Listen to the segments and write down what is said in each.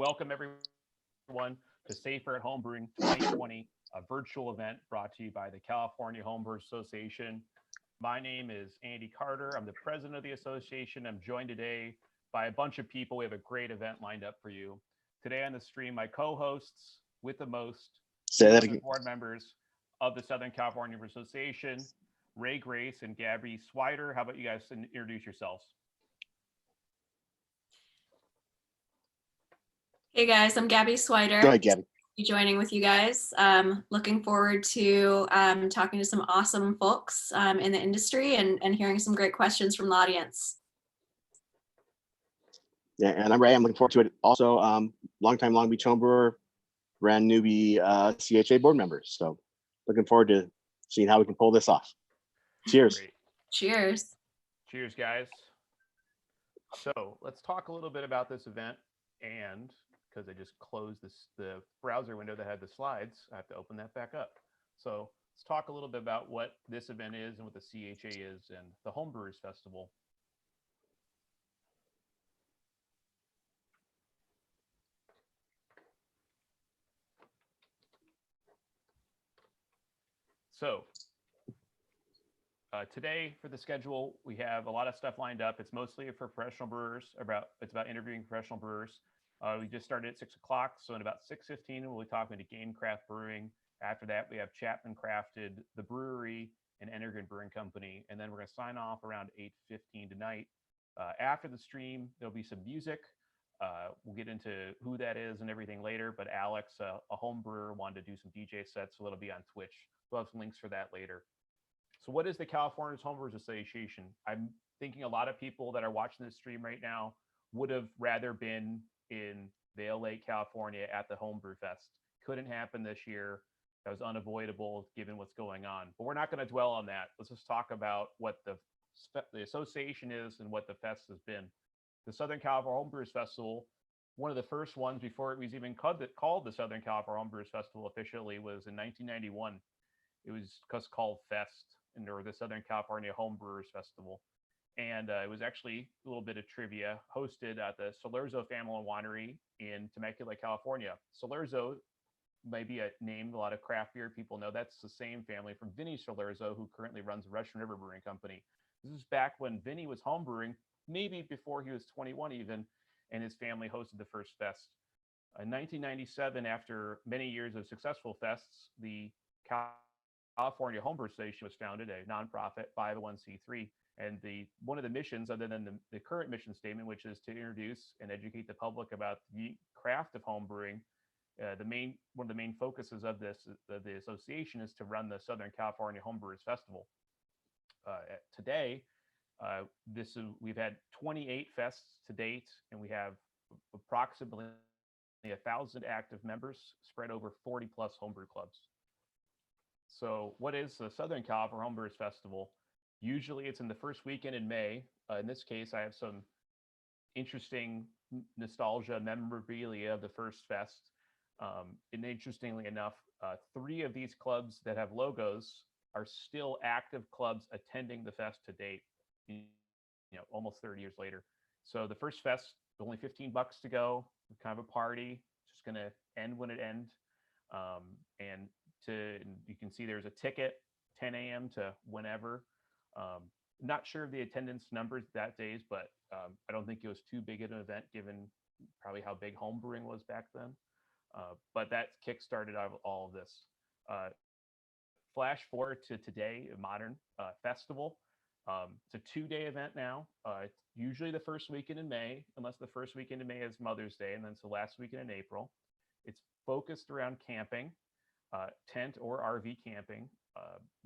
welcome everyone to Safer at Home Brewing 2020, a virtual event brought to you by the California Homebrewers Association. My name is Andy Carter. I'm the president of the association. I'm joined today by a bunch of people. We have a great event lined up for you. Today on the stream, my co-hosts with the most, Say two that of the again. board members of the Southern California Homebrewers Association, Ray Grace and Gabby Swider. How about you guys introduce yourselves? Hey guys, I'm Gabby Swider. Go ahead, Gabby. Be joining with you guys. Looking forward to talking to some awesome folks in the industry and hearing some great questions from the audience. Yeah, and I'm Ray. I'm looking forward to it. Also, longtime Long Beach homebrewer, brand newbie CHA board member. So looking forward to seeing how we can pull this off. Cheers. Great. Cheers. Cheers, guys. So let's talk a little bit about this event. And because I just closed the browser window that had the slides, I have to open that back up. So let's talk a little bit about what this event is and what the CHA is and the Homebrewers Festival. So today for the schedule, we have a lot of stuff lined up. It's mostly for professional brewers. It's about interviewing professional brewers. We just started at 6 o'clock. So in about 6:15, we'll be talking to Game Craft Brewing. After that, we have Chapman Crafted, the Brewery, and Energon Brewing Company. And then we're going to sign off around 8:15 tonight. After the stream, there'll be some music. We'll get into who that is and everything later. But Alex, a home brewer, wanted to do some DJ sets, so it'll be on Twitch. We'll have some links for that later. So what is the California Homebrewers Association? I'm thinking a lot of people that are watching this stream right now would have rather been in Vail Lake, California at the Homebrew Fest. Couldn't happen this year. That was unavoidable given what's going on. But we're not going to dwell on that. Let's just talk about what the association is and what the fest has been. The Southern California Homebrewers Festival, one of the first ones before it was even called the Southern California Homebrewers Festival officially, was in 1991. It was just called Fest, or the Southern California Homebrewers Festival. And it was actually a little bit of trivia, hosted at the Solerzo Family Winery in Temecula, California. Solerzo may be a name a lot of craft beer people know. That's the same family from Vinny Solerzo, who currently runs the Russian River Brewing Company. This is back when Vinny was homebrewing, maybe before he was 21 even, and his family hosted the first fest. In 1997, after many years of successful fests, the California Homebrewers Association was founded, a nonprofit 501c3. And one of the missions, other than the current mission statement, which is to introduce and educate the public about the craft of homebrewing, one of the main focuses of the association is to run the Southern California Homebrewers Festival. Today, we've had 28 fests to date, and we have approximately 1,000 active members spread over 40 plus homebrew clubs. So what is the Southern California Homebrewers Festival? Usually it's in the first weekend in May. In this case, I have some interesting nostalgia memorabilia of the first fest. And interestingly enough, 3 of these clubs that have logos are still active clubs attending the fest to date, almost 30 years later. So the first fest, only $15 to go, kind of a party, just going to end when it ends. And you can see there's a ticket, 10 a.m. to whenever. Not sure of the attendance numbers that days, but I don't think it was too big of an event given probably how big homebrewing was back then. But that kick-started all of this. Flash forward to today, a modern festival. It's a 2-day event now. It's usually the first weekend in May, unless the first weekend in May is Mother's Day, and then it's the last weekend in April. It's focused around camping, tent or RV camping.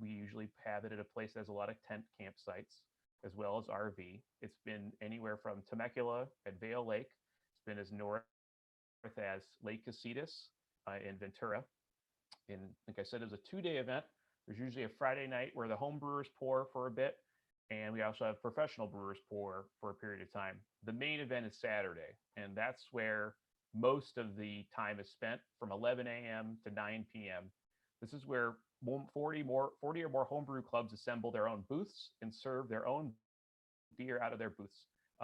We usually have it at a place that has a lot of tent campsites as well as RV. It's been anywhere from Temecula at Vail Lake. It's been as north as Lake Casitas in Ventura. And like I said, it was a 2-day event. There's usually a Friday night where the home brewers pour for a bit. And we also have professional brewers pour for a period of time. The main event is Saturday, and that's where most of the time is spent from 11 a.m. to 9 p.m. This is where 40 or more homebrew clubs assemble their own booths and serve their own beer out of their booths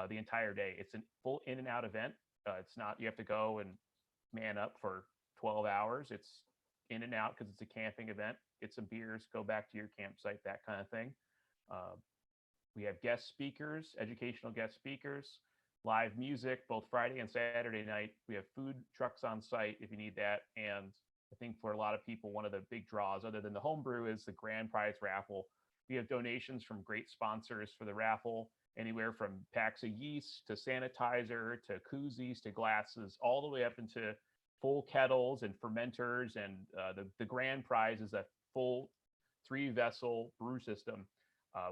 the entire day. It's a full in and out event. It's not, you have to go and man up for 12 hours. It's in and out because it's a camping event. Get some beers, go back to your campsite, that kind of thing. Uh, we have guest speakers, educational guest speakers, live music, both Friday and Saturday night. We have food trucks on site if you need that. And I think for a lot of people, one of the big draws, other than the homebrew, is the grand prize raffle. We have donations from great sponsors for the raffle, anywhere from packs of yeast to sanitizer to koozies to glasses, all the way up into full kettles and fermenters. And the grand prize is a full 3-vessel brew system.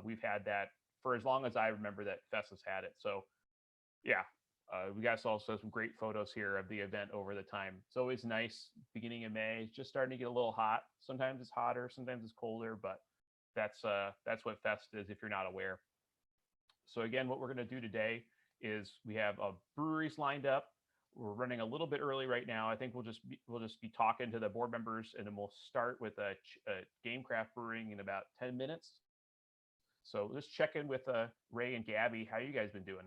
We've had that for as long as I remember that Fest has had it. So yeah, we got also some great photos here of the event over the time. It's always nice. Beginning of May, it's just starting to get a little hot. Sometimes it's hotter, sometimes it's colder, but that's what Fest is if you're not aware. So again, what we're going to do today is we have breweries lined up. We're running a little bit early right now. I think we'll just be talking to the board members, and then we'll start with a Game Craft Brewing in about 10 minutes. So let's check in with Ray and Gabby. How you guys been doing?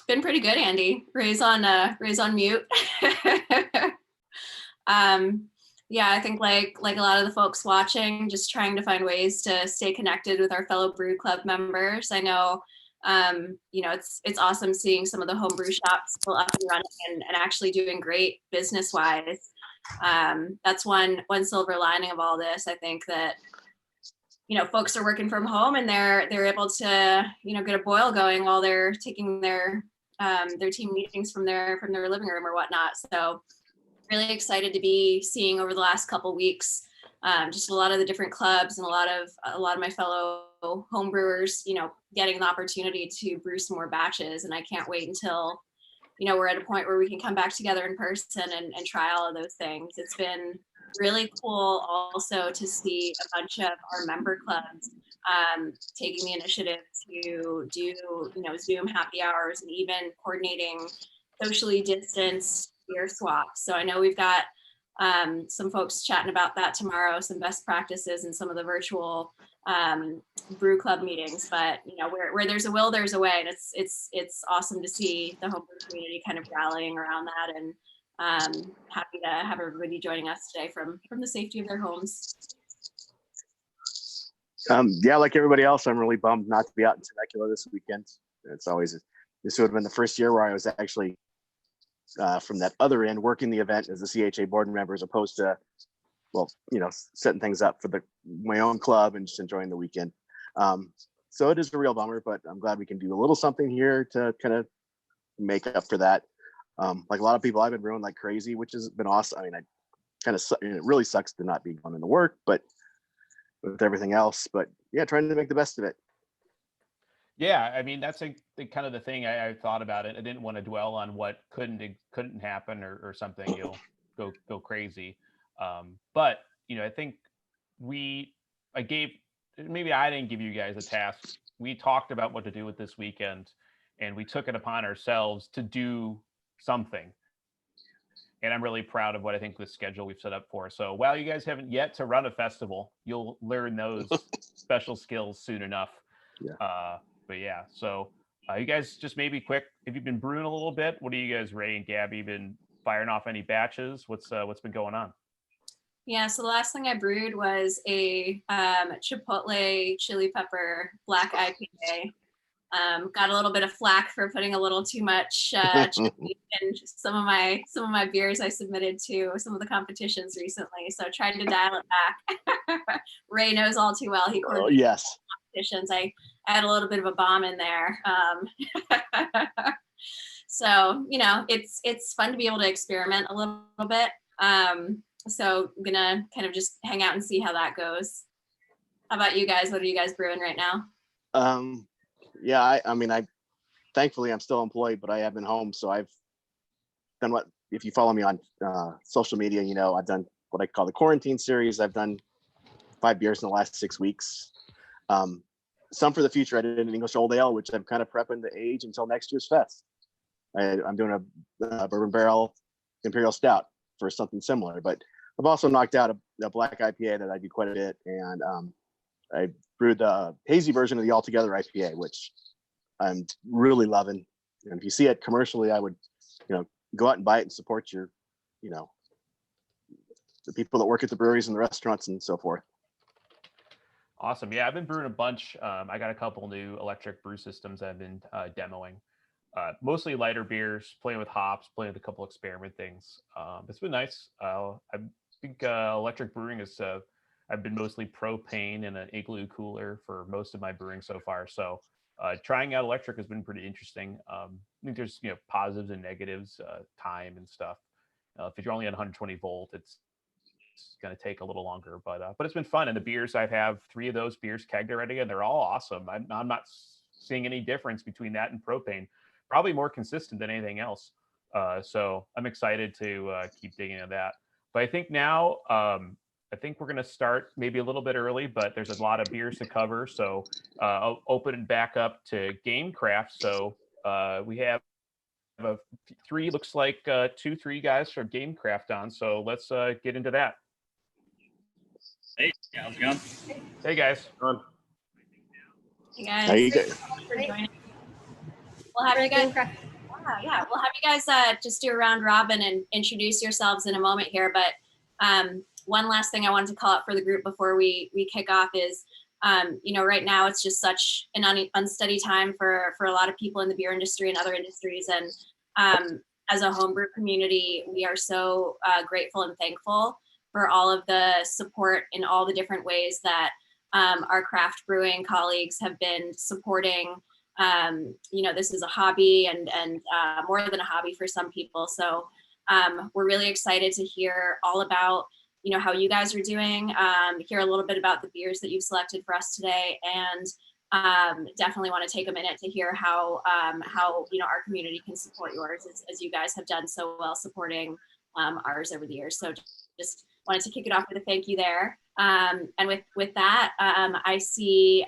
Been pretty good, Andy. Ray's on mute. Yeah, I think like a lot of the folks watching, just trying to find ways to stay connected with our fellow brew club members. I know, it's awesome seeing some of the homebrew shops still up and running and actually doing great business wise. That's one silver lining of all this. I think that, folks are working from home and they're able to, get a boil going while they're taking their team meetings from their living room or whatnot. So really excited to be seeing over the last couple weeks, just a lot of the different clubs and a lot of my fellow homebrewers, getting the opportunity to brew some more batches. And I can't wait until, we're at a point where we can come back together in person and try all of those things. It's been really cool also to see a bunch of our member clubs taking the initiative to do, Zoom happy hours and even coordinating socially distanced beer swaps. So I know we've got some folks chatting about that tomorrow, some best practices and some of the virtual brew club meetings. But where there's a will, there's a way, and it's awesome to see the homebrew community kind of rallying around that. And happy to have everybody joining us today from the safety of their homes. Yeah, like everybody else, I'm really bummed not to be out in Temecula this weekend. This would have been the first year where I was actually from that other end working the event as a CHA board member, as opposed to, setting things up for my own club and just enjoying the weekend. So it is a real bummer, but I'm glad we can do a little something here to kind of make up for that. Like a lot of people, I've been brewing like crazy, which has been awesome. I mean, it really sucks to not be going into work, but with everything else, but yeah, trying to make the best of it. Yeah, I mean, that's kind of the thing I thought about it. I didn't want to dwell on what couldn't happen or something, go crazy. But I think maybe I didn't give you guys a task. We talked about what to do with this weekend, and we took it upon ourselves to do something. And I'm really proud of what I think the schedule we've set up for. So while you guys haven't yet to run a festival, you'll learn those special skills soon enough. Yeah. But yeah, so you guys just maybe quick, if you've been brewing a little bit, what are you guys, Ray and Gabby, been firing off any batches? What's been going on? Yeah, so the last thing I brewed was a chipotle chili pepper black IPA. Got a little bit of flack for putting a little too much chili in some of my beers I submitted to some of the competitions recently. So I tried to dial it back. Ray knows all too well. He coordinates yes. competitions. I had a little bit of a bomb in there. So it's fun to be able to experiment a little bit. So I'm gonna kind of just hang out and see how that goes. How about you guys? What are you guys brewing right now? Yeah, I thankfully I'm still employed, but I have been home. So I've done if you follow me on social media, I've done what I call the quarantine series. I've done 5 beers in the last 6 weeks. Some for the future. I did an English Old Ale, which I'm kind of prepping to age until next year's fest. I'm doing a bourbon barrel Imperial Stout for something similar, but I've also knocked out a black IPA that I do quite a bit, and I brewed the hazy version of the Altogether IPA, which I'm really loving. And if you see it commercially, I would, go out and buy it and support your, the people that work at the breweries and the restaurants and so forth. Awesome. Yeah, I've been brewing a bunch. I got a couple new electric brew systems I've been demoing. Mostly lighter beers, playing with hops, playing with a couple experiment things. It's been nice. I think electric brewing is, I've been mostly propane in an igloo cooler for most of my brewing so far. So trying out electric has been pretty interesting. I think there's, positives and negatives, time and stuff. If you're only at 120 volt, it's going to take a little longer, but it's been fun. And the beers, I have 3 of those beers kegged already, and they're all awesome. I'm not seeing any difference between that and propane. Probably more consistent than anything else. So I'm excited to keep digging into that. But I think now, I think we're going to start maybe a little bit early, but there's a lot of beers to cover. So I'll open it back up to Game Craft. So we have looks like 2-3 guys from Game Craft on. So let's get into that. Hey, how's it going? Hey guys. Hey guys. How you Thanks for joining. We'll have you guys. Yeah, we'll have you guys just do a round robin and introduce yourselves in a moment here. But one last thing I wanted to call out for the group before we kick off is, right now it's just such an unsteady time for a lot of people in the beer industry and other industries. And as a homebrew community, we are so grateful and thankful for all of the support in all the different ways that our craft brewing colleagues have been supporting. This is a hobby and more than a hobby for some people. So we're really excited to hear all about, how you guys are doing, hear a little bit about the beers that you've selected for us today, and definitely want to take a minute to hear how our community can support yours as you guys have done so well supporting ours over the years. So just wanted to kick it off with a thank you there. And with that, I see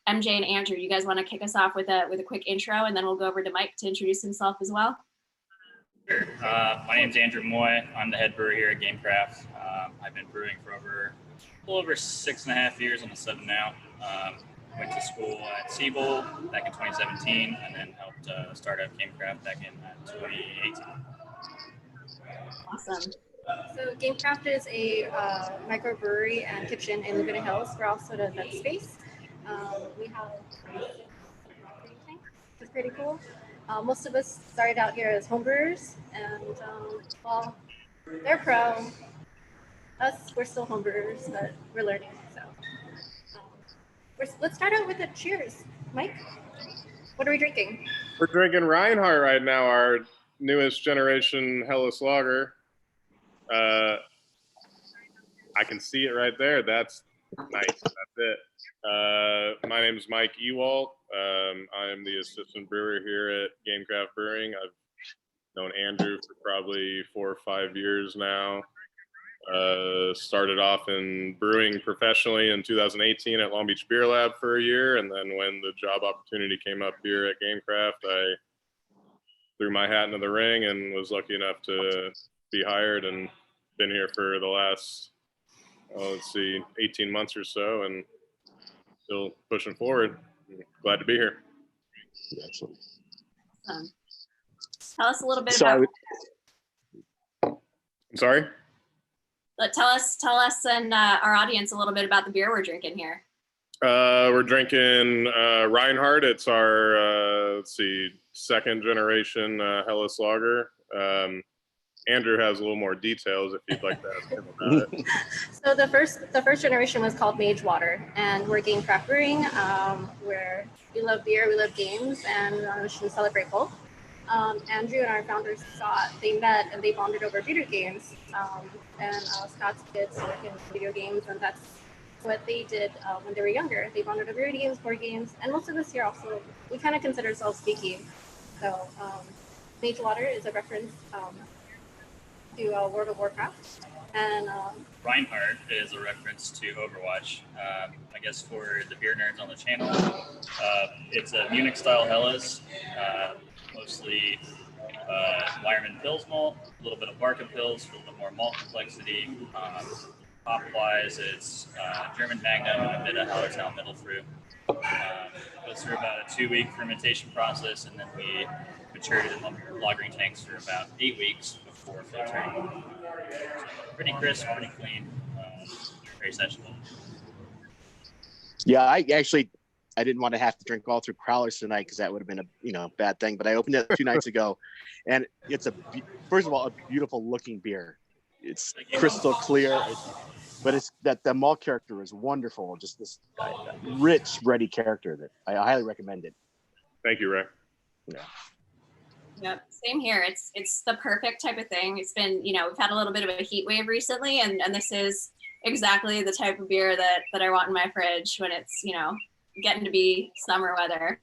MJ and Andrew. You guys want to kick us off with a quick intro, and then we'll go over to Mike to introduce himself as well. Sure. My name's Andrew Moy. I'm the head brewer here at Game Craft. I've been brewing for a little over 6.5 years, almost 7 now. Went to school at Siebel back in 2017, and then helped start up Game Craft back in 2018. Awesome. So Game Craft is a microbrewery and kitchen in Laguna Hills. We're also an event space. We have it's pretty cool. Most of us started out here as homebrewers, and they're pro. We're still homebrewers, but we're learning. So let's start out with a cheers. Mike, what are we drinking? We're drinking Reinhardt right now, our newest generation Helles Lager. I can see it right there. That's nice. That's it. My name is Mike Ewald. I am the assistant brewer here at Game Craft Brewing. I've known Andrew for probably 4 or 5 years now. Started off in brewing professionally in 2018 at Long Beach Beer Lab for a year, and then when the job opportunity came up here at Game Craft, I threw my hat into the ring and was lucky enough to be hired, and been here for the last 18 months or so, and still pushing forward. Glad to be here. Excellent. Tell us a little bit So about. I'm sorry? Tell us and our audience a little bit about the beer we're drinking here. We're drinking Reinhardt. It's our second generation Helles Lager. Andrew has a little more details if you'd like to ask him about it. So the first generation was called Mage Water, and we're Game Craft Brewing, where we love beer, we love games, and we should celebrate both. Andrew and our founders, Scott, they met and they bonded over video games. And Scott's kids work in video games, and that's what they did when they were younger. They bonded over video games, board games, and most of us here also, we kind of consider ourselves geeky. So Mage Water is a reference to World of Warcraft. And Reinhardt is a reference to Overwatch. I guess for the beer nerds on the channel, it's a Munich-style Helles, mostly Weyermann Pils malt, a little bit of Barca Pils for a little bit more malt complexity. Hop-wise, it's German Magnum and a bit of Hallertau Middle Fruit. Goes through about a 2-week fermentation process, and then we matured it in lagering tanks for about 8 weeks before filtering. So pretty crisp, pretty clean, very sessionable. Yeah, I didn't want to have to drink all through Crowlers tonight because that would have been a bad thing. But I opened it 2 nights ago, and it's first of all a beautiful looking beer. It's crystal clear, but it's that the malt character is wonderful. Just this rich, bready character that I highly recommend it. Thank you, Ray. Yeah. Yep, same here. It's the perfect type of thing. It's been, we've had a little bit of a heat wave recently, and this is exactly the type of beer that I want in my fridge when it's, getting to be summer weather.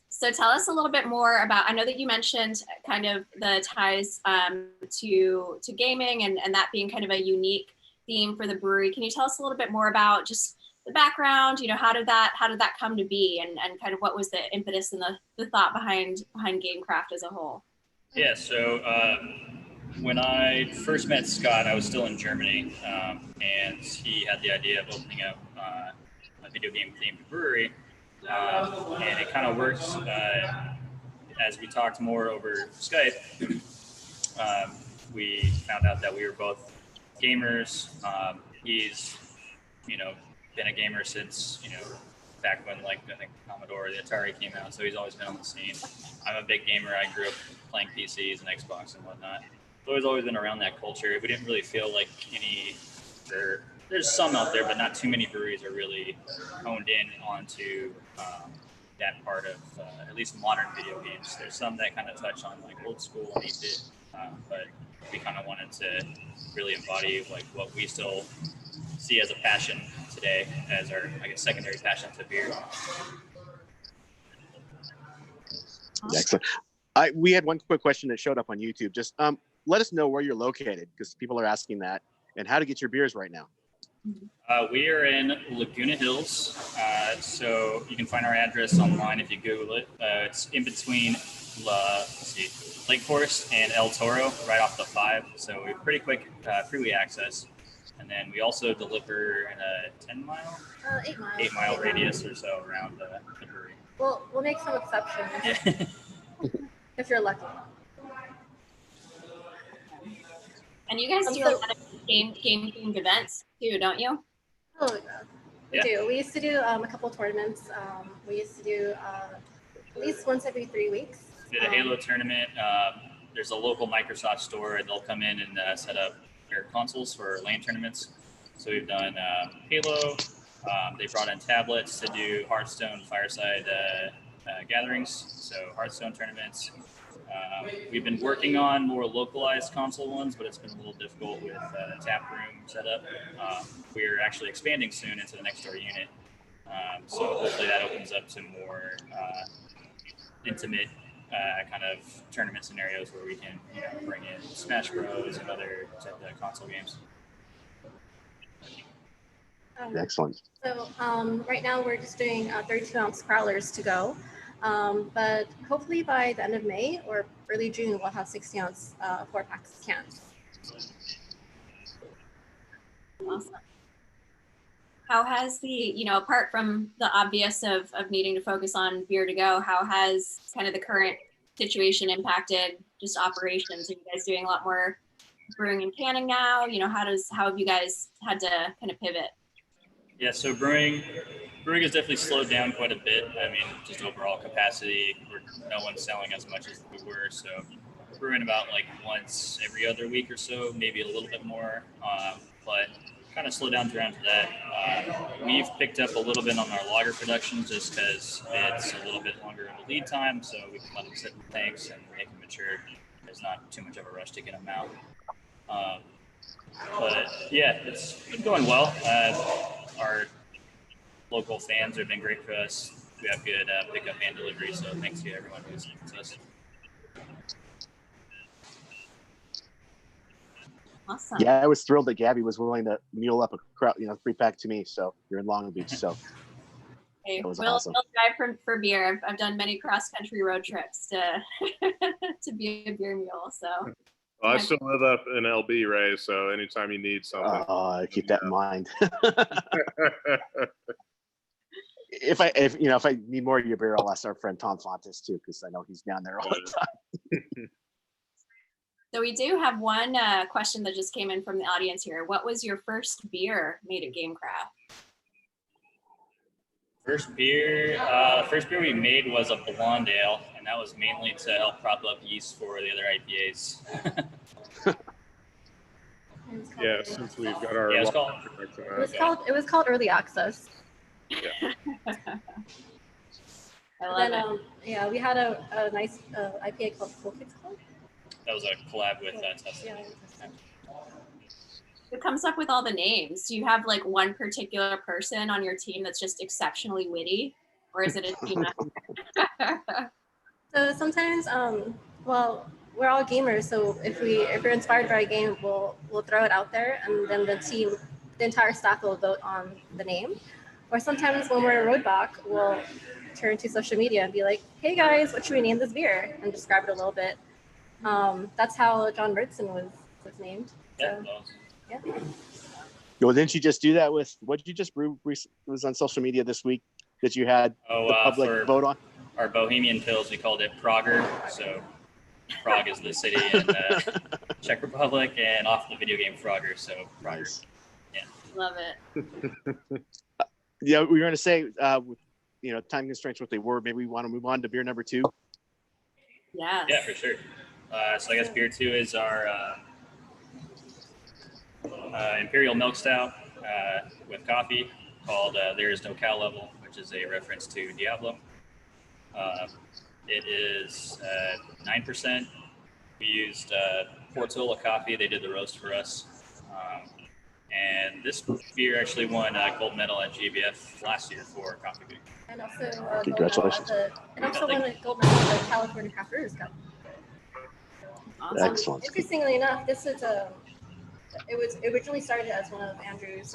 So tell us a little bit more about, I know that you mentioned kind of the ties to gaming and that being kind of a unique theme for the brewery. Can you tell us a little bit more about just the background, how did that come to be, and kind of what was the impetus and the thought behind GameCraft as a whole? Yeah, so when I first met Scott, I was still in Germany, and he had the idea of opening up a video game themed brewery, and it kind of worked as we talked more over Skype. We found out that we were both gamers. He's, been a gamer since, back when I think Commodore or the Atari came out, so he's always been on the scene. I'm a big gamer. I grew up playing PCs and Xbox and whatnot. I've always been around that culture. We didn't really feel like there's some out there, but not too many breweries are really honed in onto that part of at least modern video games. There's some that kind of touch on old school and 8-bit, but we kind of wanted to really embody what we still see as a passion today, as our secondary passion to beer. Excellent. We had one quick question that showed up on YouTube. Just let us know where you're located, because people are asking that, and how to get your beers right now. We are in Laguna Hills, so you can find our address online if you Google it. It's in between Lake Forest and El Toro, right off the 5. So we have pretty quick freeway access. And then we also deliver in a 10-mile? 8 miles. 8-mile radius or so around the brewery. We'll make some exceptions Yeah. if you're lucky. And you guys do a lot of game-themed events too, don't you? Oh, yeah. We do. We used to do a couple tournaments. We used to do at least once every 3 weeks. We did a Halo tournament. There's a local Microsoft store, and they'll come in and set up their consoles for LAN tournaments. So we've done Halo. They brought in tablets to do Hearthstone fireside gatherings, so Hearthstone tournaments. We've been working on more localized console ones, but it's been a little difficult with tap room setup. We're actually expanding soon into the next door unit, so hopefully that opens up to more intimate kind of tournament scenarios where we can bring in Smash Bros and other type of console games. Excellent. So right now we're just doing 32-ounce growlers to go. But hopefully by the end of May or early June, we'll have 60-ounce 4-packs cans. Awesome. How has the, apart from the obvious of needing to focus on beer to go, how has kind of the current situation impacted just operations? Are you guys doing a lot more brewing and canning now? How have you guys had to kind of pivot? Yeah, so brewing has definitely slowed down quite a bit. I mean, just overall capacity, no one's selling as much as we were. So we're brewing about once every other week or so, maybe a little bit more, but kind of slowed down around to that. We've picked up a little bit on our lager production just because it's a little bit longer of a lead time, so we can let them sit in the tanks and make them mature. There's not too much of a rush to get them out. But yeah, it's been going well. Our local fans have been great for us. We have good pickup and delivery, so thanks to everyone who supports us. Awesome. Yeah, I was thrilled that Gabby was willing to mule up a 3-pack to me. So you're in Long Beach, so Okay. that was We'll awesome. drive for beer. I've done many cross-country road trips to to be a beer mule. So Well, I still live up in LB, Ray. So anytime you need something, keep that in mind. If I need more of your beer, I'll ask our friend Tom Fontes too, because I know he's down there all the time. So we do have one question that just came in from the audience here. What was your first beer made at GameCraft? First beer we made was a blonde ale, and that was mainly to help prop up yeast for the other IPAs. Yeah, since we've got our Yeah, it was called Early Access. Yeah. I love it. Yeah, we had a nice IPA called Cool Kids Club. That was a collab with Tesla. Yeah. Who comes up with all the names? Do you have like one particular person on your team that's just exceptionally witty, or is it a team? So sometimes, well, we're all gamers, so if we're inspired by a game, we'll throw it out there, and then the entire staff will vote on the name. Or sometimes when we're in Roadblock, we'll turn to social media and be like, "Hey guys, what should we name this beer?" and describe it a little bit. That's how John Ritson was named. So, yeah. Well, didn't you just do that with what did you just brew? It was on social media this week that you had the public vote on. Our Bohemian Pills, we called it Prager. So Prague is the city in Czech Republic, and off the video game Frogger. So Prager. Nice. Yeah. Love it. Yeah, we were going to say, with time constraints, what they were. Maybe we want to move on to beer number 2. Yeah. Yeah, for sure. So I guess beer 2 is our Imperial Milk Stout with coffee called There Is No Cow Level, which is a reference to Diablo. It is 9%. We used Portola coffee. They did the roast for us. And this beer actually won gold medal at GBF last year for coffee beer. And also Congratulations. won a gold medal at the California Homebrewers Cup. Awesome. Excellent. Interestingly enough, this is it originally started as one of Andrew's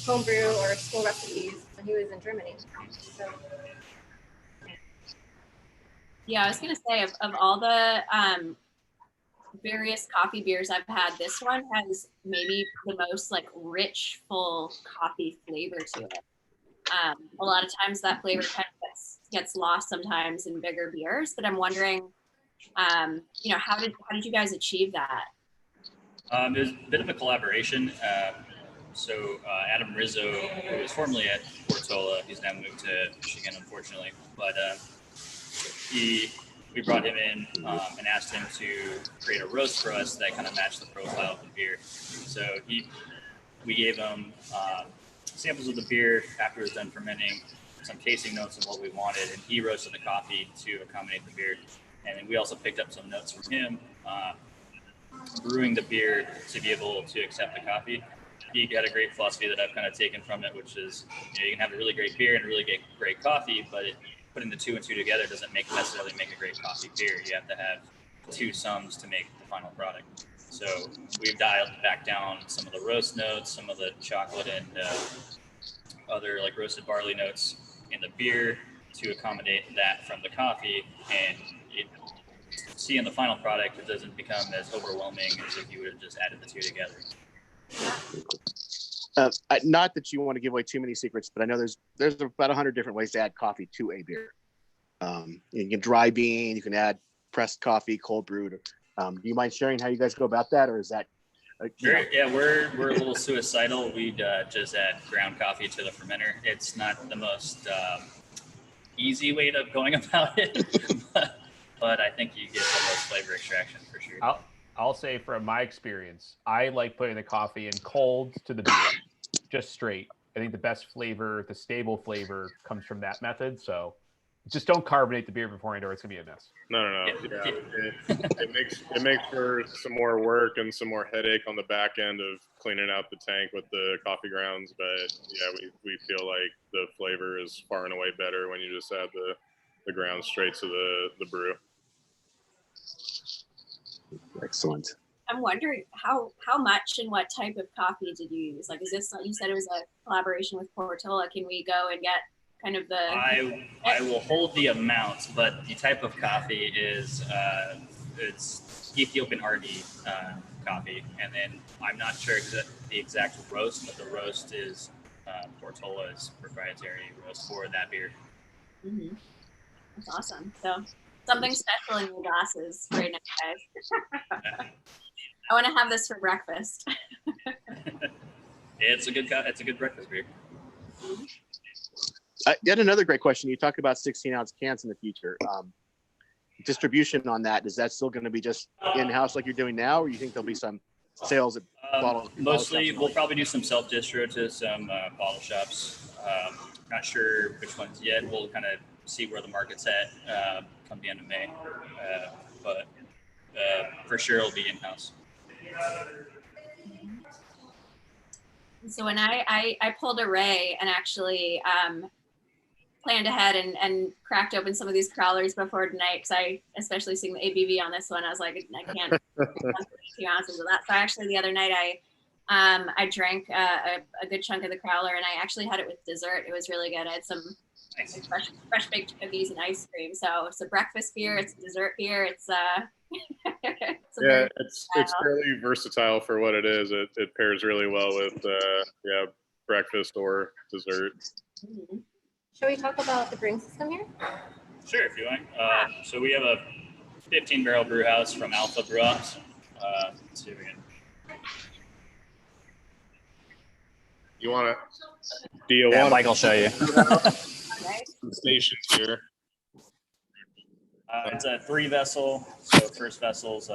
homebrew or school recipes when he was in Germany. So, Yeah, I was gonna say of all the various coffee beers I've had, this one has maybe the most like rich, full coffee flavor to it. A lot of times that flavor kind of gets lost sometimes in bigger beers, but I'm wondering, how did you guys achieve that? It was a bit of a collaboration. So Adam Rizzo, who was formerly at Portola, he's now moved to Michigan, unfortunately, but we brought him in and asked him to create a roast for us that kind of matched the profile of the beer. So we gave him samples of the beer after it was done fermenting, some tasting notes of what we wanted, and he roasted the coffee to accommodate the beer. And then we also picked up some notes from him, brewing the beer to be able to accept the coffee. He had a great philosophy that I've kind of taken from it, which is you can have a really great beer and a really great coffee, but putting the 2 and 2 together doesn't necessarily make a great coffee beer. You have to have 2 sums to make the final product. So we've dialed back down some of the roast notes, some of the chocolate and other like roasted barley notes in the beer to accommodate that from the coffee, and see in the final product, it doesn't become as overwhelming as if you would have just added the 2 together. Not that you want to give away too many secrets, but I know there's about 100 different ways to add coffee to a beer. You can dry bean, you can add pressed coffee, cold brewed. Do you mind sharing how you guys go about that, or is that? Sure. Yeah, we're a little suicidal. We'd just add ground coffee to the fermenter. It's not the most easy way of going about it, but I think you get the most flavor extraction for sure. I'll say from my experience, I like putting the coffee in cold to the beer, just straight. I think the best flavor, the stable flavor, comes from that method. So just don't carbonate the beer beforehand, or it's gonna be a mess. No. Yeah, it makes for some more work and some more headache on the back end of cleaning out the tank with the coffee grounds. But yeah, we feel like the flavor is far and away better when you just add the grounds straight to the brew. Excellent. I'm wondering how much and what type of coffee did you use? Like, is this, you said it was a collaboration with Portola. Can we go and get kind of the... I will hold the amount, but the type of coffee is it's Ethiopian RD coffee, and then I'm not sure the exact roast, but the roast is Portola's proprietary roast for that beer. Mm-hmm. That's awesome. So something special in your glasses right now, guys. I want to have this for breakfast. It's a good breakfast beer. Yet another great question. You talk about 16-ounce cans in the future. Distribution on that, is that still going to be just in-house like you're doing now, or you think there'll be some sales at Mostly, we'll probably do some self-distro to some bottle shops. Not sure which ones yet. We'll kind of see where the market's at come the end of May. But for sure, it'll be in-house. So when I pulled a Ray and actually planned ahead and cracked open some of these crowlers before tonight, because I, especially seeing the ABV on this one, I was like, I can't 2 ounces of that. So actually the other night I drank a good chunk of the crowler, and I actually had it with dessert. It was really good. I had some fresh baked cookies and ice cream. So it's a breakfast beer, it's a dessert beer, it's it's fairly versatile for what it is. It pairs really well with breakfast or dessert. Mm-hmm. Shall we talk about the brewing system here? Sure, if you want. So we have a 15-barrel brew house from Alpha Brew House. Let's see if we can. You want to? Yeah, Mike will show you. Some stations here. It's a 3-vessel. So first vessel's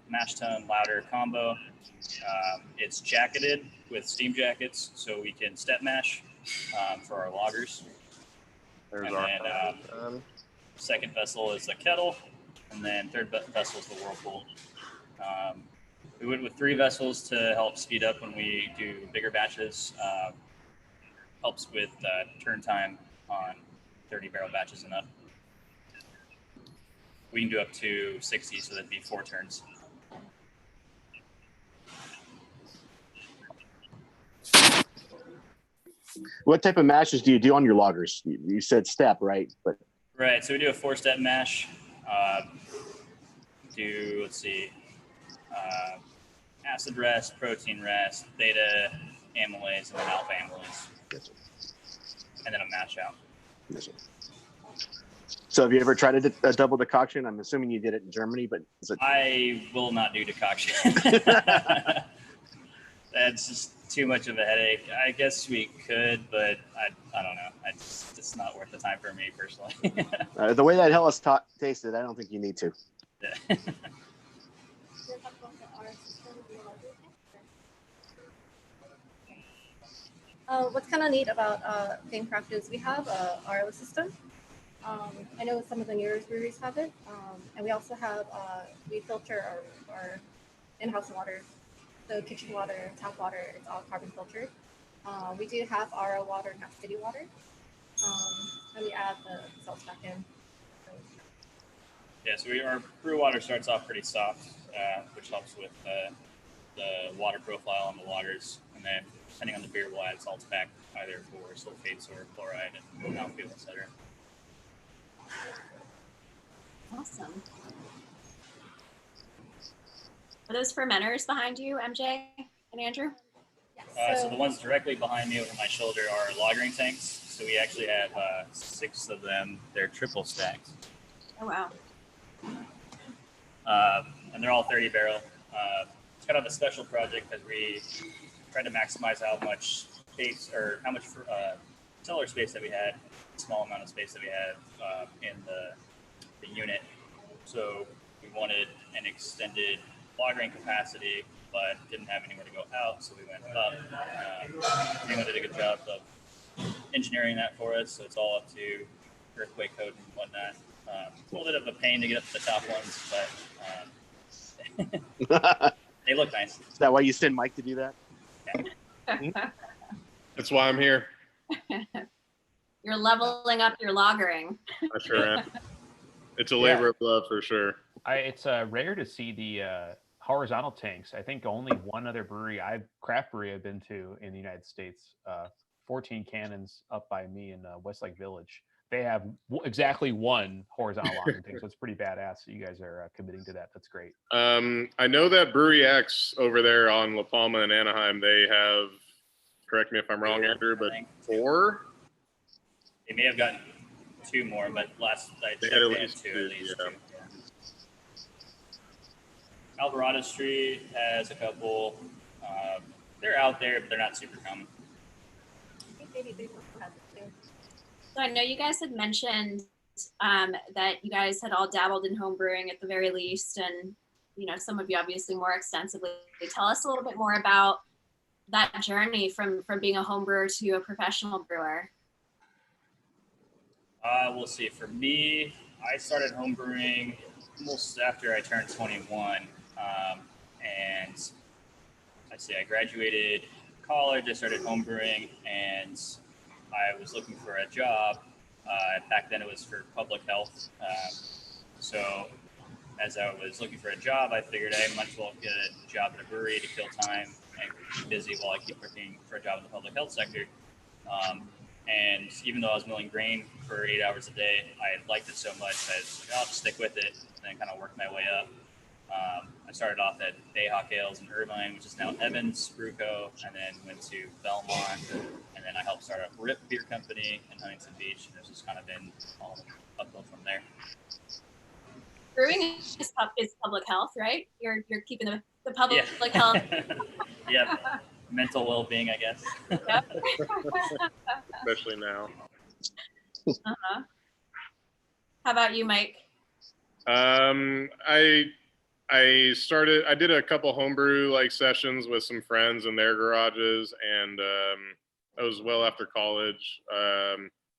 mash tun louder combo. It's jacketed with steam jackets, so we can step mash for our lagers. There's And then second vessel is the kettle, and then third vessel is the whirlpool. We went with 3 vessels to help speed up when we do bigger batches. Helps with turn time on 30-barrel batches and up. We can do up to 60, so that'd be 4 turns. What type of mashes do you do on your lagers? You said step, right? But Right, so we do a 4-step mash. Let's see, acid rest, protein rest, beta amylase, and then alpha amylase. And then a mash out. So have you ever tried a double decoction? I'm assuming you did it in Germany, but I will not do decoction. That's just too much of a headache. I guess we could, but I don't know. It's not worth the time for me personally. the way that Hellas tasted, I don't think you need to. Yeah. What's kind of neat about Game Crafted is we have a RO system. I know some of the newer breweries have it, and we also have we filter our in-house water, so kitchen water, tap water, it's all carbon filtered. We do have RO water and have city water, and we add the salts back in. Yeah, so our brew water starts off pretty soft, which helps with the water profile on the lagers, and then depending on the beer, we'll add salts back either for sulfates or chloride and mouthfeel, etc. Awesome. Are those fermenters behind you, MJ and Andrew? Yes. So the ones directly behind me over my shoulder are lagering tanks. So we actually have 6 of them. They're triple stacked. Oh, wow. And they're all 30-barrel. It's kind of a special project because we tried to maximize how much space or how much cellar space that we had, small amount of space that we had in the unit. So we wanted an extended lagering capacity, but didn't have anywhere to go out, so we went up. Anyone did a good job of engineering that for us, so it's all up to earthquake code and whatnot. It's a little bit of a pain to get up to the top ones, but they look nice. Is that why you send Mike to do that? Yeah. That's why I'm here. You're leveling up your lagering. I sure am. It's a labor of love for sure. It's rare to see the horizontal tanks. I think only one other craft brewery I've been to in the United States, 14 cannons up by me in Westlake Village. they have exactly one horizontal locking thing, so it's pretty badass that you guys are committing to that. That's great. I know that Brewery X over there on La Palma and Anaheim, they have, correct me if I'm wrong, Andrew, but 4? They may have gotten 2 more, but last I checked, They they had had at least 2. two, At least yeah. 2. Alvarado Street has a couple. They're out there, but they're not super common. I think maybe Brew has it too. So I know you guys had mentioned that you guys had all dabbled in home brewing at the very least, and some of you obviously more extensively. Tell us a little bit more about that journey from being a home brewer to a professional brewer. We'll see. For me, I started home brewing almost after I turned 21, and I graduated college. I started home brewing, and I was looking for a job. Back then, it was for public health. So, as I was looking for a job, I figured I might as well get a job at a brewery to kill time and keep busy while I keep working for a job in the public health sector. And even though I was milling grain for 8 hours a day, I liked it so much I was like, I'll just stick with it and then kind of work my way up. I started off at Bayhawk Ales in Irvine, which is now Evans Brew Co., and then went to Belmont, and then I helped start a Rip Beer Company in Huntington Beach, and it's just kind of been all uphill from there. Brewing is public health, right? You're keeping the public health. Yep. Mental well-being, I guess. Yep. Especially now. Uh-huh. How about you, Mike? I did a couple homebrew sessions with some friends in their garages, and that was well after college.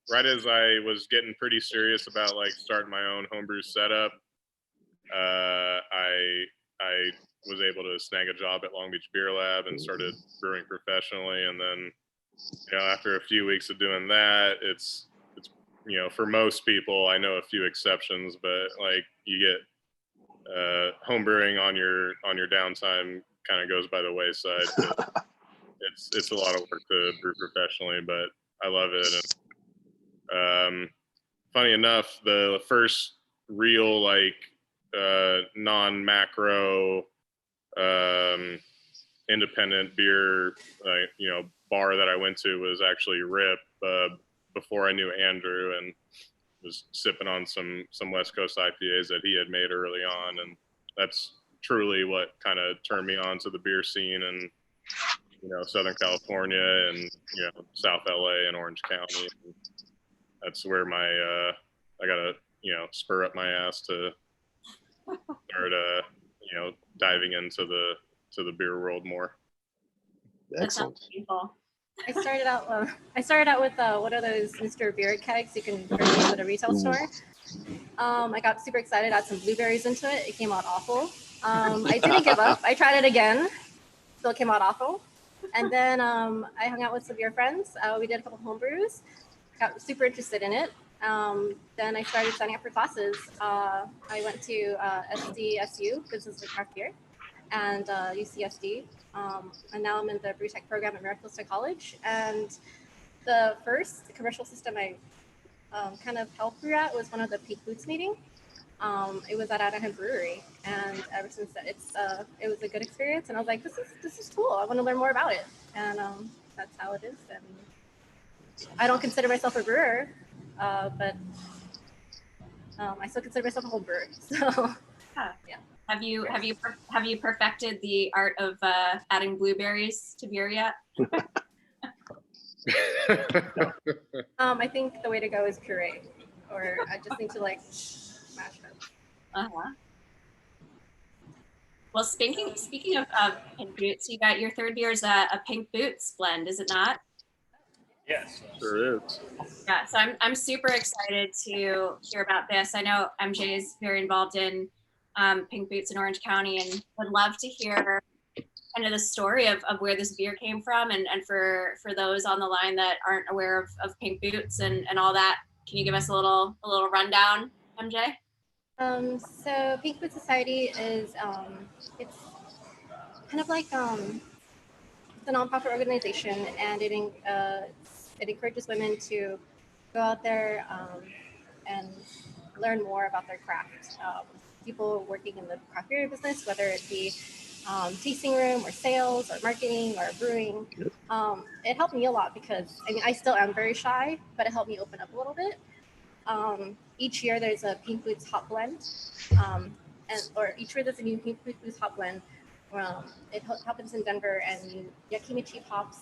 Right as I was getting pretty serious about starting my own homebrew setup, I was able to snag a job at Long Beach Beer Lab and started brewing professionally. And then, after a few weeks of doing that, it's for most people, I know a few exceptions, but you get home brewing on your downtime kind of goes by the wayside. It's a lot of work to brew professionally, but I love it. And funny enough, the first real non-macro independent beer bar that I went to was actually Rip before I knew Andrew, and was sipping on some West Coast IPAs that he had made early on, and that's truly what kind of turned me on to the beer scene in Southern California and South LA and Orange County. And that's where my I gotta spur up my ass to start diving into the beer world more. Excellent. I started out with one of those Mr. Beer kegs you can purchase at a retail store. I got super excited, add some blueberries into it. It came out awful. I didn't give up. I tried it again. Still came out awful. And then I hung out with some beer friends. We did a couple home brews. Got super interested in it. Then I started signing up for classes. I went to SDSU, Business and Craft Beer, and UCSD. And now I'm in the Brew Tech program at Mariposa College. And the first commercial system I kind of helped brew at was one of the Peak Boots meeting. It was at Anaheim Brewery, and ever since that, it was a good experience. And I was like, this is cool. I want to learn more about it, and that's how it is. And I don't consider myself a brewer, but I still consider myself a home brewer. So yeah. Have you perfected the art of adding blueberries to beer yet? I think the way to go is puree, or I just need to mash it. Uh-huh. Well, speaking of Pink Boots, you got your third beer is a Pink Boots blend, is it not? Yes. Sure is. Yeah, so I'm super excited to hear about this. I know MJ is very involved in Pink Boots in Orange County, and would love to hear kind of the story of where this beer came from, and for those on the line that aren't aware of Pink Boots and all that, can you give us a little rundown, MJ? So Pink Boots Society is it's kind of like it's a nonprofit organization, and it encourages women to go out there and learn more about their craft. People working in the craft beer business, whether it be tasting room or sales or marketing or brewing, it helped me a lot because I mean I still am very shy, but it helped me open up a little bit. Each year there's a Pink Boots hop blend, or each year there's a new Pink Boots hop blend. It happens in Denver, and Yakima Chief Hops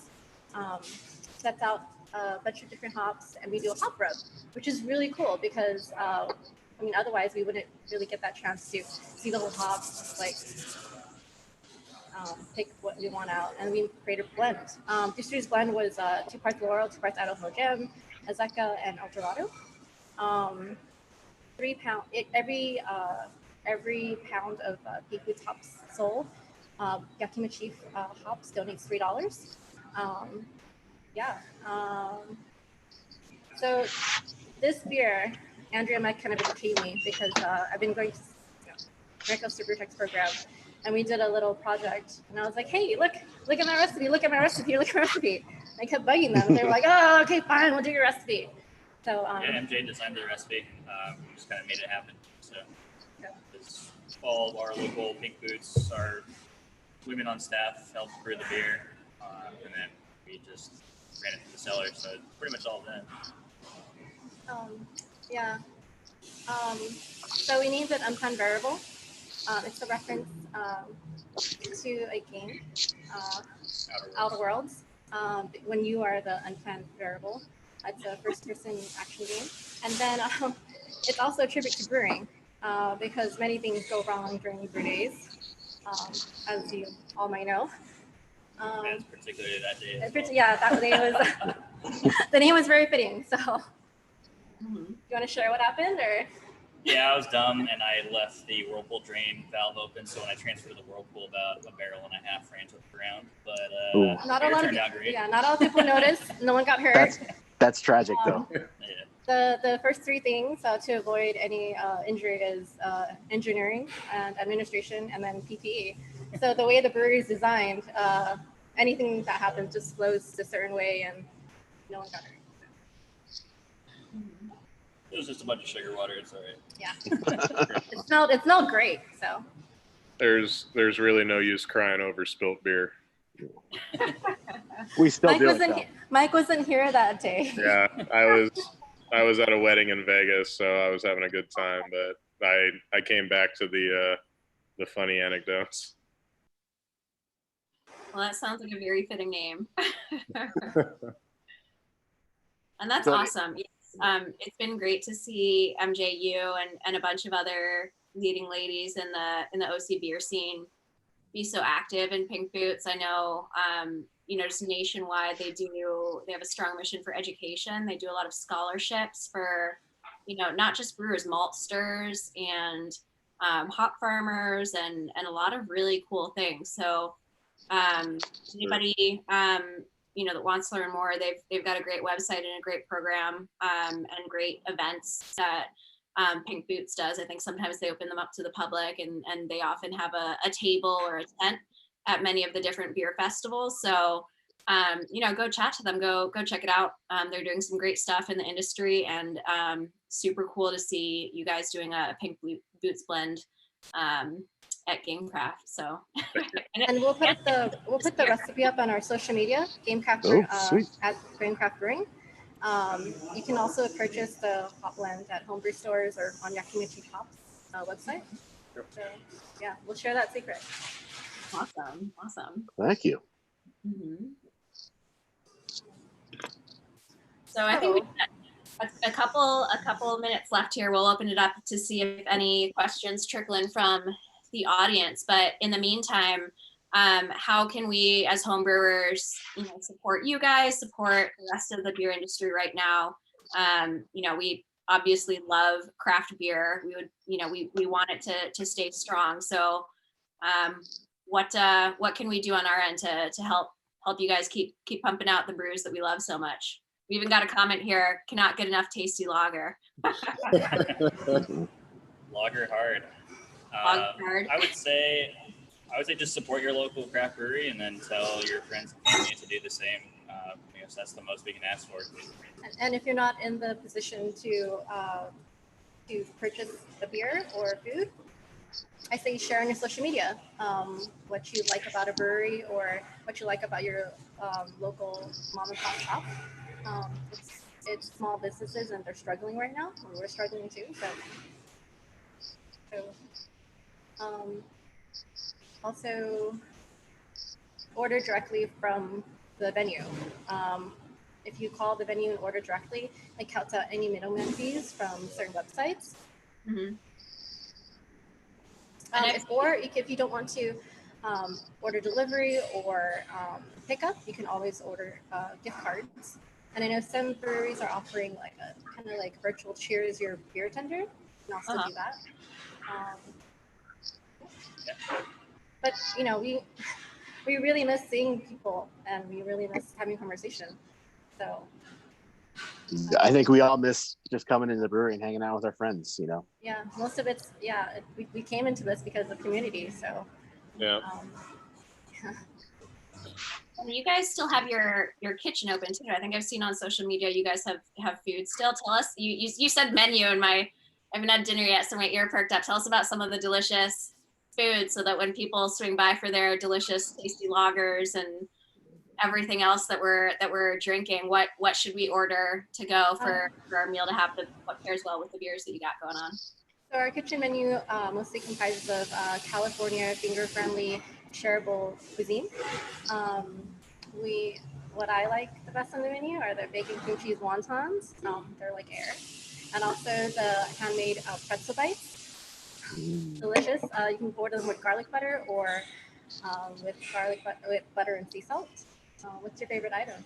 sets out a bunch of different hops, and we do a hop rub, which is really cool because I mean otherwise we wouldn't really get that chance to see the whole hops, like pick what we want out, and we created a blend. This year's blend was 2 parts Laurel, 2 parts Idaho Gem, Azeka, and El Dorado. 3 pound every pound of Pink Boots hops sold. Yakima Chief Hops donates $3. So this beer, Andrea and I kind of educated me because I've been going to American Brew Tech's program, and we did a little project. And I was like, "Hey, look at my recipe! Look at my recipe! Look at my recipe!" And I kept bugging them, and they were like, "Oh, okay, fine, we'll do your recipe." So yeah, MJ designed the recipe. We just kind of made it happen. So all of our local Pink Boots, our women on staff helped brew the beer, and then we just ran it through the cellar. So it's pretty much all done. So we named it Unplanned Variable. It's a reference to a game, Outer Worlds. When you are the unplanned variable, it's a first-person action game. And then it's also a tribute to brewing because many things go wrong during brew days, as you all might know. And particularly that day. Yeah, that day was the name was very fitting. So, you want to share what happened, or? Yeah, I was dumb and I left the whirlpool drain valve open. So when I transferred to the whirlpool, about a barrel and a half ran to the ground. But not a lot of turned out great. Yeah, not all people noticed. No one got hurt. That's tragic, though. Yeah. The first 3 things to avoid any injury is engineering and administration, and then PPE. So the way the brewery is designed, anything that happens just flows a certain way, and no one got hurt. It was just a bunch of sugar water. It's all right. Yeah, it smelled great. So There's really no use crying over spilt beer. We still Mike do wasn't it, though. Mike wasn't here that day. Yeah, I was at a wedding in Vegas, so I was having a good time. But I came back to the funny anecdotes. Well, that sounds like a very fitting name. And that's So- awesome. Yes. It's been great to see MJU and a bunch of other leading ladies in the OC beer scene be so active in Pink Boots. I know, just nationwide, they have a strong mission for education. They do a lot of scholarships for, not just brewers, maltsters and hop farmers and a lot of really cool things. So anybody, that wants to learn more, they've got a great website and a great program and great events that Pink Boots does. I think sometimes they open them up to the public, and they often have a table or a tent at many of the different beer festivals. So, go chat to them, go check it out. They're doing some great stuff in the industry, and super cool to see you guys doing a Pink Boots blend at GameCraft. So, And we'll put the recipe up on our social media, GameCraft sweet. at GameCraft Brewing. You can also purchase the hop blend at homebrew stores or on Yakima Chief Hops website. So yeah, we'll share that secret. awesome. Thank you. Mm-hmm. So I think we've got a couple minutes left here. We'll open it up to see if any questions trickle in from the audience. But in the meantime, how can we as homebrewers, support you guys, support the rest of the beer industry right now? We obviously love craft beer. We would, we want it to stay strong. So, what can we do on our end to help you guys keep pumping out the brews that we love so much? We even got a comment here: cannot get enough tasty lager. Lager hard. I would say just support your local craft brewery, and then tell your friends and family to do the same. guess that's the most we can ask for. And if you're not in the position to purchase a beer or food, I say share on your social media what you like about a brewery or what you like about your local mom and pop shop. It's small businesses and they're struggling right now. And we're struggling too. Also order directly from the venue. If you call the venue and order directly, it cuts out any middleman fees from certain websites. Mhm. Or if you don't want to order delivery or pickup, you can always order gift cards. And I know some breweries are offering like a kind of like virtual cheers your beer tender. You can also do that. But you know, we really miss seeing people and we really miss having conversation. So I think we all miss just coming into the brewery and hanging out with our friends, you know. yeah, most of it's we came into this because of community. So Yeah. And you guys still have your kitchen open too. I think I've seen on social media you guys have food still. Tell us. You said menu and I haven't had dinner yet, so my ear perked up. Tell us about some of the delicious food so that when people swing by for their delicious, tasty lagers and everything else that we're drinking, what should we order to go for our meal to have what pairs well with the beers that you got going on? So our kitchen menu mostly comprises of California finger-friendly shareable cuisine. What I like the best on the menu are the bacon cream cheese wontons. They're like air, and also the handmade pretzel bites. Delicious. You can order them with garlic butter or with butter and sea salt. What's your favorite item?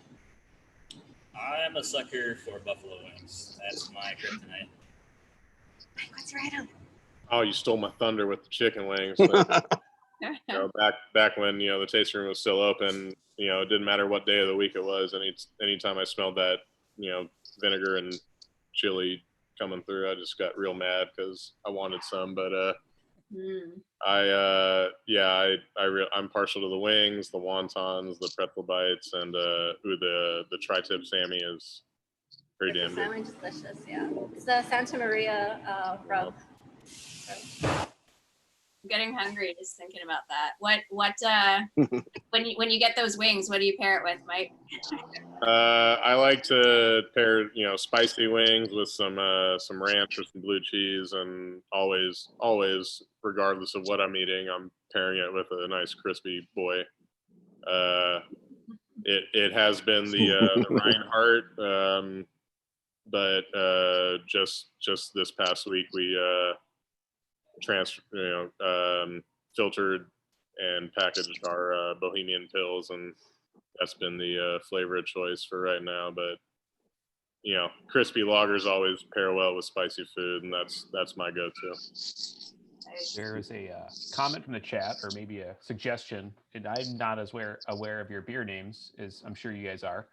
I'm a sucker for buffalo wings. That's my kryptonite. What's your item? Oh, you stole my thunder with the chicken wings. But, back when the tasting room was still open, it didn't matter what day of the week it was. Anytime I smelled that vinegar and chili coming through, I just got real mad because I wanted some. But I'm partial to the wings, the wontons, the pretzel bites, and the tri-tip Sammy is pretty damn good. Salmon is delicious. Yeah, it's the Santa Maria rub. I'm getting hungry just thinking about that. What when you get those wings, what do you pair it with, Mike? I like to pair spicy wings with some ranch or some blue cheese, and always regardless of what I'm eating, I'm pairing it with a nice crispy boy. It has been the Reinhardt, but just this past week we filtered and packaged our Bohemian Pills, and that's been the flavor of choice for right now. But crispy lagers always pair well with spicy food, and that's my go-to. There is a comment from the chat, or maybe a suggestion, and I'm not as aware of your beer names, as I'm sure you guys are.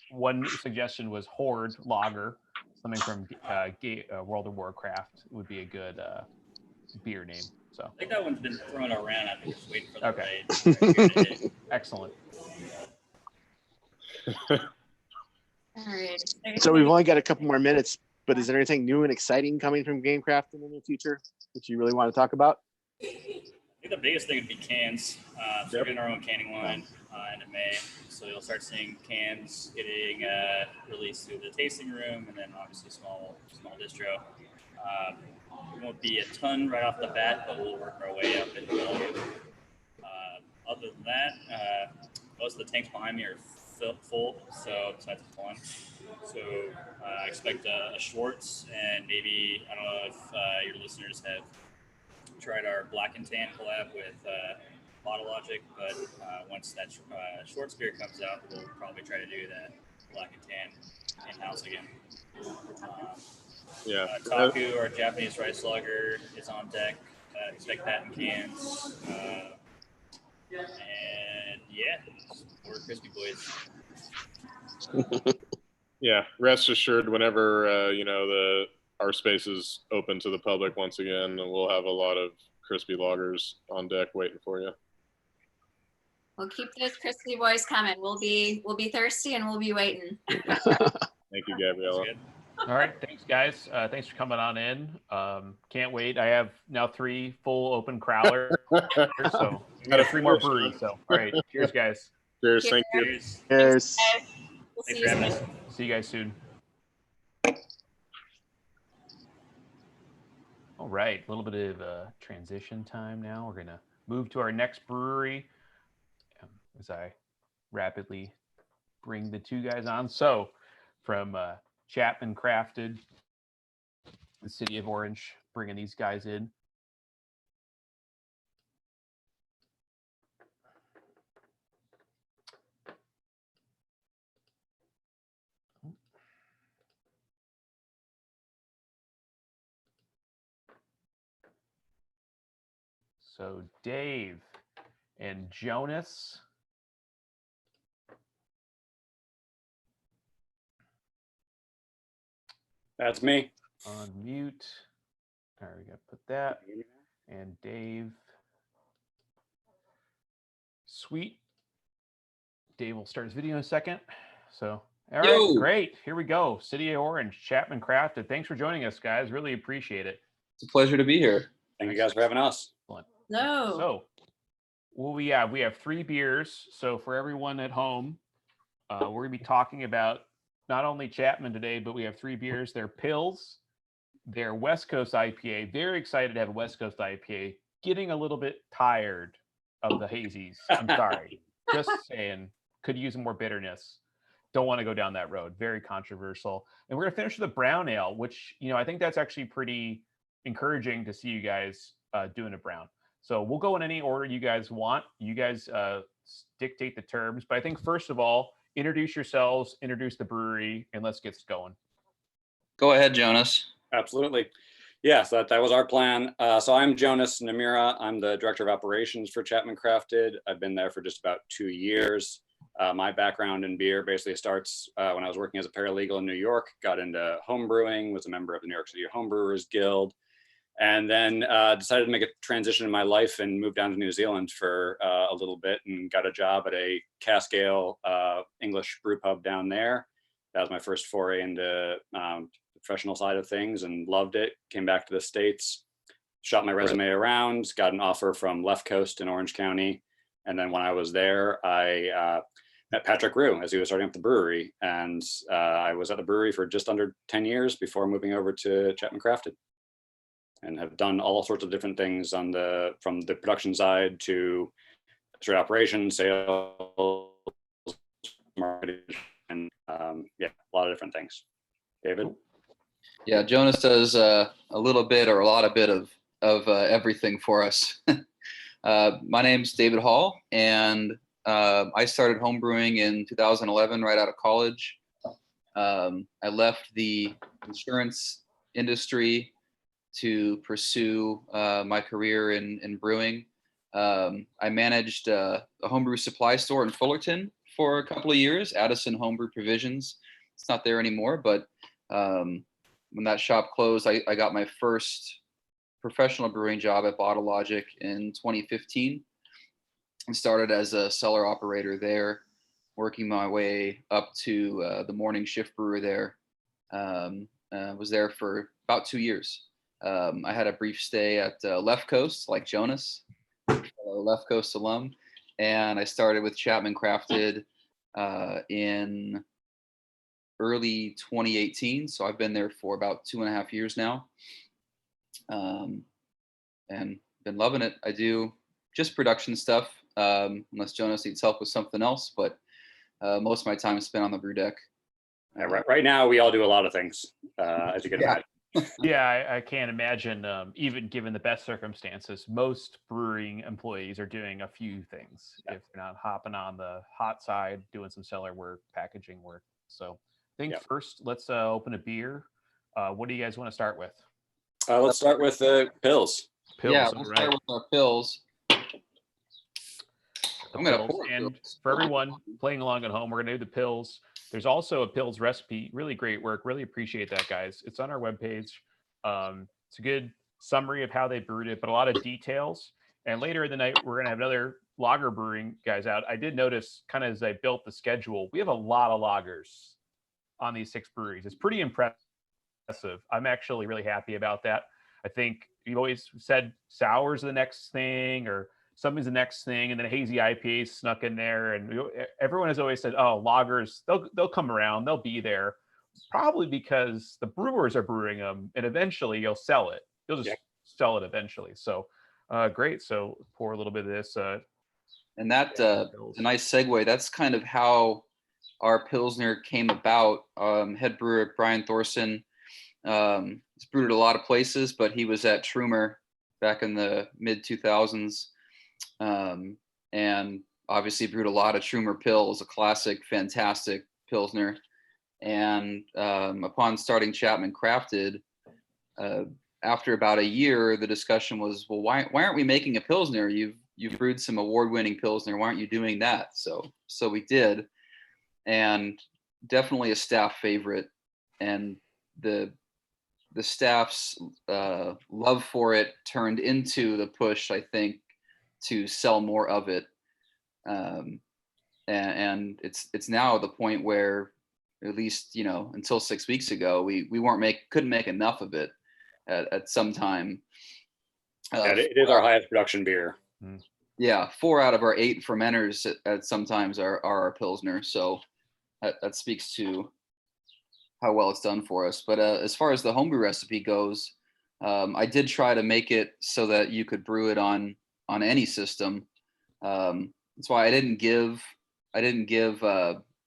One suggestion was Horde Lager, something from World of Warcraft would be a good beer name. So I think that one's been thrown around. I'm just waiting for the Okay. right. Excellent. All right. So we've only got a couple more minutes, but is there anything new and exciting coming from GameCraft in the near future that you really want to talk about? I think the biggest thing would be cans. So we're doing our own canning line in May. So you'll start seeing cans getting released through the tasting room, and then obviously small distro. It won't be a ton right off the bat, but we'll work our way up into volume. Other than that, most of the tanks behind me are full, so besides one. So I expect a Schwartz, and maybe, I don't know if your listeners have tried our Black and Tan collab with Bottle Logic, but once that Schwartz beer comes out, we'll probably try to do that Black and Tan in-house again. Taku, our Japanese rice lager, is on deck. Expect that in cans. And more crispy boys. Yeah, rest assured, whenever our space is open to the public once again, we'll have a lot of crispy lagers on deck waiting for you. We'll keep those crispy boys coming. We'll be thirsty and we'll be waiting. Thank you, Gabriella. That's good. All right, thanks guys. Thanks for coming on in. Can't wait. I have now 3 full open crowlers, so we got 3 more breweries. So all right, cheers guys. Cheers. Thank you. Cheers. Cheers. We'll see Thanks you for having soon. us. See you guys soon. All right, a little bit of transition time now. We're gonna move to our next brewery as I rapidly bring the 2 guys on. So from Chapman Crafted, the city of Orange, bringing these guys in. So Dave and Jonas. That's me. On mute. All right, we got to put that. And Dave. Sweet. Dave will start his video in a second. So, all right, Yo. great. Here we go. City of Orange, Chapman Crafted. Thanks for joining us, guys. Really appreciate it. It's a pleasure to be here. Thank you guys for having us. No. So, well, we have 3 beers. So for everyone at home, we're gonna be talking about not only Chapman today, but we have 3 beers. They're Pils, they're West Coast IPA. Very excited to have a West Coast IPA. Getting a little bit tired of the hazies. I'm sorry. Just saying, could use more bitterness. Don't want to go down that road. Very controversial. And we're gonna finish with a brown ale, which I think that's actually pretty encouraging to see you guys doing a brown. So we'll go in any order you guys want. You guys dictate the terms. But I think first of all, introduce yourselves, introduce the brewery, and let's get going. Go ahead, Jonas. Absolutely. Yes, that was our plan. So I'm Jonas Namira. I'm the director of operations for Chapman Crafted. I've been there for just about 2 years. My background in beer basically starts when I was working as a paralegal in New York, got into home brewing, was a member of the New York City Homebrewers Guild, and then decided to make a transition in my life and moved down to New Zealand for a little bit and got a job at a cask ale English brew pub down there. That was my first foray into the professional side of things and loved it. Came back to the States, shot my resume around, got an offer from Left Coast in Orange County. And then when I was there, I met Patrick Brew as he was starting up the brewery. And I was at the brewery for just under 10 years before moving over to Chapman Crafted, and have done all sorts of different things from the production side to straight operations, sales, marketing, and a lot of different things. David? Yeah, Jonas does a little bit or a lot of bit of everything for us. My name's David Hall, and I started homebrewing in 2011 right out of college. I left the insurance industry to pursue my career in brewing. I managed a homebrew supply store in Fullerton for a couple of years, Addison Homebrew Provisions. It's not there anymore, but when that shop closed, I got my first professional brewing job at Bottle Logic in 2015 and started as a cellar operator there, working my way up to the morning shift brewer there. Was there for about 2 years. I had a brief stay at Left Coast, like Jonas, Left Coast alum, and I started with Chapman Crafted in early 2018. So I've been there for about 2.5 years now, and been loving it. I do just production stuff, unless Jonas needs help with something else, but most of my time is spent on the brew deck. Right now, we all do a lot of things, as you can imagine. Yeah, I can't imagine, even given the best circumstances, most brewing employees are doing a few things. If they're not hopping on the hot side, doing some cellar work, packaging work. So I think first, let's open a beer. What do you guys want to start with? Let's start with Pils. Pils, Yeah, all let's right. start with our Pils. I'm gonna pour And Pils. for everyone playing along at home, we're gonna do the Pils. There's also a Pils recipe. Really great work. Really appreciate that, guys. It's on our webpage. It's a good summary of how they brewed it, but a lot of details. And later in the night, we're gonna have another lager brewing guys out, I did notice kind of as I built the schedule, we have a lot of lagers on these 6 breweries. It's pretty impressive. I'm actually really happy about that. I think you've always said sours are the next thing or something's the next thing, and then hazy IPAs snuck in there. And everyone has always said, oh, lagers, they'll come around, they'll be there. Probably because the brewers are brewing them, and eventually you'll sell it. You'll just sell it eventually. So great. So pour a little bit of this. And that a nice segue. That's kind of how our Pilsner came about. Head brewer Brian Thorson, he's brewed at a lot of places, but he was at Trumer back in the mid 2000s. And obviously brewed a lot of Trumer Pils, a classic, fantastic Pilsner. And upon starting Chapman Crafted, after about a year, the discussion was, well, why aren't we making a Pilsner? You've brewed some award-winning Pilsner. Why aren't you doing that? So we did, and definitely a staff favorite. And the staff's love for it turned into the push, I think, to sell more of it. And it's now at the point where, at least, until 6 weeks ago, we couldn't make enough of it at some time. It is our highest production beer. Yeah, 4 out of our 8 fermenters at sometimes are our Pilsner. So that speaks to how well it's done for us. But as far as the homebrew recipe goes, I did try to make it so that you could brew it on any system. That's why I didn't give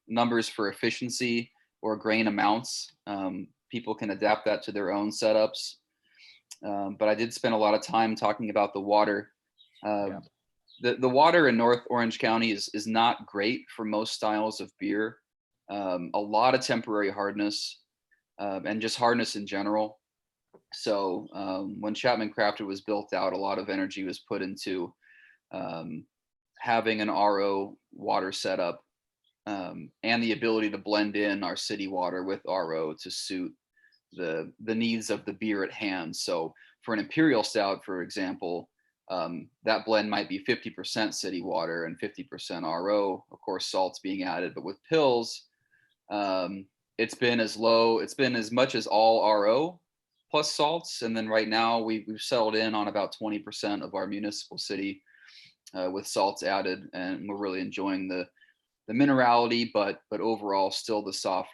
numbers for efficiency or grain amounts. People can adapt that to their own setups. But I did spend a lot of time talking about the water. The water in North Orange County is not great for most styles of beer. A lot of temporary hardness and just hardness in general. So when Chapman Crafted was built out, a lot of energy was put into having an RO water setup and the ability to blend in our city water with RO to suit the needs of the beer at hand. So for an imperial stout, for example, that blend might be 50% city water and 50% RO. Of course, salt's being added, but with Pils, it's been as much as all RO plus salts. And then right now we've settled in on about 20% of our municipal city with salts added, and we're really enjoying the minerality, but overall still the soft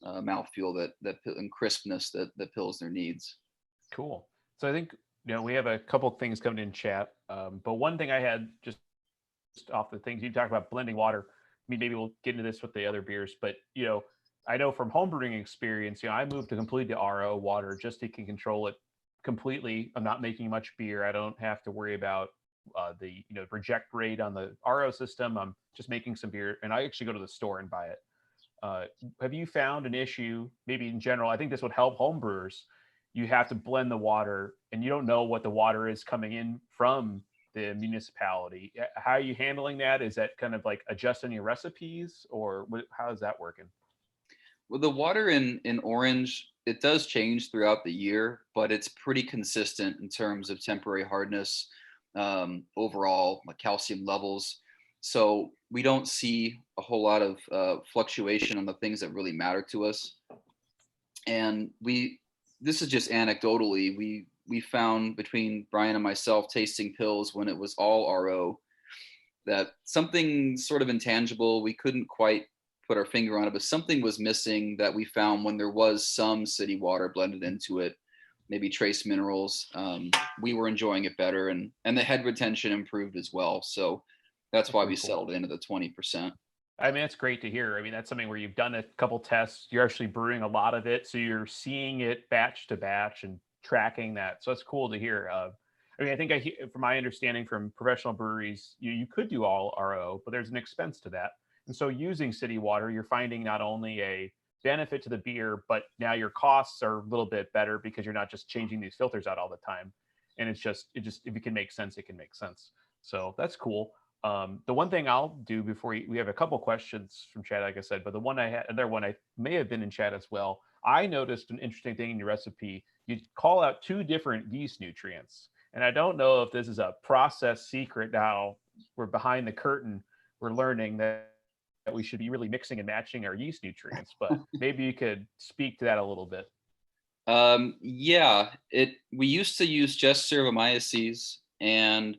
mouthfeel and crispness that Pilsner needs. Cool. So I think we have a couple of things coming in chat, but one thing I had just off the things you talked about blending water. I mean, maybe we'll get into this with the other beers, but I know from homebrewing experience, I moved to completely to RO water just so you can control it completely. I'm not making much beer. I don't have to worry about the reject rate on the RO system. I'm just making some beer, and I actually go to the store and buy it. Have you found an issue, maybe in general? I think this would help homebrewers. You have to blend the water, and you don't know what the water is coming in from the municipality. How are you handling that? Is that kind of like adjusting your recipes, or how is that working? Well, the water in Orange, it does change throughout the year, but it's pretty consistent in terms of temporary hardness, overall calcium levels. So we don't see a whole lot of fluctuation on the things that really matter to us. And this is just anecdotally, we found between Brian and myself tasting Pils when it was all RO, that something sort of intangible, we couldn't quite put our finger on it, but something was missing that we found when there was some city water blended into it, maybe trace minerals. We were enjoying it better, and the head retention improved as well. So that's why we settled into the 20%. I mean, that's great to hear. I mean, that's something where you've done a couple tests. You're actually brewing a lot of it, so you're seeing it batch to batch and tracking that. So it's cool to hear. I mean, I think from my understanding from professional breweries, you could do all RO, but there's an expense to that. And so using city water, you're finding not only a benefit to the beer, but now your costs are a little bit better because you're not just changing these filters out all the time. And if it can make sense, it can make sense. So that's cool. The one thing I'll do before we have a couple questions from chat, like I said, but the one another one I may have been in chat as well. I noticed an interesting thing in your recipe. You call out 2 different yeast nutrients. And I don't know if this is a process secret now we're behind the curtain, we're learning that we should be really mixing and matching our yeast nutrients. But maybe you could speak to that a little bit. Yeah, we used to use just cerevomyces, and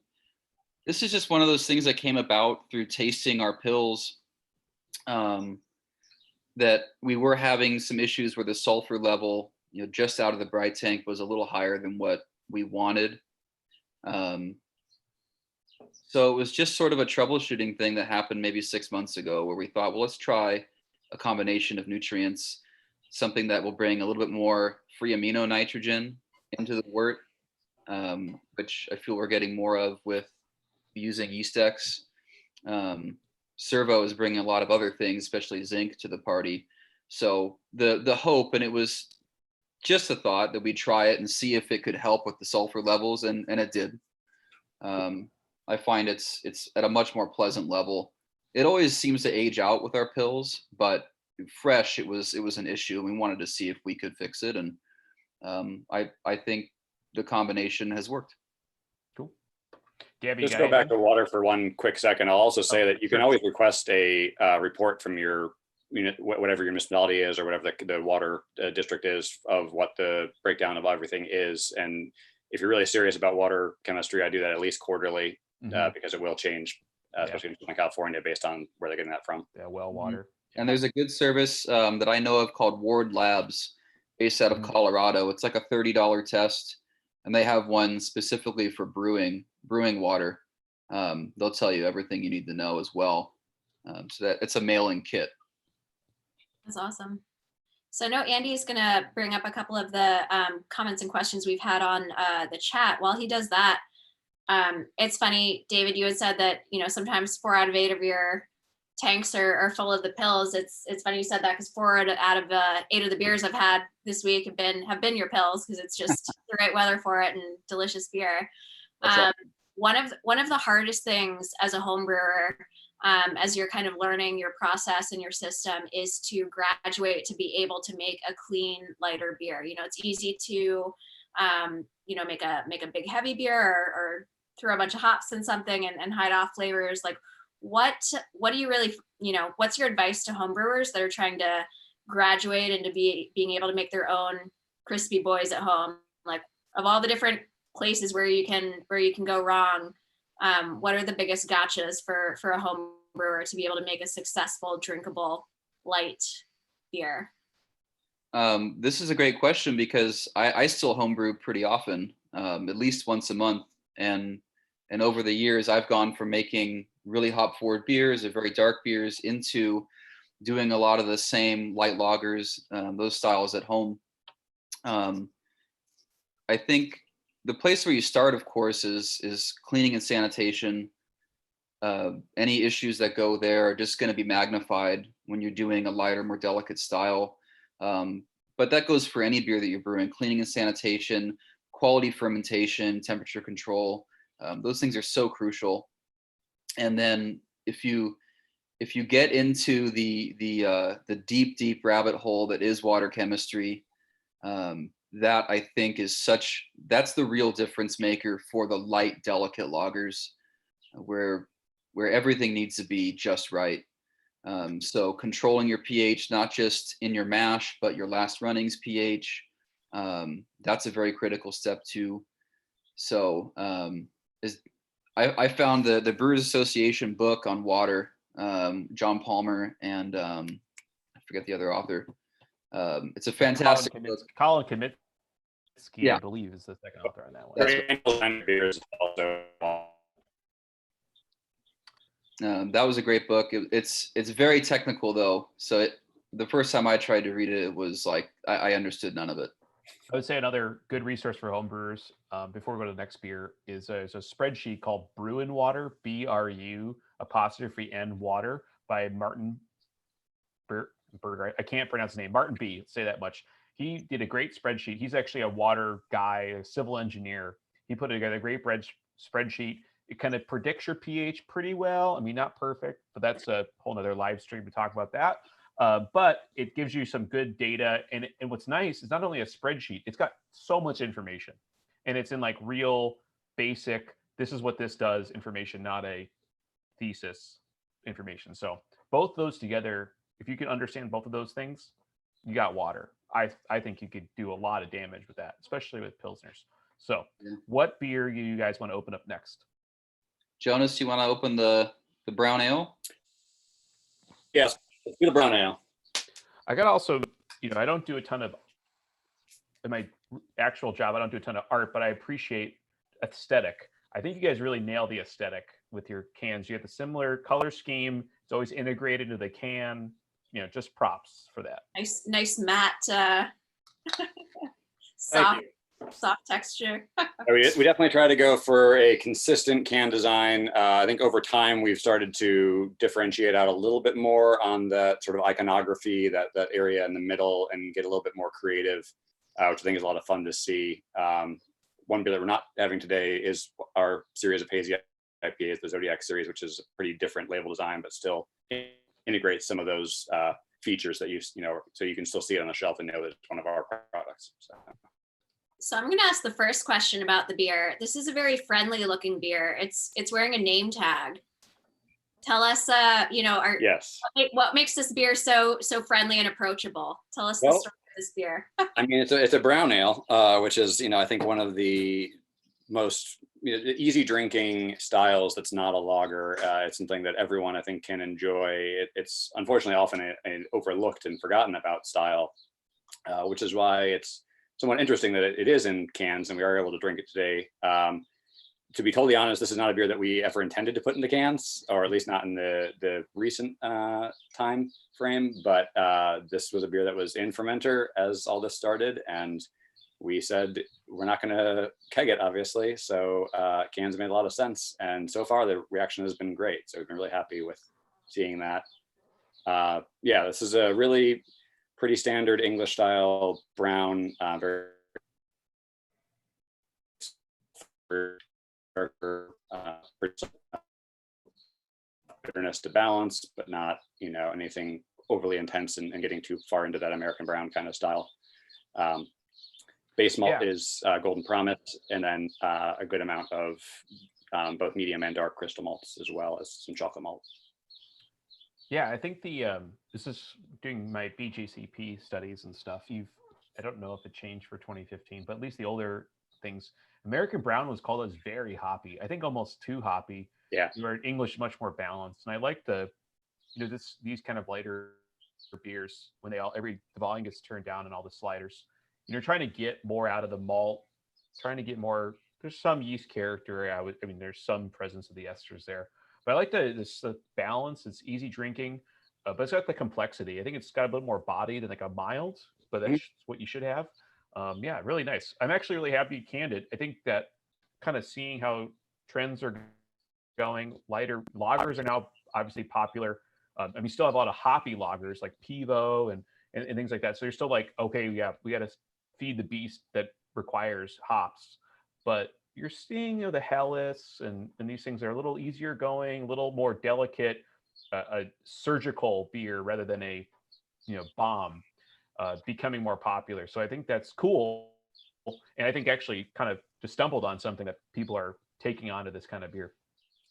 this is just one of those things that came about through tasting our pills, that we were having some issues where the sulfur level, just out of the brine tank was a little higher than what we wanted. So it was just sort of a troubleshooting thing that happened maybe 6 months ago, where we thought, well, let's try a combination of nutrients, something that will bring a little bit more free amino nitrogen into the wort, which I feel we're getting more of with using yeast-X. Servo is bringing a lot of other things, especially zinc, to the party. So the hope, and it was just a thought, that we'd try it and see if it could help with the sulfur levels, and it did. I find it's at a much more pleasant level. It always seems to age out with our pills, but fresh, it was an issue. We wanted to see if we could fix it, and I think the combination has worked. Cool. Gabby, Just go back to water for one quick second. I'll also say that you can sure. always request a report from your unit, whatever your municipality is, or whatever the water district is, of what the breakdown of everything is. And if you're really serious about water chemistry, I do that at least quarterly, because it will change, especially in California, based on where they're getting that from. Yeah, well water. And there's a good service that I know of called Ward Labs, based out of Colorado. It's like a $30 test, and they have one specifically for brewing water. They'll tell you everything you need to know as well. So that it's a mailing kit. That's awesome. So I know Andy is going to bring up a couple of the comments and questions we've had on the chat. While he does that, it's funny, David, you had said that, sometimes 4 out of 8 of your tanks are full of the pills. It's funny you said that, because 4 out of 8 of the beers I've had this week have been your pills, because it's just the right weather for it and delicious beer. Right. One of the hardest things as a home brewer, as you're kind of learning your process and your system, is to graduate to be able to make a clean, lighter beer. It's easy to make a big heavy beer, or throw a bunch of hops in something and hide off flavors. Like, what do you really, what's your advice to home brewers that are trying to graduate into being able to make their own crispy boys at home? Like, of all the different places where you can go wrong, what are the biggest gotchas for a home brewer to be able to make a successful, drinkable, light beer? This is a great question, because I still homebrew pretty often, at least once a month. And over the years, I've gone from making really hop forward beers, or very dark beers, into doing a lot of the same light lagers, those styles at home. I think the place where you start, of course, is cleaning and sanitation. Any issues that go there are just going to be magnified when you're doing a lighter, more delicate style. But that goes for any beer that you're brewing. Cleaning and sanitation, quality fermentation, temperature control, those things are so crucial. And then if you get into the deep rabbit hole that is water chemistry, that I think that's the real difference maker for the light, delicate lagers, where everything needs to be just right. So controlling your pH, not just in your mash, but your last runnings pH, that's a very critical step too. So I found the Brewers Association book on water, John Palmer and I forget the other author. It's a fantastic book. Colin Kaminsky, Yeah. I believe, is the second author on that one. That was a great book. It's very technical though. So the first time I tried to read it, it was like I understood none of it. I would say another good resource for homebrewers, before we go to the next beer, is a spreadsheet called Brewing Water, BRU_N water, by Martin Berger. I can't pronounce his name. Martin B. Say that much. He did a great spreadsheet. He's actually a water guy, a civil engineer. He put together a great spreadsheet. It kind of predicts your pH pretty well. I mean, not perfect, but that's a whole nother live stream to talk about that. But it gives you some good data. And what's nice is not only a spreadsheet, it's got so much information. And it's in like real basic, this is what this does information, not a thesis information. So both those together, if you can understand both of those things, you got water. I think you could do a lot of damage with that, especially with Pilsners. So what beer you guys want to open up next? Jonas, you want to open the brown ale? Yes, let's do the brown ale. I got also, I don't do a ton of, in my actual job, I don't do a ton of art, but I appreciate aesthetic. I think you guys really nail the aesthetic with your cans. You have the similar color scheme. It's always integrated into the can. Just props for that. Nice matte, soft texture. We definitely try to go for a consistent can design. I think over time we've started to differentiate out a little bit more on that sort of iconography, that area in the middle, and get a little bit more creative, which I think is a lot of fun to see. One beer that we're not having today is our series of hazy IPAs, the Zodiac series, which is a pretty different label design, but still integrates some of those features that so you can still see it on the shelf and know that it's one of our products. So I'm going to ask the first question about the beer. This is a very friendly looking beer. It's wearing a name tag. Tell us, yes, what makes this beer so friendly and approachable? Tell us the story of this beer. I mean, it's a brown ale, which is, I think one of the most easy drinking styles that's not a lager. It's something that everyone, I think, can enjoy. It's unfortunately often an overlooked and forgotten about style, which is why it's somewhat interesting that it is in cans and we are able to drink it today. To be totally honest, this is not a beer that we ever intended to put into cans, or at least not in the recent time frame. But this was a beer that was in fermenter as all this started, and we said we're not going to keg it, obviously. So cans made a lot of sense, and so far the reaction has been great. So we've been really happy with seeing that. This is a really pretty standard English style brown, very bitterness to balance, but not anything overly intense and getting too far into that American brown kind of style. Base malt is Golden Promise, and then a good amount of both medium and dark crystal malts, as well as some chocolate malt. Yeah, I think this is doing my BJCP studies and stuff. I don't know if it changed for 2015, but at least the older things, American brown was called as very hoppy. I think almost too hoppy. Yeah. Where English much more balanced, and I like these kind of lighter beers when the volume gets turned down and all the sliders. Trying to get more out of the malt, trying to get more. There's some yeast character. There's some presence of the esters there. But I like the balance. It's easy drinking, but it's got the complexity. I think it's got a little more body than like a mild, but that's what you should have. Really nice. I'm actually really happy you canned it. I think that kind of seeing how trends are going, lighter lagers are now obviously popular. You still have a lot of hoppy lagers like Pivo and things like that. So you're still like, okay, we got to feed the beast that requires hops, but you're seeing the Helles and these things are a little easier going, a little more delicate, a surgical beer rather than a bomb, becoming more popular. So I think that's cool, and I think actually kind of just stumbled on something that people are taking onto this kind of beer.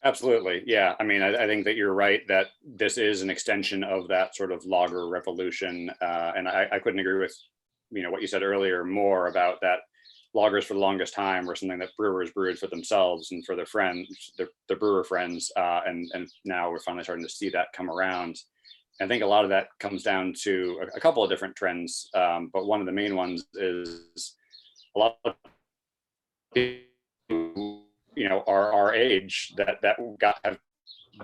Absolutely, yeah. I think that you're right that this is an extension of that sort of lager revolution, and I couldn't agree with what you said earlier more about that. Lagers for the longest time were something that brewers brewed for themselves and for their friends, their brewer friends, and now we're finally starting to see that come around. I think a lot of that comes down to a couple of different trends, but one of the main ones is a lot of people, our age that have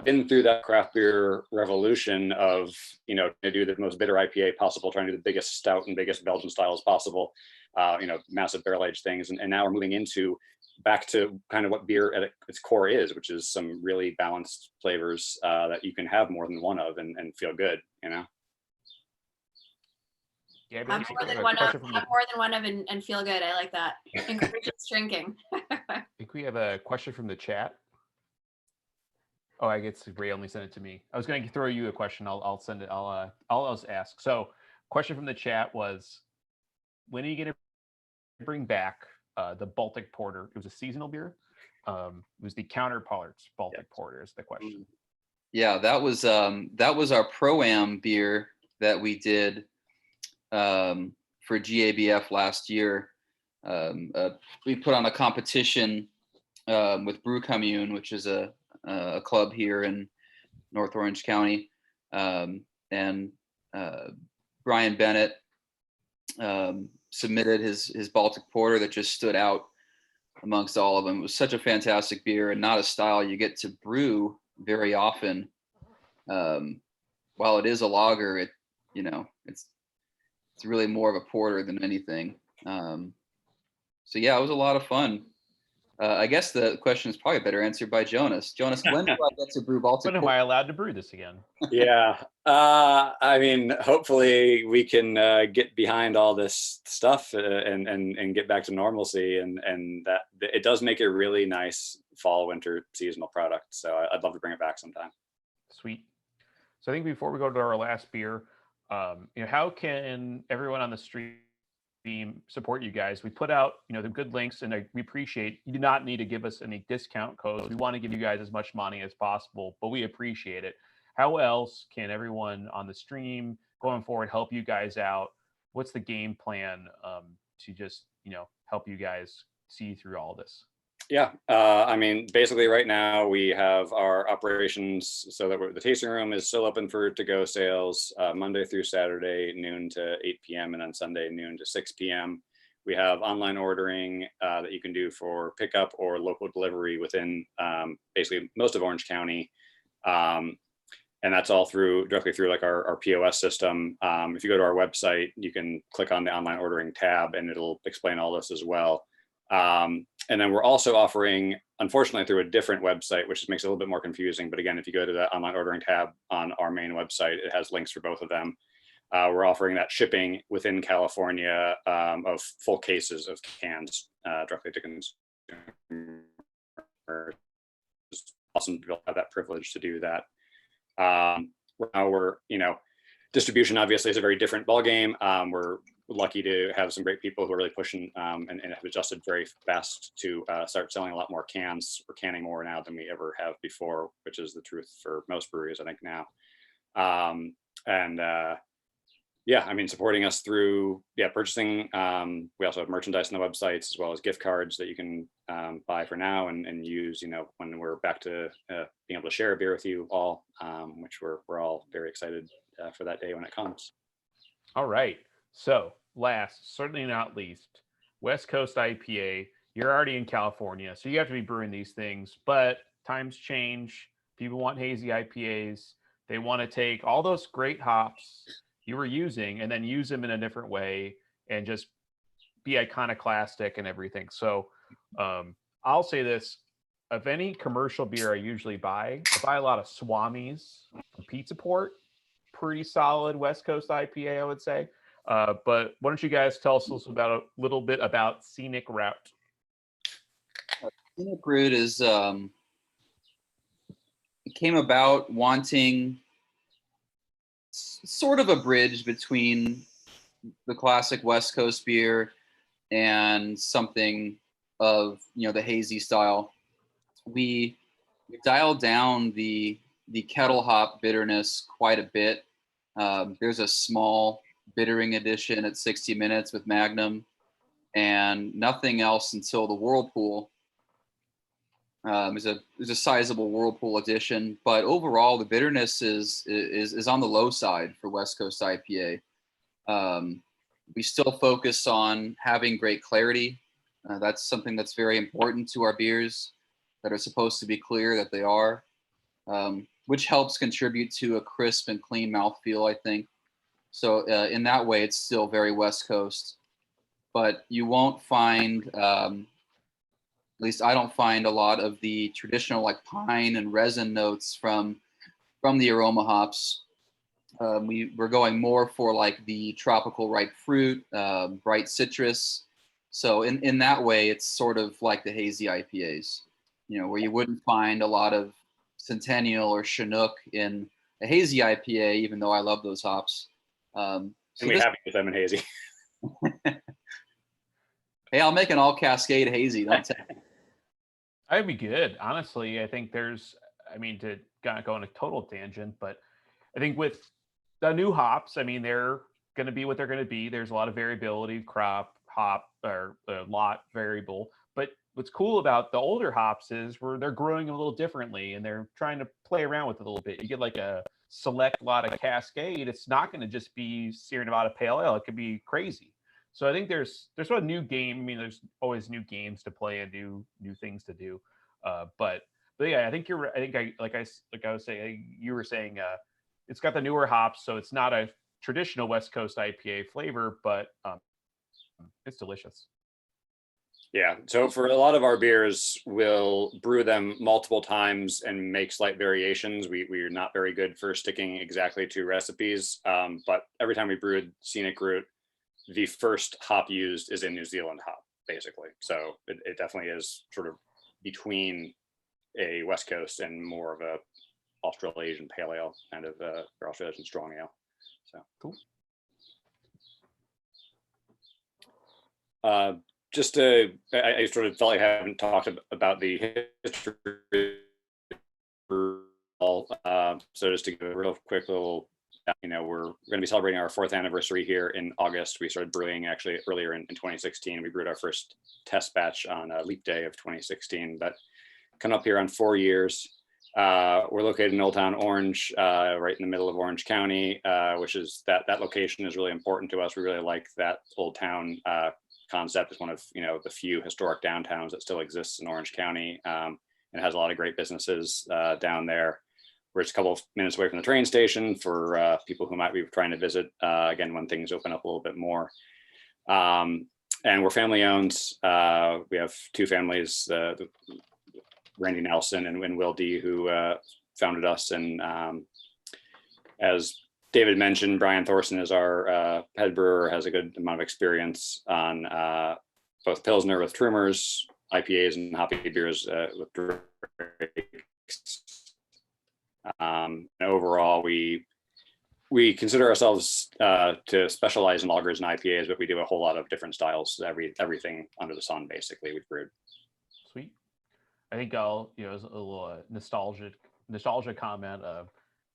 been through that craft beer revolution of to do the most bitter IPA possible, trying to do the biggest stout and biggest Belgian styles possible. Massive barrel aged things, and now we're moving back to kind of what beer at its core is, which is some really balanced flavors that you can have more than one of and feel good. Yeah, have more than one of and feel good. I like that. Encourages drinking. I think we have a question from the chat. Oh, I guess Ray only sent it to me. I was going to throw you a question. I'll send it. I'll ask. So, question from the chat was, when are you going to bring back the Baltic Porter? It was a seasonal beer. It was the Counterparts Baltic Porter is the question. Yeah, that was our Pro-Am beer that we did for GABF last year. We put on a competition with Brew Commune, which is a club here in North Orange County, and Brian Bennett submitted his Baltic Porter that just stood out amongst all of them. It was such a fantastic beer and not a style you get to brew very often. While it is a lager, it's really more of a porter than anything. So yeah, it was a lot of fun. I guess the question is probably better answered by Jonas. Jonas, when do I get to brew Baltic? When am I allowed to brew this again? Yeah, I mean, hopefully we can get behind all this stuff and get back to normalcy, and that it does make a really nice fall winter seasonal product. So I'd love to bring it back sometime. Sweet. So I think before we go to our last beer, how can everyone on the stream support you guys? We put out, the good links, and we appreciate you do not need to give us any discount codes. We want to give you guys as much money as possible, but we appreciate it. How else can everyone on the stream going forward help you guys out? What's the game plan to just, help you guys see through all this? Yeah, I mean, basically right now we have our operations so that the tasting room is still open for to-go sales Monday through Saturday, noon to 8 p.m. and on Sunday, noon to 6 p.m. We have online ordering that you can do for pickup or local delivery within basically most of Orange County. And that's all directly through like our POS system. If you go to our website, you can click on the online ordering tab and it'll explain all this as well. And then we're also offering, unfortunately, through a different website, which makes it a little bit more confusing. But again, if you go to the online ordering tab on our main website, it has links for both of them. We're offering that shipping within California of full cases of cans directly to consumers. It's awesome to have that privilege to do that. Now distribution obviously is a very different ballgame. We're lucky to have some great people who are really pushing and have adjusted very fast to start selling a lot more cans. We're canning more now than we ever have before, which is the truth for most breweries, I think, now. Supporting us through purchasing. We also have merchandise on the websites as well as gift cards that you can buy for now and use, when we're back to being able to share a beer with you all, which we're all very excited for that day when it comes. All right. So last, certainly not least, West Coast IPA. You're already in California, so you have to be brewing these things, but times change. People want hazy IPAs. They want to take all those great hops you were using and then use them in a different way and just be iconoclastic and everything. So I'll say this, of any commercial beer I usually buy, I buy a lot of Swamis from Pizza Port. Pretty solid West Coast IPA, I would say. But why don't you guys tell us about a little bit about Scenic Route? Scenic Route is it came about wanting sort of a bridge between the classic West Coast beer and something of the hazy style. We dialed down the kettle hop bitterness quite a bit. There's a small bittering edition at 60 minutes with Magnum, and nothing else until the Whirlpool. There's a sizable Whirlpool edition, but overall the bitterness is on the low side for West Coast IPA. We still focus on having great clarity. That's something that's very important to our beers that are supposed to be clear, that they are, which helps contribute to a crisp and clean mouthfeel, I think. So in that way, it's still very West Coast, but you won't find, at least I don't find, a lot of the traditional like pine and resin notes from the aroma hops. We're going more for like the tropical ripe fruit, bright citrus. So in that way, it's sort of like the hazy IPAs, where you wouldn't find a lot of Centennial or Chinook in a hazy IPA, even though I love those hops. And we have with them in hazy. Hey, I'll make an all Cascade hazy. Don't tell me. That'd be good. Honestly, I think to going a total tangent, but I think with the new hops, I mean, they're going to be what they're going to be. There's a lot of variability, crop, hop, or lot variable. But what's cool about the older hops is where they're growing a little differently and they're trying to play around with it a little bit. You get like a select lot of Cascade. It's not going to just be Sierra Nevada Pale Ale. It could be crazy. So I think there's sort of new game. I mean, there's always new games to play and new things to do. But yeah, I think you're right. I think like I was saying, you were saying it's got the newer hops, so it's not a traditional West Coast IPA flavor, but it's delicious. Yeah. So for a lot of our beers, we'll brew them multiple times and make slight variations. We're not very good for sticking exactly to recipes, but every time we brewed Scenic Root, the first hop used is a New Zealand hop, basically. So it definitely is sort of between a West Coast and more of a Australasian pale ale kind of or Australasian strong ale. So cool. Just I sort of felt like I haven't talked about the history. So just to give a real quick little, we're going to be celebrating our 4th anniversary here in August. We started brewing actually earlier in 2016. We brewed our first test batch on Leap Day of 2016, but come up here on 4 years. We're located in Old Town Orange, right in the middle of Orange County, which is that location is really important to us. We really like that Old Town concept. It's one of the few historic downtowns that still exists in Orange County, and has a lot of great businesses down there. We're just a couple of minutes away from the train station for people who might be trying to visit again when things open up a little bit more. And we're family owned. We have 2 families, Randy Nelson and Will D, who founded us. And as David mentioned, Brian Thorson is our head brewer, has a good amount of experience on both Pilsner with Trummers, IPAs and hoppy beers with Drakes. Overall, we consider ourselves to specialize in lagers and IPAs, but we do a whole lot of different styles, everything under the sun, basically, we've brewed. Sweet. I think I'll, as a little nostalgia comment of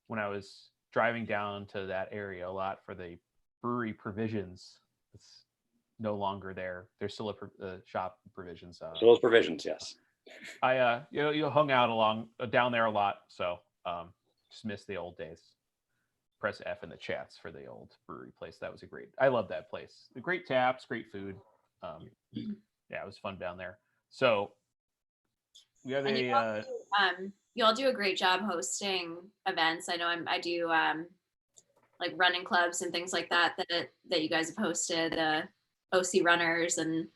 when I was driving down to that area a lot for the brewery provisions. It's no longer there. There's still a shop provisions. So those provisions, yes. I hung out down there a lot, so just miss the old days. Press F in the chats for the old brewery place. That was I love that place. Great taps, great food. Yeah, it was fun down there. So we have you all do a great job hosting events. I know I do like running clubs and things like that you guys have hosted, OC runners and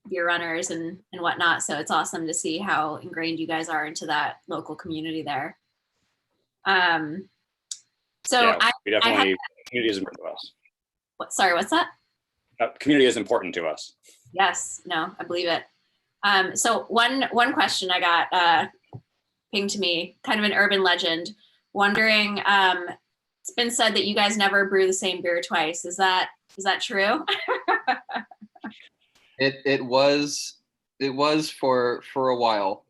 beer runners and whatnot. So it's awesome to see how ingrained you guys are into that local community there. We definitely, community is important to us. Sorry, what's that? Community is important to us. Yes, no, I believe it. So one question I got pinged to me, kind of an urban legend, wondering, it's been said that you guys never brew the same beer twice. Is that true? It was for a while,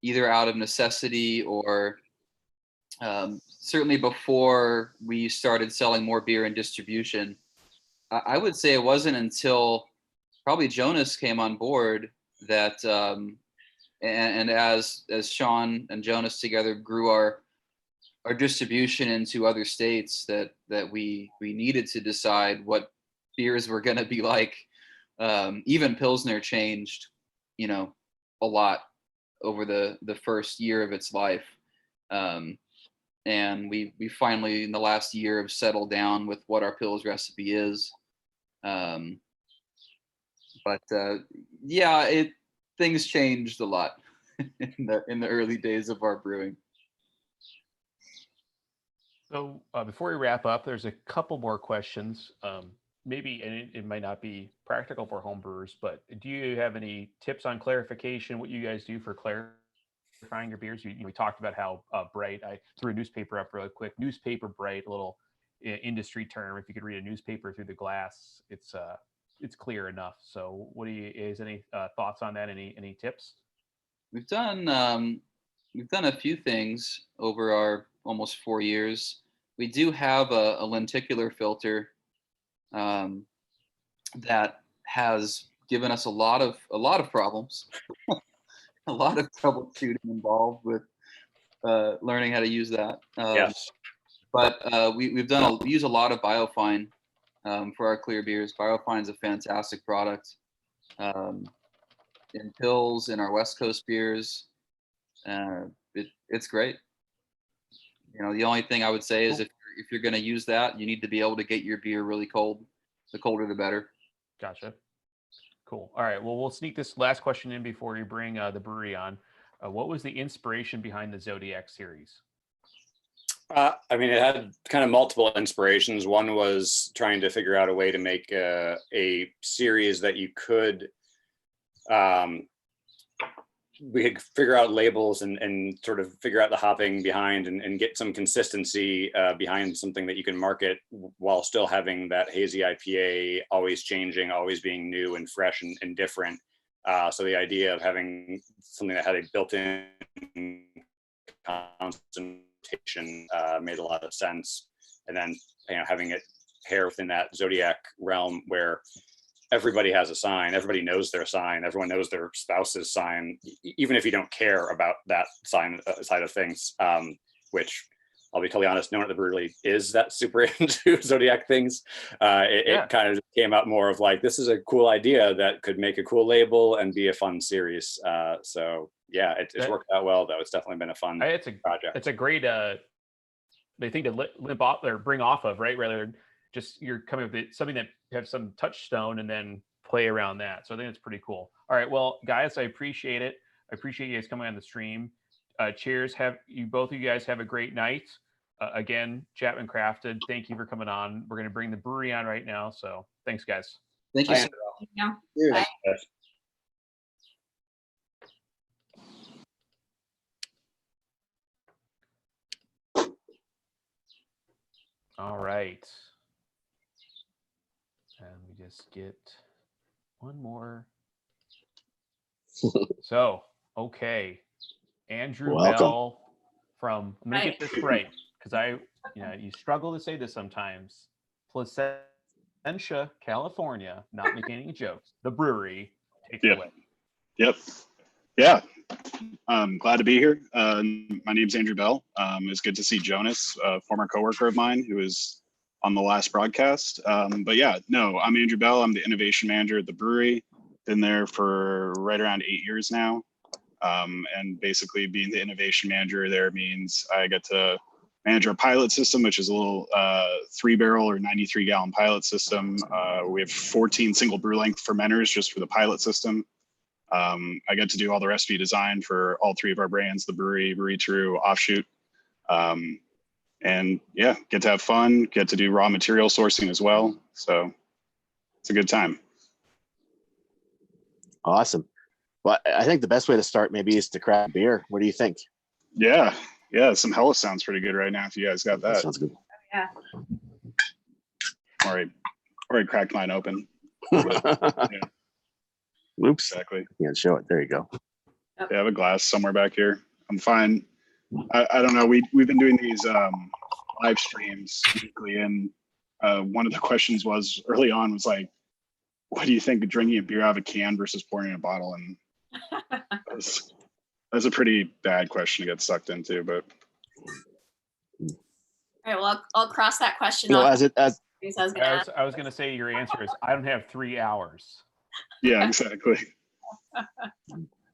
either out of necessity or certainly before we started selling more beer and distribution. I would say it wasn't until probably Jonas came on board that, and as Sean and Jonas together grew our distribution into other states, that we needed to decide what beers were going to be like. Even Pilsner changed, a lot over the first year of its life. And we finally, in the last year, have settled down with what our Pils recipe is. Things changed a lot in the early days of our brewing. So before we wrap up, there's a couple more questions. Maybe, and it might not be practical for homebrewers, but do you have any tips on clarification, what you guys do for clarifying your beers? We talked about how bright. I threw a newspaper up really quick. Newspaper bright, a little industry term. If you could read a newspaper through the glass, it's clear enough. So is any thoughts on that? Any tips? We've done we've done a few things over our almost 4 years. We do have a lenticular filter that has given us a lot of problems, a lot of troubleshooting involved with learning how to use that. Yes. But we use a lot of Biofine for our clear beers. Biofine is a fantastic product in pills, in our West Coast beers. It's great. You know, the only thing I would say is if you're going to use that, you need to be able to get your beer really cold. The colder, the better. Gotcha. Cool. All right. Well, we'll sneak this last question in before you bring the brewery on. What was the inspiration behind the Zodiac series? I mean, it had kind of multiple inspirations. One was trying to figure out a way to make a series that you could, we could figure out labels and sort of figure out the hopping behind and get some consistency behind something that you can market while still having that hazy IPA always changing, always being new and fresh and different. So the idea of having something that had a built-in concentration made a lot of sense. And then, you know, having it pair within that Zodiac realm where everybody has a sign, everybody knows their sign, everyone knows their spouse's sign, even if you don't care about that sign side of things, which I'll be totally honest, no one at the brewery is that super into Zodiac things. It kind of came out more of like, this is a cool idea that could make a cool label and be a fun series. So yeah, it's worked out well though. It's definitely been a fun project. It's a great thing to limp off or bring off of, right? Rather than just you're coming up with something that have some touchstone and then play around that. So I think it's pretty cool. All right, well, guys, I appreciate it. I appreciate you guys coming on the stream. Cheers. Both of you guys have a great night. Again, Chapman Crafted, thank you for coming on. We're going to bring the brewery on right now. So thanks, guys. Thank you. Bye. All right. And we just get one more. So, okay. Andrew Bell from, I'm going to get this right because you struggle to say this sometimes. Placentia, California, not making any jokes. The brewery, take it away. Yep. Yeah. Glad to be here. My name's Andrew Bell. It's good to see Jonas, a former coworker of mine who was on the last broadcast. But yeah, no, I'm Andrew Bell. I'm the innovation manager at the brewery. Been there for right around 8 years now. And basically being the innovation manager there means I get to manage our pilot system, which is a little 3-barrel or 93-gallon pilot system. We have 14 single brew length fermenters just for the pilot system. I get to do all the recipe design for all 3 of our brands, the Brewery, Brewery True, Offshoot. And yeah, get to have fun, get to do raw material sourcing as well. So it's a good time. Awesome. Well, I think the best way to start maybe is to craft beer. What do you think? Yeah. Some Hella sounds pretty good right now if you guys got that. Sounds good. Yeah. Already cracked mine open. Oops. Exactly. Can't show it. There you go. Yeah, I have a glass somewhere back here. I'm fine. I don't know. We've been doing these live streams weekly, and one of the questions was early on was like, what do you think of drinking a beer out of a can versus pouring in a bottle? And that's a pretty bad question to get sucked into, but. All right, well, I'll cross that question You know, off. I was going to say your answer is I don't have 3 hours. Yeah, exactly.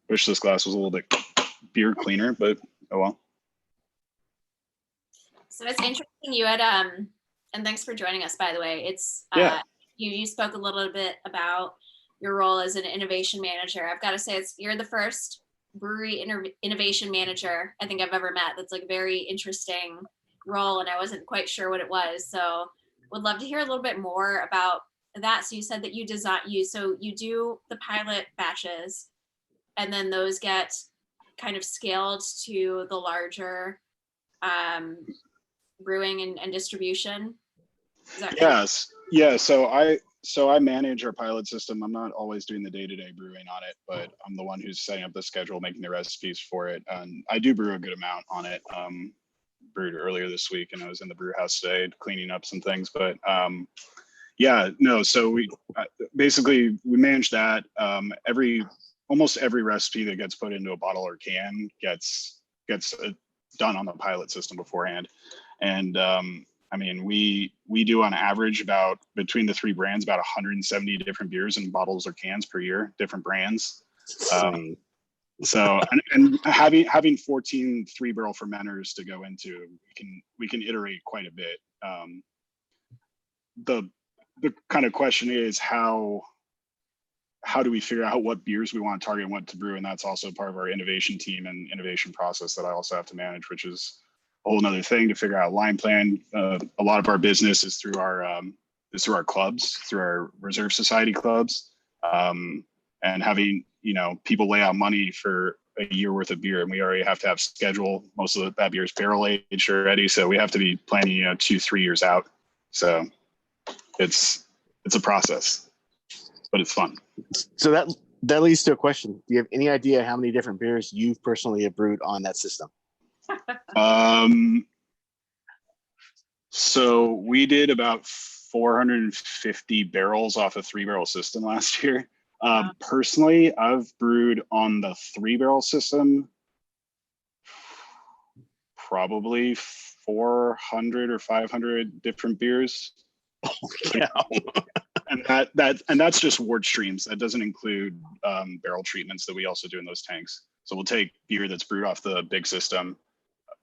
Wish this glass was a little bit beer cleaner, but oh well. So it's interesting you had and thanks for joining us, by the way. It's you spoke a little bit about your role as an innovation manager. I've got to say you're the first brewery innovation manager I think I've ever met. That's like a very interesting role, and I wasn't quite sure what it was. So would love to hear a little bit more about that. So you said that you do the pilot batches and then those get kind of scaled to the larger brewing and distribution. Is that yes. Yeah. So so I manage our pilot system. I'm not always doing the day-to-day brewing on it, but I'm the one who's setting up the schedule, making the recipes for it. And I do brew a good amount on it. Brewed earlier this week, and I was in the brew house today cleaning up some things. But yeah, no. So we basically we manage that. Almost every recipe that gets put into a bottle or can gets done on the pilot system beforehand. And I mean, we do on average about, between the three brands, about 170 different beers in bottles or cans per year, different brands. So and having 14 3-barrel fermenters to go into, we can iterate quite a bit. The kind of question is how do we figure out what beers we want to target and what to brew? And that's also part of our innovation team and innovation process that I also have to manage, which is a whole nother thing to figure out line plan. A lot of our business is through our clubs, through our reserve society clubs, and having, you know, people lay out money for a year worth of beer, and we already have to have schedule. Most of that beer is barrel aged already, so we have to be planning, you know, 2-3 years out. So it's a process, but it's fun. So that leads to a question. Do you have any idea how many different beers you personally have brewed on that system? So we did about 450 barrels off a 3-barrel system last year. Wow. Personally, I've brewed on the 3-barrel system probably 400 or 500 different beers. Yeah. And that's just wort streams. That doesn't include barrel treatments that we also do in those tanks. So we'll take beer that's brewed off the big system,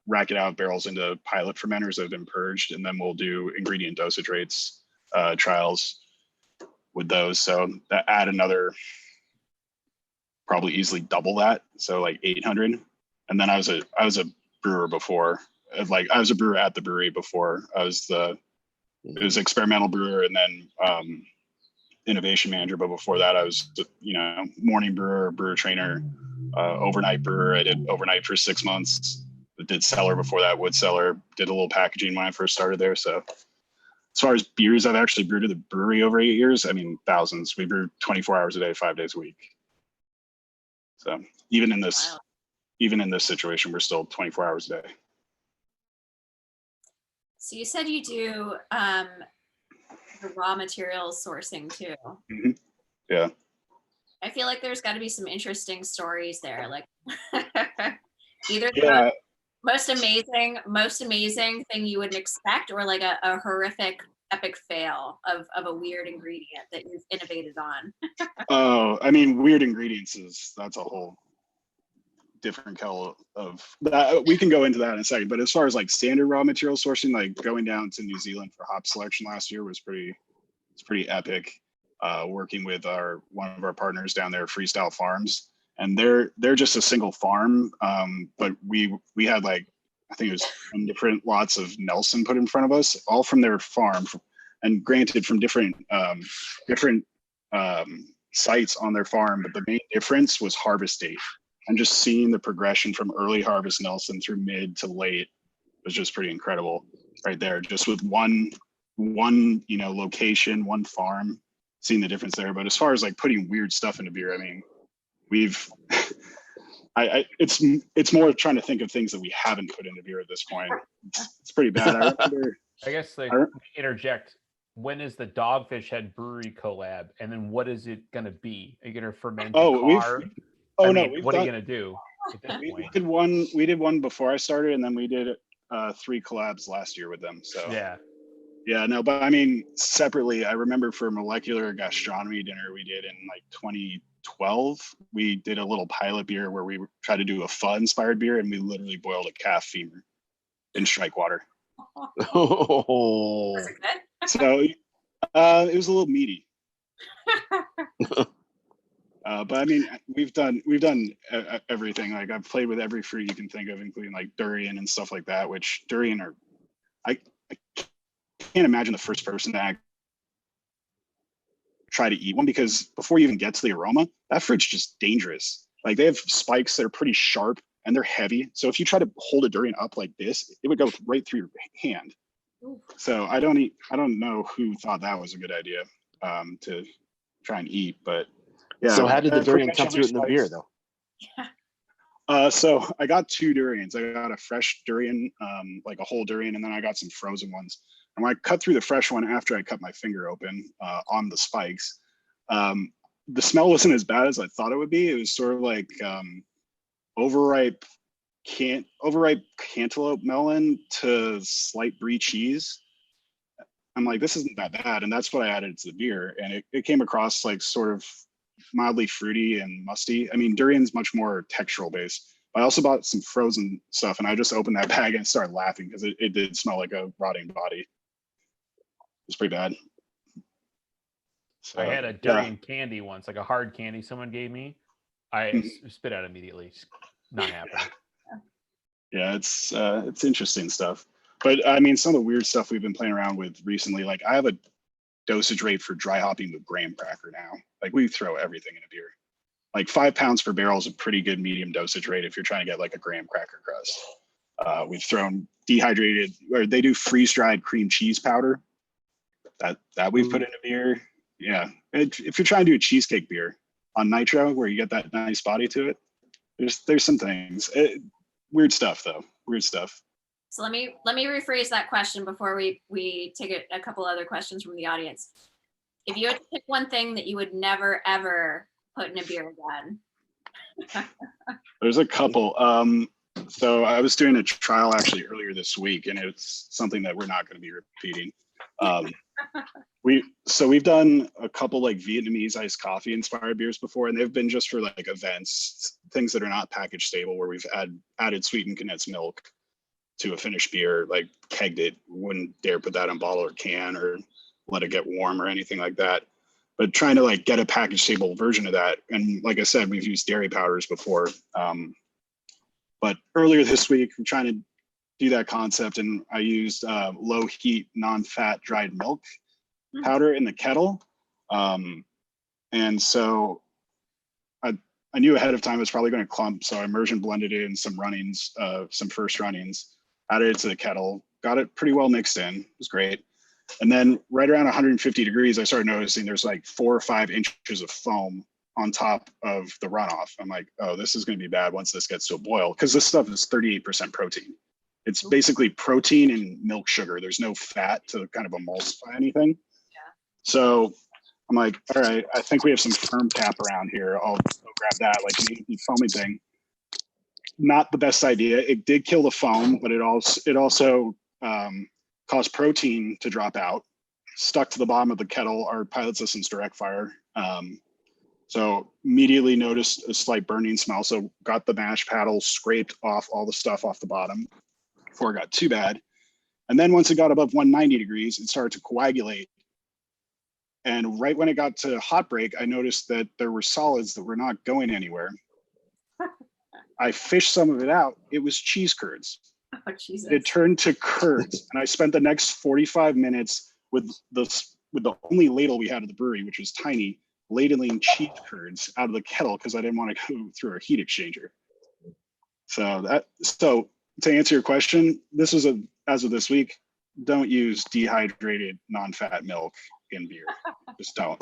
rack it out of barrels into pilot fermenters that have been purged, and then we'll do ingredient dosage rates trials with those. So that add another, probably easily double that. So like 800. And then I was a brewer before. Like I was a brewer at the brewery before. It was experimental brewer and then innovation manager. But before that, I was, you know, morning brewer, brewer trainer, overnight brewer. I did overnight for 6 months. I did cellar before that, wood cellar. Did a little packaging when I first started there. So as far as beers I've actually brewed at the brewery over 8 years, I mean, thousands. We brew 24 hours a day, 5 days a week. So even in this situation, we're still 24 hours a day. So you said you do the raw materials sourcing too. Mm-hmm. Yeah. I feel like there's got to be some interesting stories there. Like either Yeah. the most amazing thing you wouldn't expect, or like a horrific epic fail of a weird ingredient that you've innovated on. Oh, I mean, weird ingredients that's a whole different kettle of that. We can go into that in a second. But as far as like standard raw material sourcing, like going down to New Zealand for hop selection last year was pretty epic. Working with one of our partners down there, Freestyle Farms, and they're just a single farm. But we had like, I think it was 10 different lots of Nelson put in front of us, all from their farm, and granted from different sites on their farm. But the main difference was harvest date. And just seeing the progression from early harvest Nelson through mid to late was just pretty incredible right there. Just with one location, one farm, seeing the difference there. But as far as like putting weird stuff into beer, I mean, it's more trying to think of things that we haven't put into beer at this point. It's pretty bad. I remember. I guess interject. When is the Dogfish Head Brewery collab, and then what is it going to be? Are you going to ferment? What are you going to do at this point? We did one before I started, and then we did 3 collabs last year with them. So but I mean, separately, I remember for molecular gastronomy dinner we did in like 2012, we did a little pilot beer where we tried to do a pho inspired beer, and we literally boiled a calf femur in strike water. Oh. Was it good? So it was a little meaty. But I mean, we've done everything. Like I've played with every fruit you can think of, including like durian and stuff like that. Which durian I can't imagine the first person to try to eat one, because before you even get to the aroma, that fruit's just dangerous. Like they have spikes that are pretty sharp and they're heavy. So if you try to hold a durian up like this, it would go right through your hand. So I don't know who thought that was a good idea. to try and eat. But yeah. So how did the pretty durian much come through it in the beer, spice. though? So I got 2 durians. I got a fresh durian, like a whole durian, and then I got some frozen ones. And when I cut through the fresh one after I cut my finger open on the spikes, the smell wasn't as bad as I thought it would be. It was sort of like overripe cantaloupe melon to slight brie cheese. I'm like, this isn't that bad. And that's what I added to the beer. And it came across like sort of mildly fruity and musty. I mean, durian's much more textural based. But I also bought some frozen stuff, and I just opened that bag and started laughing because it did smell like a rotting body. It was pretty bad. So, I had a durian candy once, like a hard candy someone gave me. I spit out immediately. Not happening. Yeah, it's interesting stuff. But I mean, some of the weird stuff we've been playing around with recently, like I have a dosage rate for dry hopping with graham cracker now. Like we throw everything in a beer. Like 5 pounds per barrel is a pretty good medium dosage rate if you're trying to get like a graham cracker crust. We've thrown dehydrated, or they do freeze dried cream cheese powder that we've put in a beer. Yeah, if you're trying to do a cheesecake beer on nitro where you get that nice body to it, there's some things. Weird stuff though. Weird stuff. So let me rephrase that question before we take a couple other questions from the audience. If you had to pick one thing that you would never ever put in a beer again. There's a couple. So I was doing a trial actually earlier this week, and it's something that we're not going to be repeating. We've done a couple like Vietnamese iced coffee inspired beers before, and they've been just for like events, things that are not package stable, where we've added sweetened condensed milk to a finished beer, like kegged it, wouldn't dare put that in bottle or can or let it get warm or anything like that. But trying to like get a package stable version of that. And like I said, we've used dairy powders before. But earlier this week, I'm trying to do that concept, and I used low heat, non-fat dried milk powder in the kettle. And so I knew ahead of time it was probably going to clump. So I immersion blended it in some runnings, some first runnings, added it to the kettle, got it pretty well mixed in. It was great. And then right around 150 degrees, I started noticing there's like 4 or 5 inches of foam on top of the runoff. I'm like, oh, this is going to be bad once this gets to a boil, because this stuff is 38% protein. It's basically protein and milk sugar. There's no fat to kind of emulsify anything. Yeah. So I'm like, all right, I think we have some firm tap around here. I'll grab that, like an empty foaming thing. Not the best idea. It did kill the foam, but it also caused protein to drop out, stuck to the bottom of the kettle. Our pilot system's direct fire. So immediately noticed a slight burning smell. So got the mash paddle, scraped off all the stuff off the bottom before it got too bad. And then once it got above 190 degrees, it started to coagulate. And right when it got to hot break, I noticed that there were solids that were not going anywhere. I fished some of it out. It was cheese curds. Oh, Jesus. It turned to curds. And I spent the next 45 minutes with the only ladle we had at the brewery, which was tiny, ladling cheese curds out of the kettle because I didn't want to go through a heat exchanger. So to answer your question, this was as of this week, don't use dehydrated non-fat milk in beer. Just don't.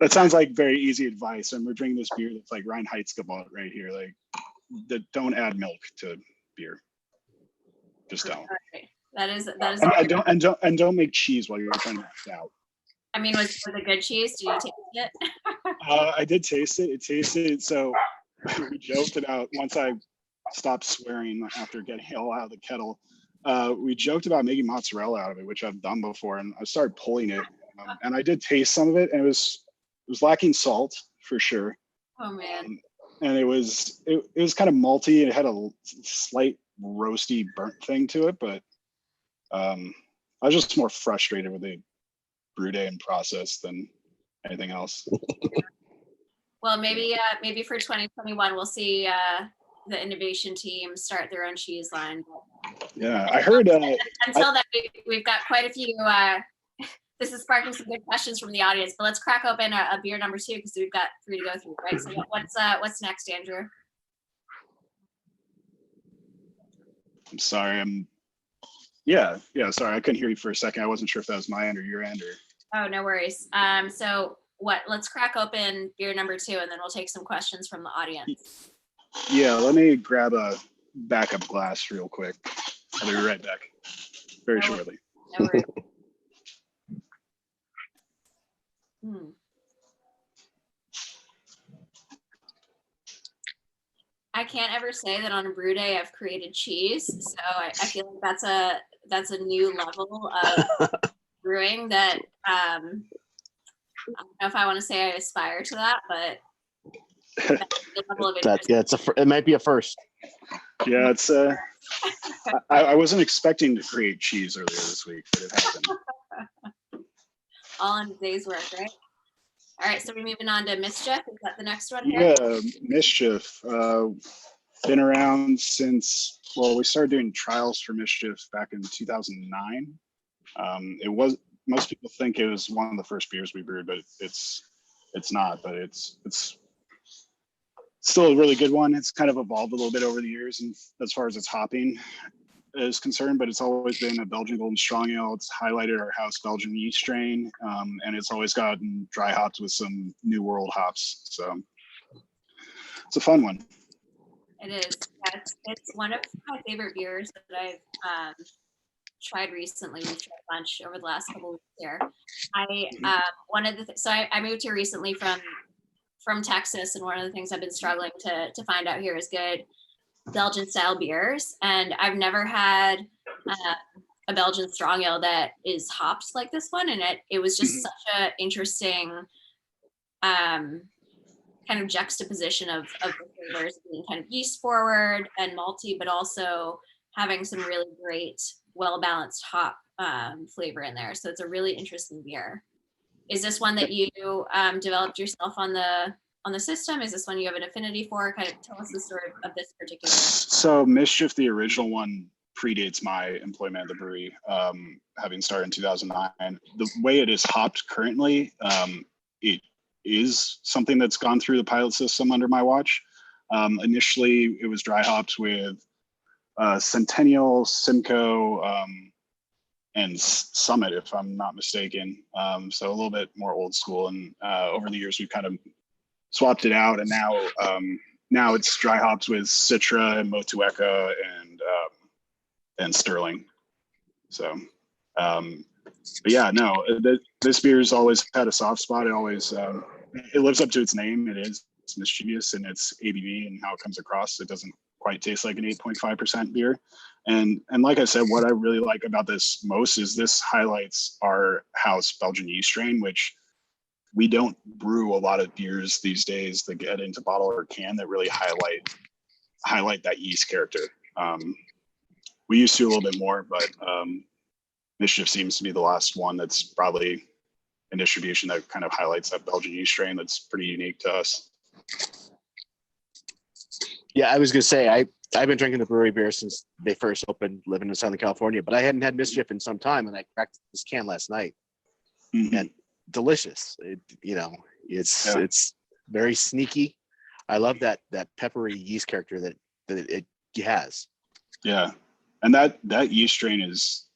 That sounds like very easy advice. And we're drinking this beer that's like Reinheitsgebot right here. Like, don't add milk to beer. Just don't. Okay. That is. And don't make cheese while you're trying to mash it out. I mean, was it good cheese? Did you taste it? I did taste it. It tasted, so we joked about, once I stopped swearing after getting it all out of the kettle, we joked about making mozzarella out of it, which I've done before, and I started pulling it, and I did taste some of it, and it was lacking salt for sure. Oh man. And it was kind of malty. It had a slight roasty burnt thing to it, but I was just more frustrated with the brew day and process than anything else. Well, maybe for 2021 we'll see the innovation team start their own cheese line. Yeah, I heard. Until then, we've got quite a few. This is sparking some good questions from the audience, but let's crack open a beer number 2 because we've got 3 to go through, right? So what's next, Andrew? I'm sorry. Sorry, I couldn't hear you for a second. I wasn't sure if that was my end or your end or. Oh, no worries. So let's crack open beer number 2 and then we'll take some questions from the audience. Yeah, let me grab a backup glass real quick. I'll be right back very shortly. No worries. I can't ever say that on a brew day I've created cheese, so I feel like that's a new level of brewing that I don't know if I want to say I aspire to that, but it might be a first. Yeah, it's I wasn't expecting to create cheese earlier this week, but it happened. All in a day's work, right? All right, so we're moving on to Mischief. Is that the next one here? Yeah, Mischief. Been around since, well, we started doing trials for Mischief back in 2009. It was, most people think it was one of the first beers we brewed, but it's not, but it's still a really good one. It's kind of evolved a little bit over the years, and as far as its hopping is concerned, but it's always been a Belgian Golden Strong Ale. It's highlighted our house Belgian yeast strain, and it's always gotten dry hopped with some New World hops. So it's a fun one. It is. Yeah, it's one of my favorite beers that I've tried recently. We've tried a bunch over the last couple of weeks here. I moved here recently from Texas, and one of the things I've been struggling to find out here is good Belgian style beers, and I've never had a Belgian strong ale that is hopped like this one, and it was just such an interesting kind of juxtaposition of the flavors, being kind of yeast forward and malty, but also having some really great well balanced hop flavor in there. So it's a really interesting beer. Is this one that you developed yourself on the system? Is this one you have an affinity for? Kind of tell us the story of this particular. So Mischief, the original one, predates my employment at the brewery, having started in 2009. The way it is hopped currently, it is something that's gone through the pilot system under my watch. Initially, it was dry hopped with Centennial, Simcoe, and Summit, if I'm not mistaken. So a little bit more old school. And over the years, we've kind of swapped it out, and now it's dry hopped with Citra and Motueka and Sterling. So, but yeah, no, this beer's always had a soft spot. It always it lives up to its name. It's mischievous in its ABV and how it comes across. It doesn't quite taste like an 8.5% beer. And like I said, what I really like about this most is this highlights our house Belgian yeast strain, which we don't brew a lot of beers these days that get into bottle or can that really highlight that yeast character. We used to a little bit more, but Mischief seems to be the last one that's probably in distribution that kind of highlights that Belgian yeast strain that's pretty unique to us. Yeah, I was gonna say I've been drinking the brewery beer since they first opened, living in Southern California, but I hadn't had Mischief in some time, and I cracked this can last night. And delicious. It's very sneaky. I love that peppery yeast character that it has. Yeah, and that yeast strain is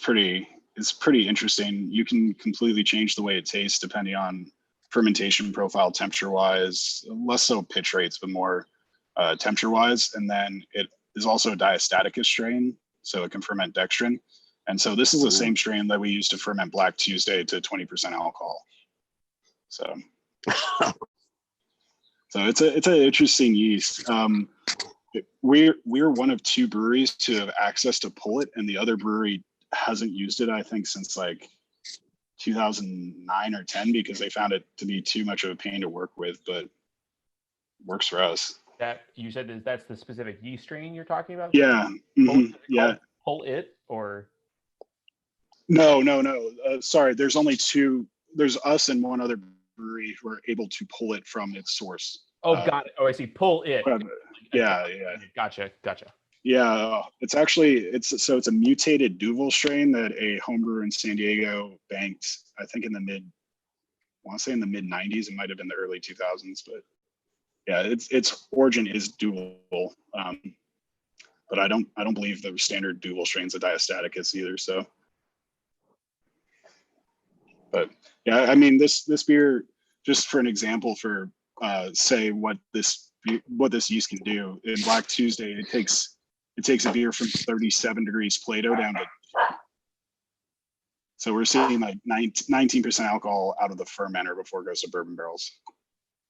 pretty interesting. You can completely change the way it tastes depending on fermentation profile, temperature wise, less so pitch rates, but more temperature wise. And then it is also a diastaticus strain, so it can ferment dextrin. And so this is the same strain that we use to ferment Black Tuesday to 20% alcohol. So it's an interesting yeast. We're one of 2 breweries to have access to pull it, and the other brewery hasn't used it, I think, since like 2009 or 10, because they found it to be too much of a pain to work with, but works for us. That you said that's the specific yeast strain you're talking about? Yeah. Yeah. Pull it or? No. Sorry, there's only 2. There's us and one other brewery who are able to pull it from its source. Oh, got it. Oh, I see. Pull it. Yeah. Gotcha. Yeah, it's a mutated Duvel strain that a homebrewer in San Diego banked, I think in the mid 90s. It might have been the early 2000s, but yeah, its origin is Duvel. But I don't believe the standard Duvel strain's a diastaticus either. So But yeah, I mean, this beer, just for an example for say what this yeast can do. In Black Tuesday, it takes a beer from 37 degrees Plato down to, so we're seeing like 19% alcohol out of the fermenter before it goes to bourbon barrels.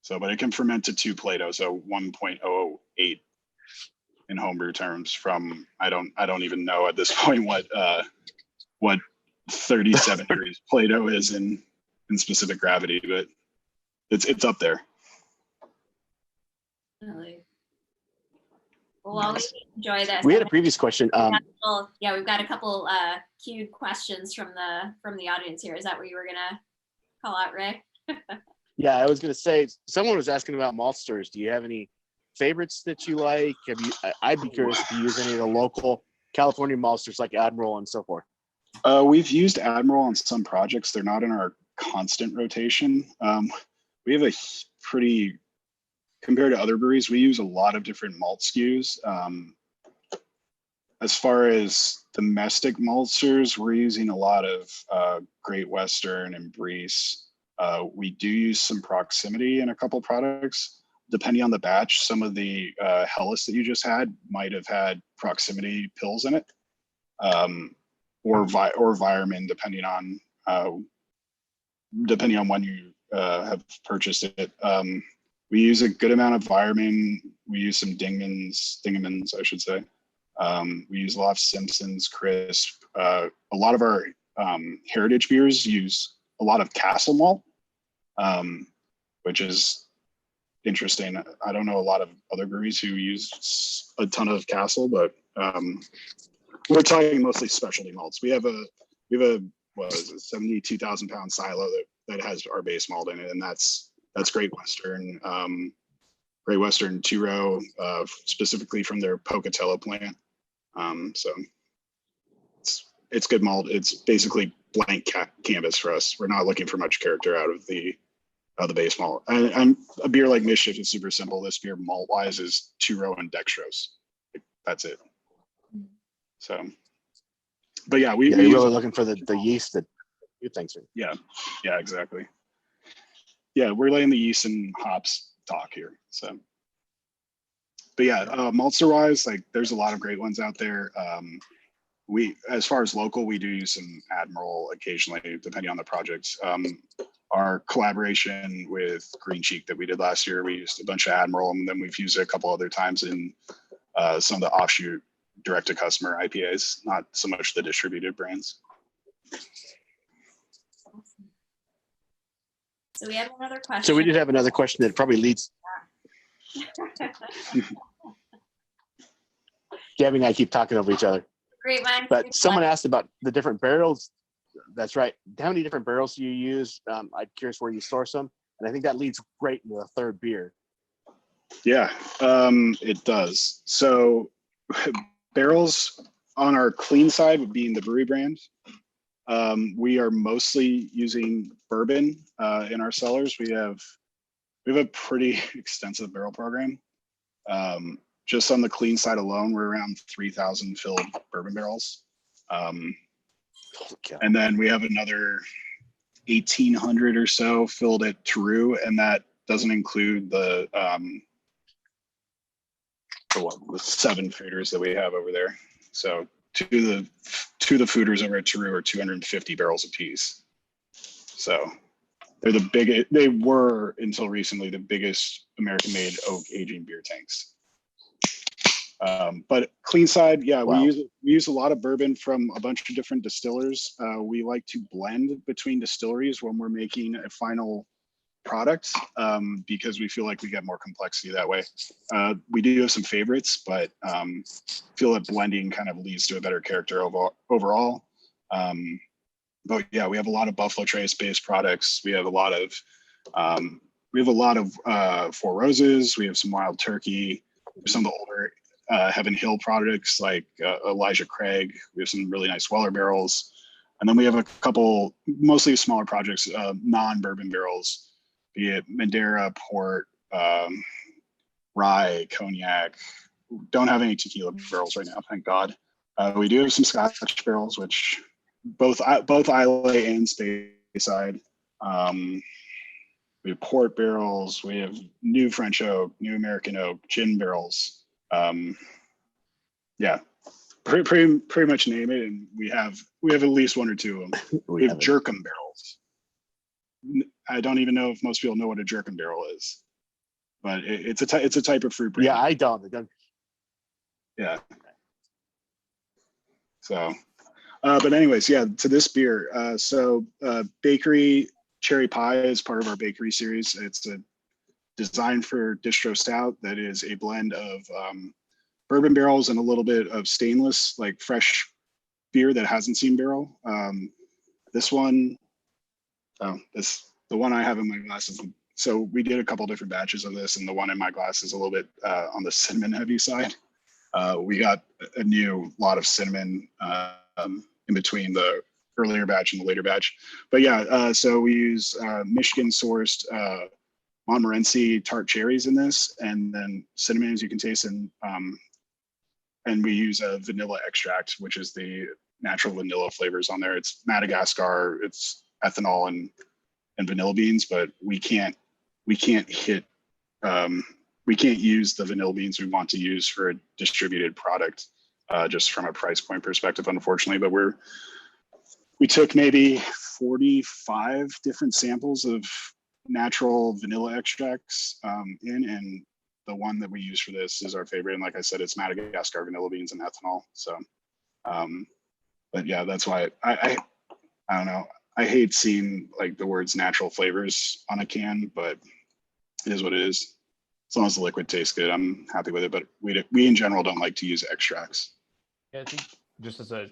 So, but it can ferment to 2 Plato, so 1.008 in homebrew terms. From I don't even know at this point what 37 degrees Plato is in specific gravity, but it's up there. Really. Well, while we enjoy this, We had a previous question. we've got a couple queued questions from the audience here. Is that what you were gonna call out, Ray? Yeah, I was going to say, someone was asking about maltsters. Do you have any favorites that you like? I'd be curious if you use any of the local California maltsters like Admiral and so forth. We've used Admiral on some projects. They're not in our constant rotation. We have a pretty, compared to other breweries, we use a lot of different malt SKUs. As far as domestic maltsters, we're using a lot of Great Western and Breeze. We do use some proximity in a couple products. Depending on the batch, some of the Helles that you just had might have had proximity pills in it, or Vireman, depending on when you have purchased it. We use a good amount of Vireman. We use some Dingemans, I should say. We use a lot of Simpsons, Crisp. A lot of our heritage beers use a lot of Castle malt, which is interesting. I don't know a lot of other breweries who use a ton of Castle, but we're talking mostly specialty malts. We have a what is it, 72,000 pound silo that has our base malt in it, and that's Great Western. Great Western 2-row, specifically from their Pocatello plant. So it's good malt. It's basically blank canvas for us. We're not looking for much character out of the base malt. And a beer like Mischief is super simple. This beer malt wise is 2-row and dextrose. That's it. So, but yeah, we're really looking for the yeast that you think so. Yeah, exactly. Yeah, we're laying the yeast and hops talk here. So, but yeah, maltster wise, like there's a lot of great ones out there. As far as local, we do use some Admiral occasionally, depending on the projects. Our collaboration with Green Cheek that we did last year, we used a bunch of Admiral, and then we've used it a couple other times in some of the offshoot direct-to-customer IPAs, not so much the distributed brands. So we have another question. So we did have another question that probably leads. Gabby and I keep talking over each other. Great minds. But someone asked about the different barrels. That's right. How many different barrels do you use? I'm curious where you source them. And I think that leads great into the third beer. Yeah, it does. So barrels on our clean side, being the Brewery brand, we are mostly using bourbon in our cellars. We have a pretty extensive barrel program. Just on the clean side alone, we're around 3,000 filled bourbon barrels. And then we have another 1,800 or so filled at Brew, and that doesn't include the 7 fooders that we have over there. So two of the fooders over at Brew are 250 barrels apiece. So they're the biggest. They were until recently the biggest American-made oak aging beer tanks. But clean side, yeah, wow. we use a lot of bourbon from a bunch of different distillers. We like to blend between distilleries when we're making a final product, because we feel like we get more complexity that way. We do have some favorites, but feel that blending kind of leads to a better character overall. But yeah, we have a lot of Buffalo Trace based products. We have a lot of Four Roses. We have some Wild Turkey. Some of the older Heaven Hill products like Elijah Craig. We have some really nice Weller barrels. And then we have a couple, mostly smaller projects, non-bourbon barrels, be it Madeira, Port, Rye, Cognac. Don't have any tequila barrels right now, thank God. We do have some Scotch barrels, which both Islay and Spade side. We have port barrels. We have new French oak, new American oak, gin barrels. Yeah, pretty much name it, and we have at least one or two of them. We have jerkum barrels. I don't even know if most people know what a jerkum barrel is, but it's a type of fruit brandy. Yeah, I don't. Yeah. So, but anyways, yeah, to this beer. Bakery Cherry Pie is part of our bakery series. It's a design for distro stout that is a blend of bourbon barrels and a little bit of stainless, like fresh beer that hasn't seen barrel. This one, the one I have in my glass is, so we did a couple different batches of this, and the one in my glass is a little bit on the cinnamon heavy side. We got a new lot of cinnamon in between the earlier batch and the later batch. But yeah, so we use Michigan sourced Montmorency tart cherries in this, and then cinnamon, as you can taste, and we use a vanilla extract, which is the natural vanilla flavors on there. It's Madagascar, it's ethanol and vanilla beans, but we can't use the vanilla beans we want to use for a distributed product, just from a price point perspective, unfortunately. But we took maybe 45 different samples of natural vanilla extracts and the one that we use for this is our favorite. And like I said, it's Madagascar vanilla beans and ethanol. So, but yeah, that's why I don't know. I hate seeing like the words natural flavors on a can, but it is what it is. As long as the liquid tastes good, I'm happy with it. But we in general don't like to use extracts. Yeah, I think just as a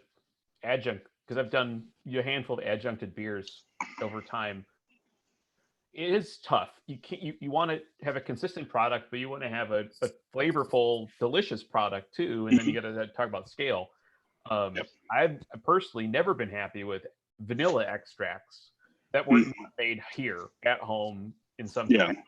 adjunct, because I've done a handful of adjuncted beers over time. It is tough. You want to have a consistent product, but you want to have a flavorful, delicious product too. And then you got to talk about scale. Yep. I've personally never been happy with vanilla extracts that were made here at home in some capacity,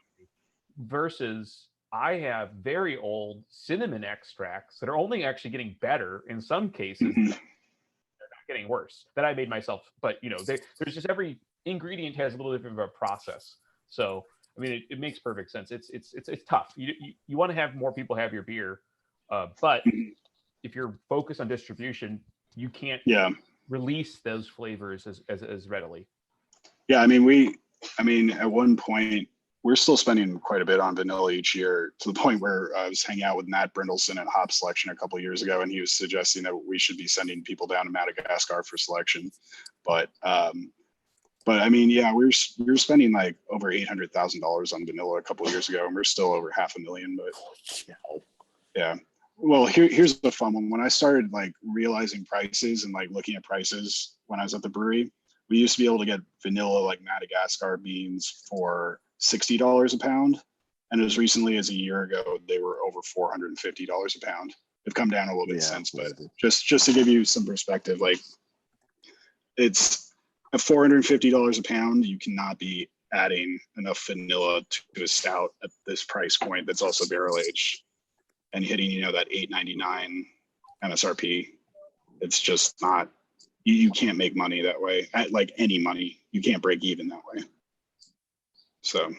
versus I have very old cinnamon extracts that are only actually getting better in some cases. They're not getting worse, that I made myself. But there's just every ingredient has a little different of a process. So I mean, it makes perfect sense. It's tough. You want to have more people have your beer, but if you're focused on distribution, you can't release those flavors as readily. Yeah, I mean, at one point we're still spending quite a bit on vanilla each year, to the point where I was hanging out with Matt Brindelson at Hop Selection a couple of years ago, and he was suggesting that we should be sending people down to Madagascar for selection. But I mean, yeah, we were spending like over $800,000 on vanilla a couple of years ago, and we're still over $500,000. But yeah, well, here's the fun one. When I started like realizing prices and like looking at prices when I was at the brewery, we used to be able to get vanilla like Madagascar beans for $60 a pound, and as recently as a year ago, they were over $450 a pound. They've come down a little bit since, but just to give you some perspective, like it's at $450 a pound. You cannot be adding enough vanilla to a stout at this price point that's also barrel aged and hitting that $8.99 MSRP. It's just not. You can't make money that way. Like any money, you can't break even that way. So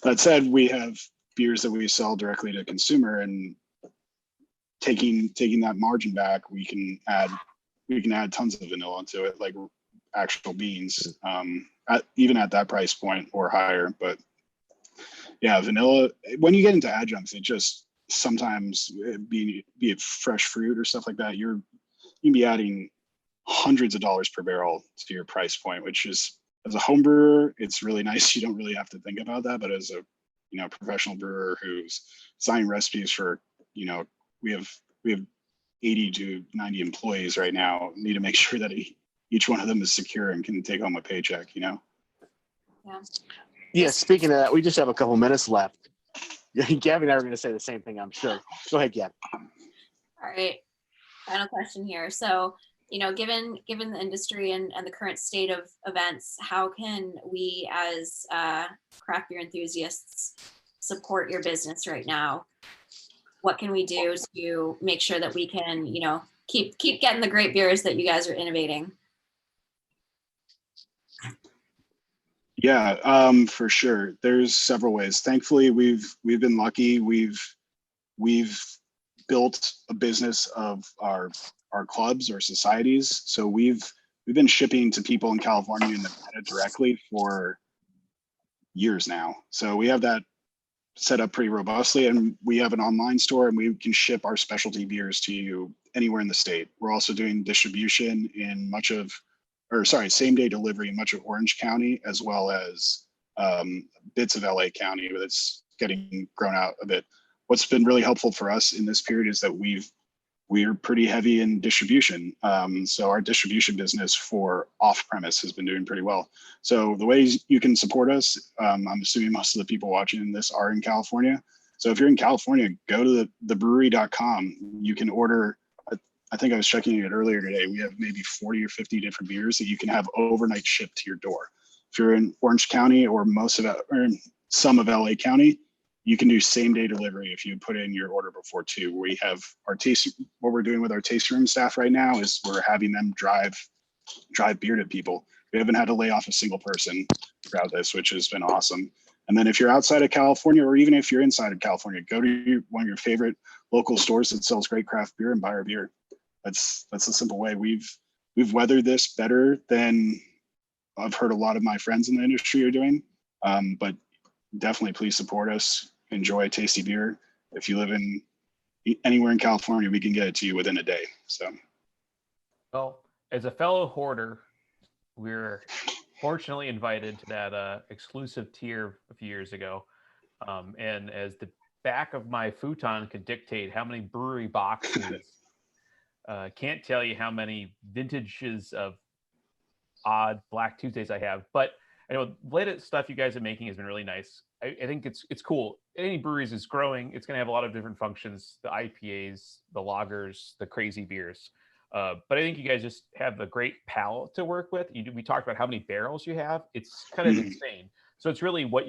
that said, we have beers that we sell directly to consumer, and taking that margin back, we can add tons of vanilla into it, like actual beans, even at that price point or higher. But yeah, vanilla, when you get into adjuncts, it just sometimes, be it fresh fruit or stuff like that, you can be adding hundreds of dollars per barrel to your price point, which is, as a home brewer, it's really nice. You don't really have to think about that. But as a professional brewer who's designing recipes for, we have 80 to 90 employees right now, need to make sure that each one of them is secure and can take home a paycheck. Yeah. Speaking of that, we just have a couple minutes left. Gabby and I are going to say the same thing, I'm sure. Go ahead, Gabby. All right. Final question here. So, given the industry and the current state of events, how can we as craft beer enthusiasts support your business right now? What can we do to make sure that we can, keep getting the great beers that you guys are innovating? Yeah, for sure. There's several ways. Thankfully, we've been lucky. We've built a business of our clubs or societies. So we've been shipping to people in California and Nevada directly for years now. So we have that set up pretty robustly, and we have an online store, and we can ship our specialty beers to you anywhere in the state. We're also doing distribution in same day delivery in much of Orange County, as well as bits of LA County that's getting grown out a bit. What's been really helpful for us in this period is that we're pretty heavy in distribution. So our distribution business for off-premise has been doing pretty well. So the ways you can support us, I'm assuming most of the people watching this are in California. So if you're in California, go to thebrewery.com. You can order, I think I was checking it earlier today, we have maybe 40 or 50 different beers that you can have overnight shipped to your door. If you're in Orange County or some of LA County, you can do same day delivery if you put in your order before too. We have our what we're doing with our tasting room staff right now is we're having them drive beer to people. We haven't had to lay off a single person throughout this, which has been awesome. And then if you're outside of California, or even if you're inside of California, go to one of your favorite local stores that sells great craft beer and buy our beer. That's a simple way. We've weathered this better than I've heard a lot of my friends in the industry are doing. But definitely please support us. Enjoy tasty beer. If you live anywhere in California, we can get it to you within a day. So, well, as a fellow hoarder, we're fortunately invited to that exclusive tier a few years ago. And as the back of my futon could dictate how many brewery boxes, can't tell you how many vintages of odd Black Tuesdays I have, but I know the latest stuff you guys are making has been really nice. I think it's cool. Any breweries is growing. It's going to have a lot of different functions, the IPAs, the lagers, the crazy beers. But I think you guys just have a great palette to work with. We talked about how many barrels you have. It's kind of insane. So it's really what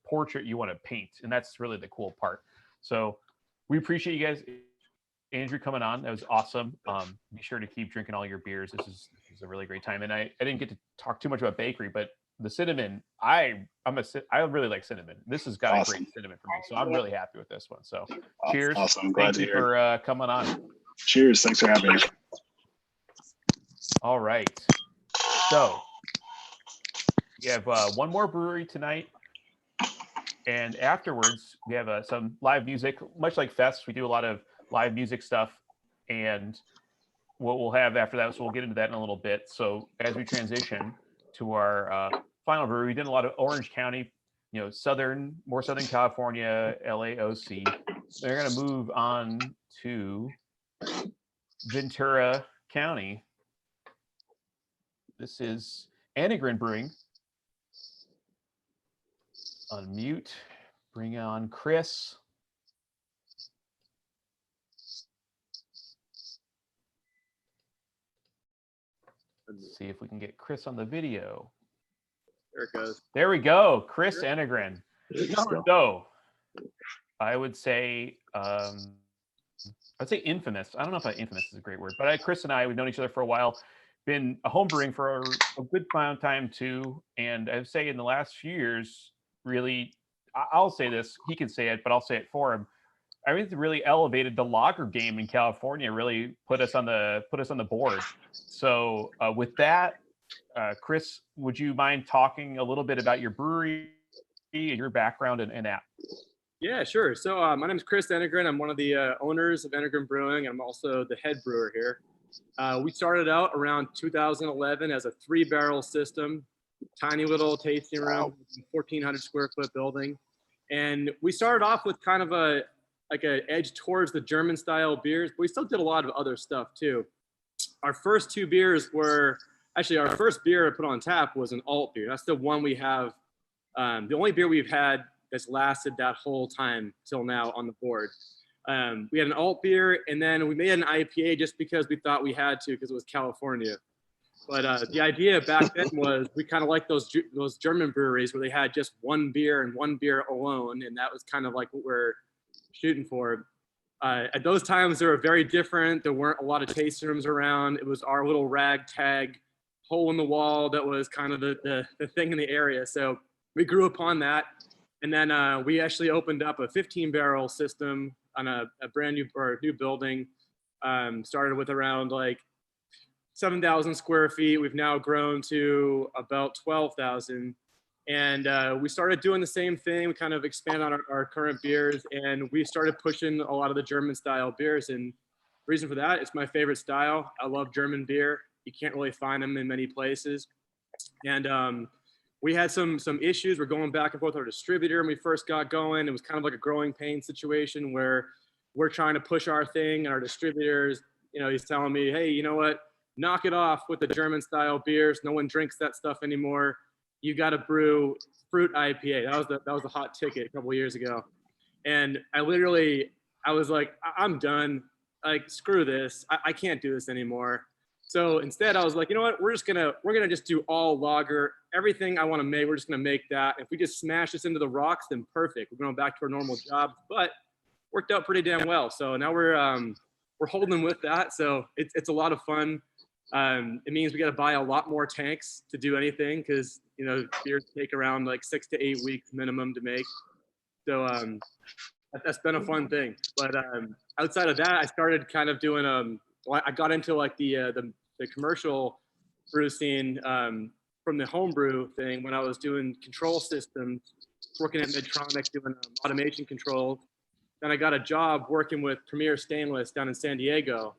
portrait you want to paint. And that's really the cool part. So we appreciate you guys, Andrew, coming on. That was awesome. Be sure to keep drinking all your beers. This is a really great time. And I didn't get to talk too much about bakery, but the cinnamon, I really like cinnamon. This has got a great cinnamon for me, so I'm really happy with this one. So, cheers! Awesome. Glad Thank you for coming on. Cheers! Thanks for having me. All right. So we have one more brewery tonight, and afterwards we have some live music. Much like Fest, we do a lot of live music stuff, and what we'll have after that, so we'll get into that in a little bit. So as we transition to our final brewery, we did a lot of Orange County, more Southern California, LAOC. They're going to move on to Ventura County. This is Anegrin Brewing. Unmute, bring on Chris. Let's see if we can get Chris on the video. There it goes. There we go. Chris Anegrin. So I would say infamous. I don't know if infamous is a great word, but Chris and I, we've known each other for a while, been homebrewing for a good amount of time too. And I'd say in the last few years, really, I'll say this, he can say it, but I'll say it for him. I think it really elevated the lager game in California, really put us on the board. So with that, Chris, would you mind talking a little bit about your brewery and your background and that? Yeah, sure. So my name is Chris Anegrin. I'm one of the owners of Anegrin Brewing. I'm also the head brewer here. We started out around 2011 as a 3-barrel system, tiny little tasting room, 1,400 square foot building. And we started off with kind of an edge towards the German style beers, but we still did a lot of other stuff too. Our first 2 beers were, actually our first beer I put on tap was an alt beer. That's the one we have, the only beer we've had that's lasted that whole time till now on the board. We had an alt beer, and then we made an IPA just because we thought we had to, because it was California. But the idea back then was we kind of like those German breweries where they had just one beer and one beer alone, and that was kind of like what we're shooting for. At those times, they were very different. There weren't a lot of tasting rooms around. It was our little ragtag hole in the wall that was kind of the thing in the area. So we grew upon that. And then we actually opened up a 15-barrel system on a brand new new building. Started with around like 7,000 square feet. We've now grown to about 12,000. And we started doing the same thing. We kind of expanded on our current beers, and we started pushing a lot of the German style beers. And the reason for that, it's my favorite style. I love German beer. You can't really find them in many places. And we had some issues. We're going back and forth with our distributor when we first got going. It was kind of like a growing pain situation where we're trying to push our thing, and our distributors, he's telling me, hey, you know what? Knock it off with the German style beers. No one drinks that stuff anymore. You got to brew fruit IPA. That was the hot ticket a couple of years ago. And I was like, I'm done. Like, screw this. I can't do this anymore. So instead I was like, you know what? We're going to just do all lager. Everything I want to make, we're just going to make that. If we just smash this into the rocks, then perfect. We're going back to our normal job, but worked out pretty damn well. So now we're holding with that. So it's a lot of fun. It means we got to buy a lot more tanks to do anything, because beers take around like 6 to 8 weeks minimum to make. So that's been a fun thing. But outside of that, I started kind of doing I got into like the commercial brew scene from the homebrew thing when I was doing control systems, working at Medtronic doing automation control. Then I got a job working with Premier Stainless down in San Diego,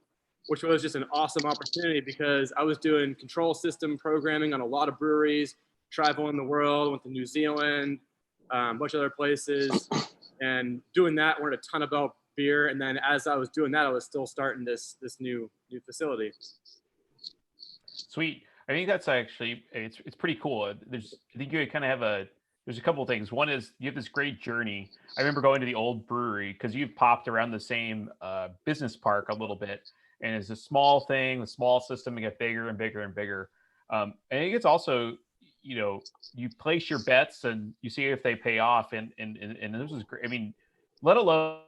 which was just an awesome opportunity because I was doing control system programming on a lot of breweries, traveling the world, went to New Zealand, a bunch of other places, and doing that, learned a ton about beer. And then as I was doing that, I was still starting this new facility. Sweet. I think that's actually, it's pretty cool. I think you kind of have there's a couple of things. One is you have this great journey. I remember going to the old brewery because you've popped around the same business park a little bit. And it's a small thing, the small system, to get bigger and bigger and bigger. And I think it's also, you place your bets and you see if they pay off. And this is great. I mean, let alone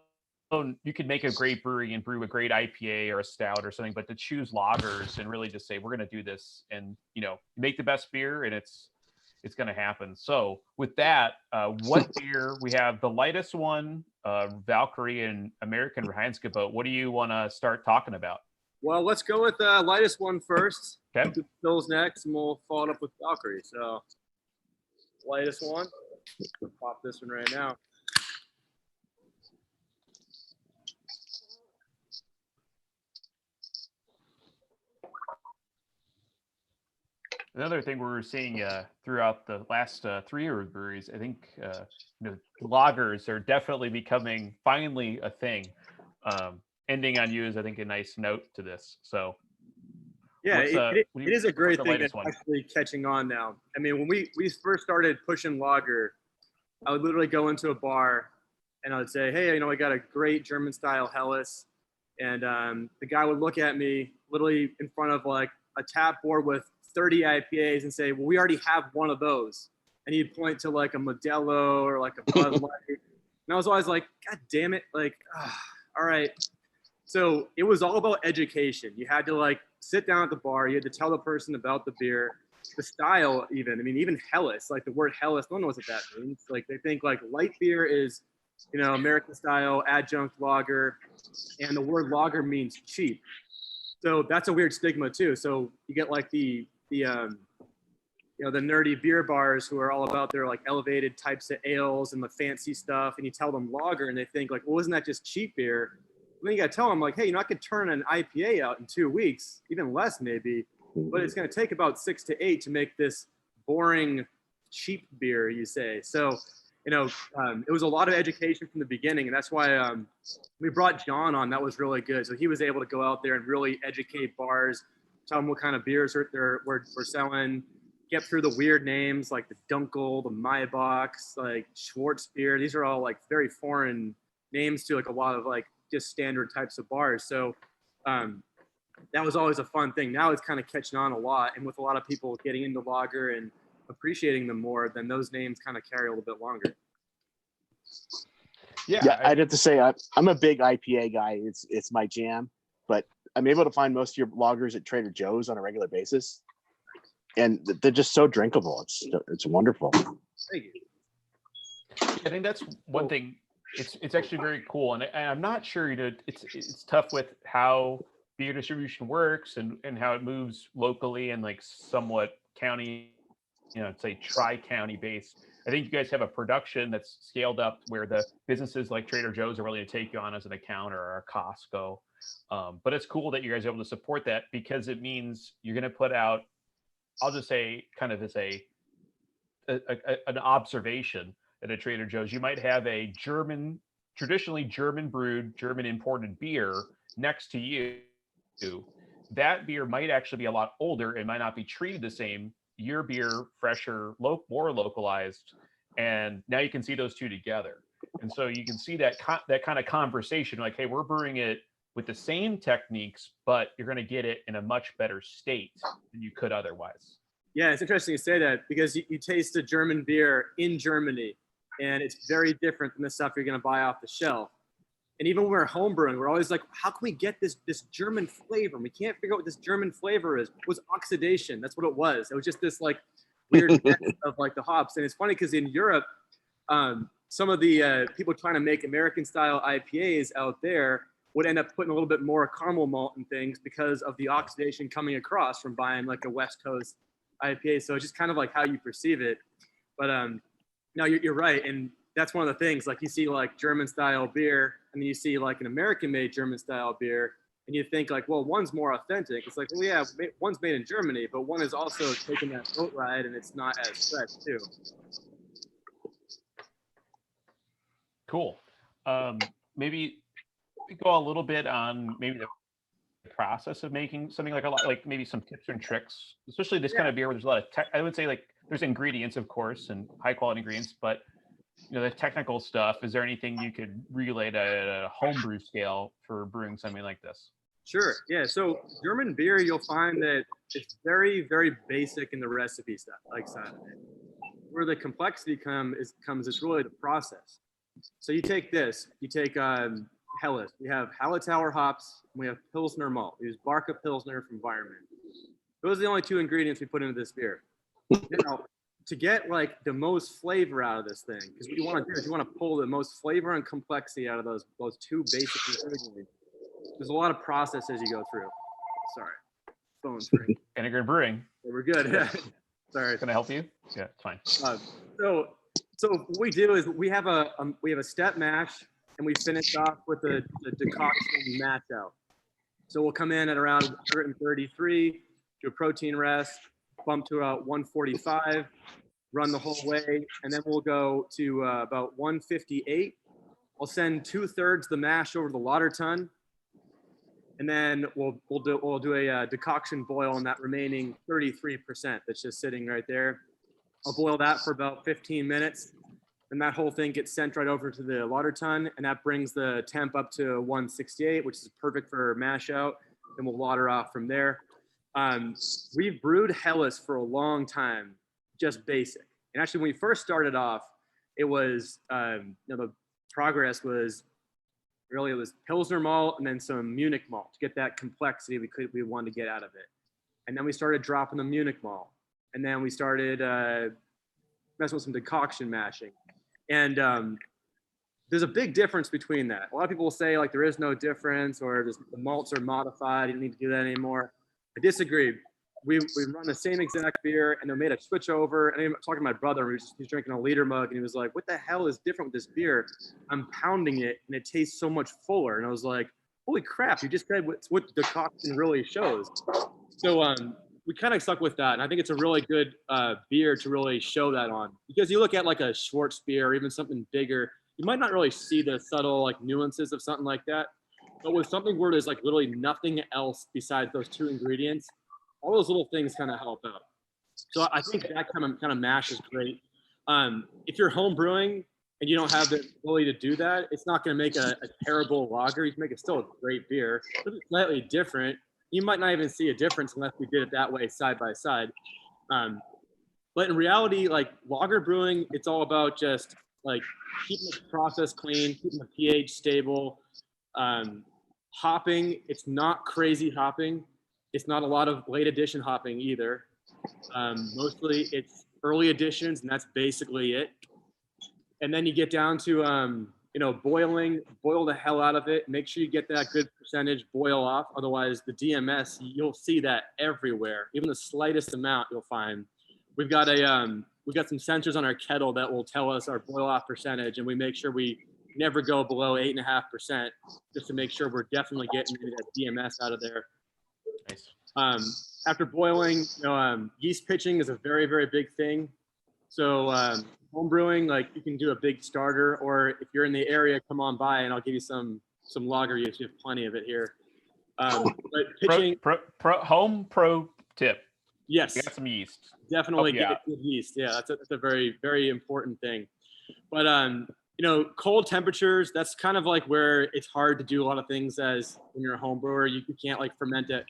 you could make a great brewery and brew a great IPA or a stout or something, but to choose lagers and really just say, we're going to do this and, make the best beer, and it's going to happen. So with that, what beer, we have the lightest one, Valkyrie and American Reinheitsgebot. What do you want to start talking about? Well, let's go with the lightest one first. Okay. Do Pills next, and we'll follow it up with Valkyrie. So lightest one, pop this one right now. Another thing we're seeing throughout the last 3 year breweries, I think lagers are definitely becoming finally a thing. Ending on you is, I think, a nice note to this. So yeah, it is a great thing that's actually catching on now. I mean, when we first started pushing lager, I would literally go into a bar and I would say, hey, I got a great German style Helles. And the guy would look at me literally in front of like a tap board with 30 IPAs and say, well, we already have one of those. And he'd point to like a Modelo or like a Bud Light. And I was always like, God damn it. Like, all right. So it was all about education. You had to like sit down at the bar. You had to tell the person about the beer, the style even. I mean, even Helles, like the word Helles, no one knows what that means. Like they think like light beer is, American style adjunct lager. And the word lager means cheap. So that's a weird stigma too. So you get like the nerdy beer bars who are all about their like elevated types of ales and the fancy stuff, and you tell them lager and they think like, well, isn't that just cheap beer? And then you got to tell them like, hey, I could turn an IPA out in 2 weeks, even less maybe, but it's going to take about 6 to 8 to make this boring cheap beer, you say. So, it was a lot of education from the beginning, and that's why we brought John on. That was really good. So he was able to go out there and really educate bars, tell them what kind of beers we're selling, get through the weird names like the Dunkel, the Maybachs, like Schwarzbier. These are all like very foreign names to like a lot of like just standard types of bars. So that was always a fun thing. Now it's kind of catching on a lot, and with a lot of people getting into lager and appreciating them more, then those names kind of carry a little bit longer. Yeah, I'd have to say I'm a big IPA guy. It's my jam, but I'm able to find most of your lagers at Trader Joe's on a regular basis. and they're just so drinkable. It's wonderful. Thank you. I think that's one thing. It's actually very cool, and I'm not sure. It's tough with how beer distribution works and how it moves locally and like somewhat county, say tri-county based. I think you guys have a production that's scaled up where the businesses like Trader Joe's are willing to take you on as an account, or a Costco. But it's cool that you guys are able to support that, because it means you're going to put out, I'll just say kind of as an observation at a Trader Joe's, you might have a traditionally German brewed, German imported beer next to you. That beer might actually be a lot older. It might not be treated the same. Your beer, fresher, more localized, and now you can see those two together. And so you can see that kind of conversation, like, hey, we're brewing it with the same techniques, but you're going to get it in a much better state than you could otherwise. Yeah, it's interesting to say that, because you taste a German beer in Germany, and it's very different than the stuff you're going to buy off the shelf. And even when we're homebrewing, we're always like, how can we get this German flavor? And we can't figure out what this German flavor is. It was oxidation. That's what it was. It was just this like weird mix of like the hops. And it's funny because in Europe, some of the people trying to make American style IPAs out there would end up putting a little bit more caramel malt and things because of the oxidation coming across from buying like a West Coast IPA. So it's just kind of like how you perceive it. But no, you're right. And that's one of the things, like you see like German style beer, and then you see like an American made German style beer, and you think like, well, one's more authentic. It's like, well, yeah, one's made in Germany, but one is also taking that boat ride, and it's not as fresh too. Cool. Maybe we go a little bit on maybe the process of making something like maybe some tips and tricks, especially this kind of beer where there's a lot of I would say like there's ingredients, of course, and high quality ingredients, but the technical stuff. Is there anything you could relate at a homebrew scale for brewing something like this? Sure. Yeah. So German beer, you'll find that it's very, very basic in the recipe stuff, like side of it. Where the complexity comes is really the process. So you take Helles. We have Hallertauer hops, and we have Pilsner malt. We use Barca Pilsner from Environment. Those are the only two ingredients we put into this beer. Now, to get like the most flavor out of this thing, because what you want to do is you want to pull the most flavor and complexity out of those two basic ingredients. There's a lot of processes you go through. Sorry, phone's ringing. Integrated Brewing. Yeah, we're good. Sorry. Can I help you? Yeah, it's fine. So what we do is we have a step mash, and we finish off with the decoction mash out. So we'll come in at around 133, do a protein rest, bump to about 145, run the whole way, and then we'll go to about 158. I'll send 2/3 the mash over the lauter tun, and then we'll do a decoction boil on that remaining 33% that's just sitting right there. I'll boil that for about 15 minutes, and that whole thing gets sent right over to the lauter tun, and that brings the temp up to 168, which is perfect for mash out. Then we'll lauter off from there. We've brewed Helles for a long time, just basic. And actually, when we first started off, it was, the progress was really, it was Pilsner malt and then some Munich malt to get that complexity we wanted to get out of it. And then we started dropping the Munich malt. And then we started messing with some decoction mashing. And there's a big difference between that. A lot of people will say like there is no difference, or the malts are modified, you don't need to do that anymore. I disagree. We run the same exact beer, and they made a switch over. And I'm talking to my brother, he's drinking a liter mug, and he was like, what the hell is different with this beer? I'm pounding it, and it tastes so much fuller. And I was like, holy crap, you just said what decoction really shows. So we kind of stuck with that. And I think it's a really good beer to really show that on. Because you look at like a Schwartz beer or even something bigger, you might not really see the subtle like nuances of something like that. But with something where there's like literally nothing else besides those two ingredients, all those little things kind of help out. So I think that kind of mash is great. If you're home brewing and you don't have the ability to do that, it's not going to make a terrible lager. You can make it still a great beer. It's slightly different. You might not even see a difference unless we did it that way side by side. But in reality, like lager brewing, it's all about just like keeping the process clean, keeping the pH stable. Hopping, it's not crazy hopping. It's not a lot of late addition hopping either. Mostly it's early additions, and that's basically it. And then you get down to, boil the hell out of it. Make sure you get that good percentage boil off. Otherwise, the DMS, you'll see that everywhere. Even the slightest amount, you'll find. We've got some sensors on our kettle that will tell us our boil off percentage, and we make sure we never go below 8.5%, just to make sure we're definitely getting that DMS out of there. Nice. After boiling, yeast pitching is a very, very big thing. So home brewing, like you can do a big starter, or if you're in the area, come on by and I'll give you some lager yeast. We have plenty of it here. But pitching, home pro tip. Yes, get some yeast. Definitely get good yeast. Yeah, that's a very, very important thing. But cold temperatures, that's kind of like where it's hard to do a lot of things as when you're a home brewer. You can't like ferment it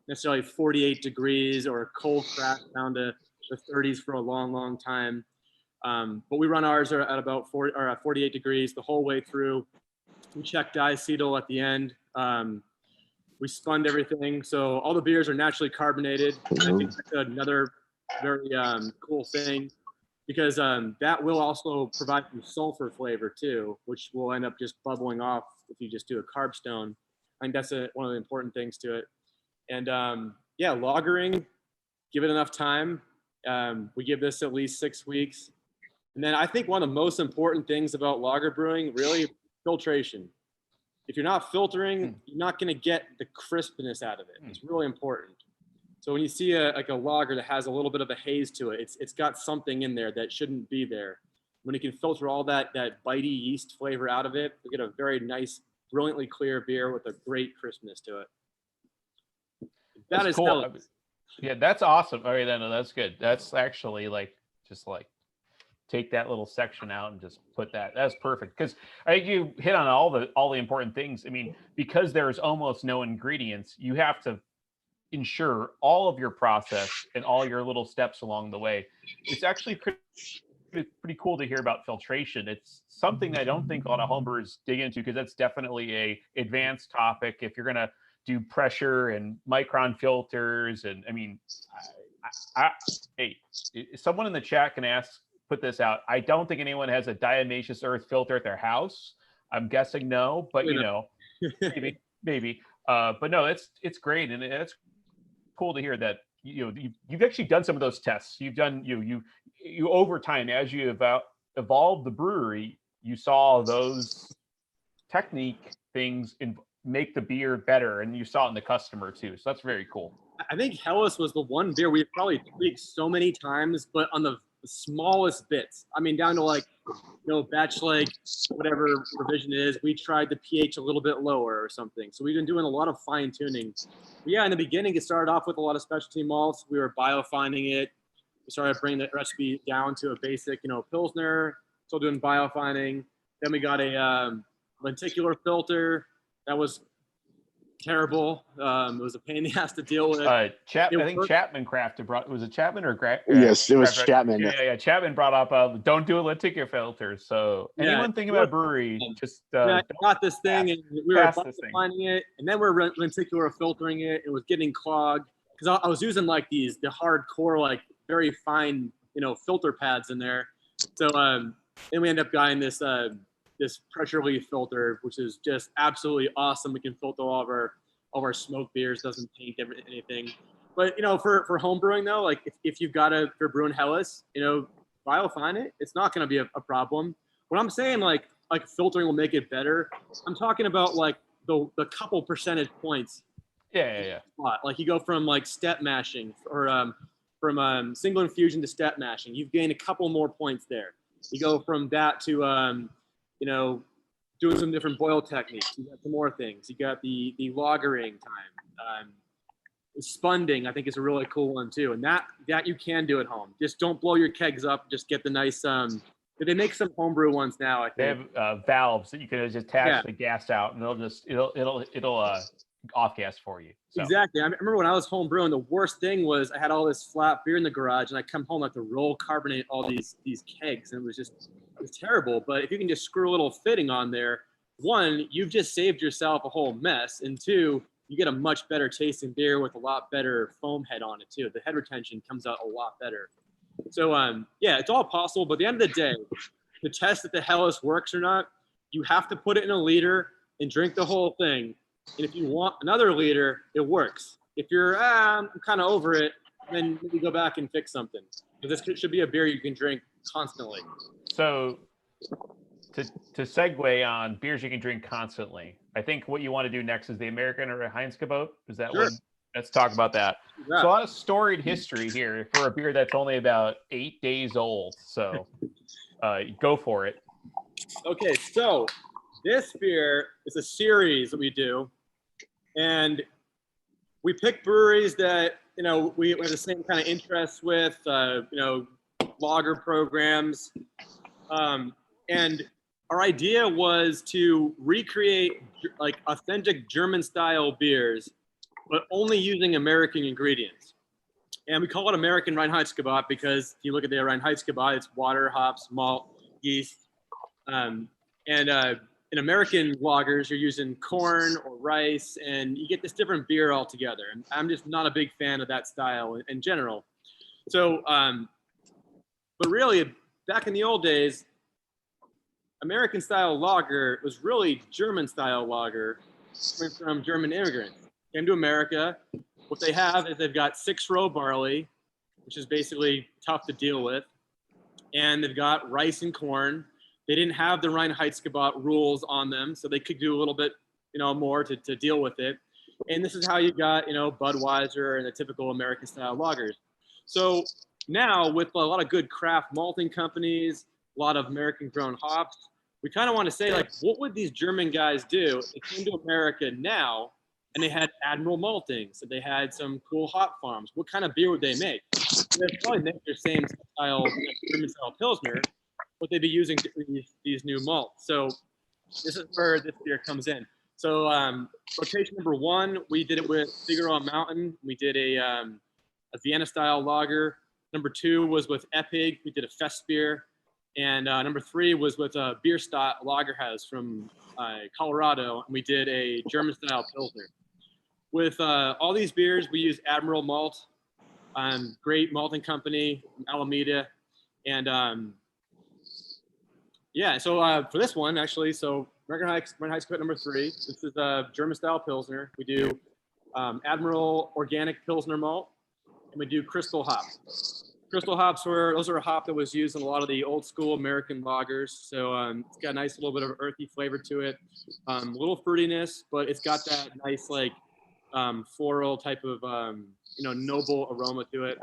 necessarily 48 degrees or cold crash down to the 30s for a long, long time. But we run ours at about 48 degrees the whole way through. We check diacetyl at the end. We spun everything. So all the beers are naturally carbonated. I think that's another very cool thing, because that will also provide some sulfur flavor too, which will end up just bubbling off if you just do a carb stone. I think that's one of the important things to it. And lagering, give it enough time. We give this at least 6 weeks. And then I think one of the most important things about lager brewing, really, filtration. If you're not filtering, you're not going to get the crispness out of it. It's really important. So when you see a lager that has a little bit of a haze to it, it's got something in there that shouldn't be there. When you can filter all that bitey yeast flavor out of it, you get a very nice, brilliantly clear beer with a great crispness to it. That is cool. Yeah, that's awesome. All right, that's good. That's actually just take that little section out and just put that. That's perfect, because I think you hit on all the important things. I mean, because there's almost no ingredients, you have to ensure all of your process and all your little steps along the way. It's actually pretty cool to hear about filtration. It's something I don't think a lot of homebrewers dig into, because that's definitely a advanced topic. If you're gonna do pressure and micron filters, and I mean, hey, someone in the chat can put this out. I don't think anyone has a diatomaceous earth filter at their house. I'm guessing no, but maybe. But no, it's great, and it's cool to hear that you've actually done some of those tests. You've done you over time, as you evolved the brewery, you saw those technique things make the beer better, and you saw it in the customer too. So that's very cool. I think Helles was the one beer we've probably tweaked so many times, but on the smallest bits. I mean, down to batch whatever revision is, we tried the pH a little bit lower or something. So we've been doing a lot of fine tuning. But yeah, in the beginning, it started off with a lot of specialty malts. We were biofining it. We started bringing the recipe down to a basic, Pilsner, still doing biofining. Then we got a lenticular filter. That was terrible. It was a pain in the ass to deal with. I think Chapman Crafted was it Chapman or yes, it was Chapman. Yeah. Chapman brought up don't do a lenticular filter. So anyone thinking about brewery, just got this thing, and we were finding it, and then we're lenticular filtering it. It was getting clogged because I was using the hardcore, very fine, filter pads in there. So then we end up buying this pressure relief filter, which is just absolutely awesome. We can filter all of our smoked beers, doesn't taint anything. But for home brewing though, if you've got if you're brewing Helles, biofine it. It's not going to be a problem. When I'm saying like filtering will make it better, I'm talking about the couple percentage points. Yeah. Like you go from step mashing or from single infusion to step mashing, you've gained a couple more points there. You go from that to doing some different boil techniques. You got some more things. You got the lagering time. Spunding, I think, is a really cool one too, and that you can do at home. Just don't blow your kegs up. Just get the nice. They make some homebrew ones now. I think they have valves that you can just attach the gas out, and it'll off gas for you. So. Exactly. I remember when I was home brewing, the worst thing was I had all this flat beer in the garage, and I come home to roll carbonate all these kegs, and it was terrible. But if you can just screw a little fitting on there, one, you've just saved yourself a whole mess, and two, you get a much better tasting beer with a lot better foam head on it too. The head retention comes out a lot better. So yeah, it's all possible. But at the end of the day, to test that the Helles works or not, you have to put it in a liter and drink the whole thing. And if you want another liter, it works. If you're, I'm kind of over it, then maybe go back and fix something. But this should be a beer you can drink constantly. So to segue on beers you can drink constantly, I think what you want to do next is the American or a Heinz-Gebot. Is that Sure. one? Let's talk about that. Yeah. So a lot of storied history here for a beer that's only about 8 days old. So go for it. Okay, so this beer is a series that we do, and we pick breweries that, you know, we have the same kind of interests with, you know, lager programs. And our idea was to recreate like authentic German style beers, but only using American ingredients. And we call it American Reinheitsgebot because if you look at the Reinheitsgebot, it's water, hops, malt, yeast. In American lagers, you're using corn or rice, and you get this different beer altogether. And I'm just not a big fan of that style in general. So, but really, back in the old days, American style lager was really German style lager coming from German immigrants. Came to America. What they have is they've got 6-row barley, which is basically tough to deal with. And they've got rice and corn. They didn't have the Reinheitsgebot rules on them, so they could do a little bit, you know, more to deal with it. And this is how you got, you know, Budweiser and the typical American style lagers. So now with a lot of good craft malting companies, a lot of American grown hops, we kind of want to say, like, what would these German guys do if they came to America now and they had Admiral malting, so they had some cool hop farms? What kind of beer would they make? They'd probably make their same style, German style Pilsner, but they'd be using these new malts. So this is where this beer comes in. So rotation number 1, we did it with Figueroa Mountain. We did a Vienna style lager. Number 2 was with Epig. We did a Fest beer. And number 3 was with Bierstadt Lagerhaus from Colorado. And we did a German style Pilsner. With all these beers, we use Admiral Malt, great malting company from Alameda. And yeah, so for this one, actually, so American Reinheitsgebot number 3, this is a German style Pilsner. We do Admiral Organic Pilsner Malt, and we do Crystal hops. Crystal hops those are a hop that was used in a lot of the old school American lagers. So it's got a nice little bit of earthy flavor to it, a little fruitiness, but it's got that nice like floral type of you know, noble aroma to it.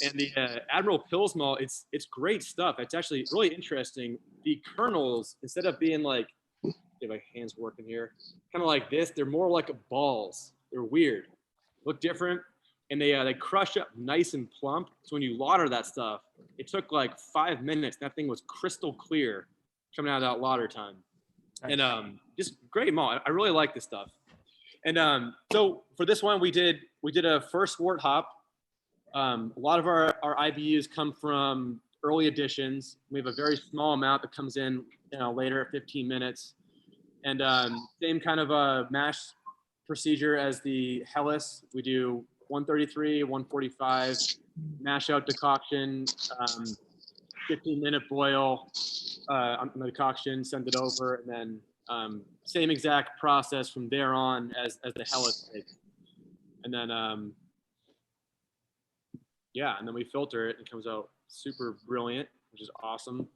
And the Admiral Pils malt, it's great stuff. It's actually really interesting. The kernels, instead of being like, get my hands working here, kind of like this, they're more like balls. They're weird, look different. And they crush up nice and plump. So when you lauter that stuff, it took like 5 minutes. That thing was crystal clear coming out of that lauter time. Nice. And just great malt. I really like this stuff. And so for this one, we did a first wort hop. A lot of our IBUs come from early editions. We have a very small amount that comes in, you know, later at 15 minutes. And same kind of a mash procedure as the Helles. We do 133, 145, mash out decoction, 15-minute boil on the decoction, send it over, and then same exact process from there on as the Helles takes. And then, yeah, and then we filter it and it comes out super brilliant, which is awesome.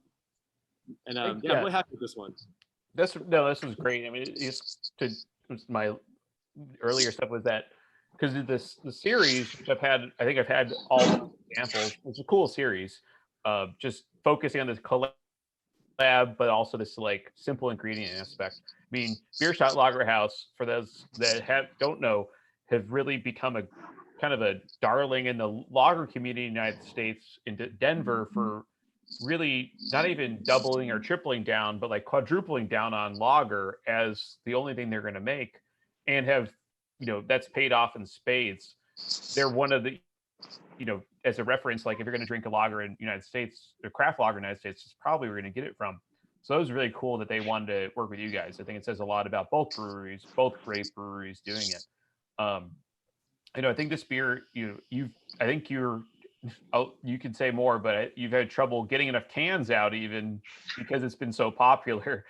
And yeah, I'm really happy with this one. This was great. I mean, my earlier stuff was that, because the series I've had all examples. It's a cool series, just focusing on this collab, but also this like simple ingredient aspect. I mean, Bierstadt Lagerhaus, for those that don't know, have really become a kind of a darling in the lager community in the United States, into Denver, for really not even doubling or tripling down, but like quadrupling down on lager as the only thing they're going to make, and have, you know, that's paid off in spades. They're one of the, you know, as a reference, like if you're going to drink a lager in the United States, or craft lager in the United States, it's probably where you're going to get it from. So it was really cool that they wanted to work with you guys. I think it says a lot about both breweries, both great breweries doing it. I think this beer, I think you can say more, but you've had trouble getting enough cans out even because it's been so popular.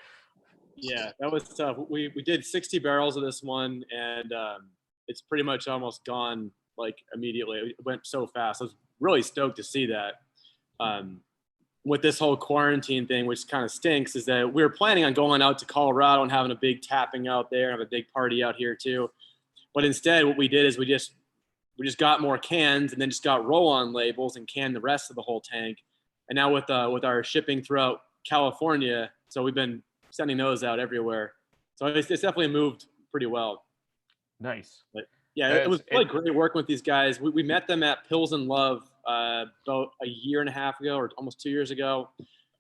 Yeah, that was tough. We did 60 barrels of this one, and it's pretty much almost gone like immediately. It went so fast. I was really stoked to see that. With this whole quarantine thing, which kind of stinks, is that we were planning on going out to Colorado and having a big tapping out there, have a big party out here too. But instead, what we did is we just got more cans and then just got roll-on labels and canned the rest of the whole tank. And now with our shipping throughout California, so we've been sending those out everywhere. So it's definitely moved pretty well. Nice. But yeah, it was really great working with these guys. We met them at Pils and Love about a year and a half ago, or almost 2 years ago,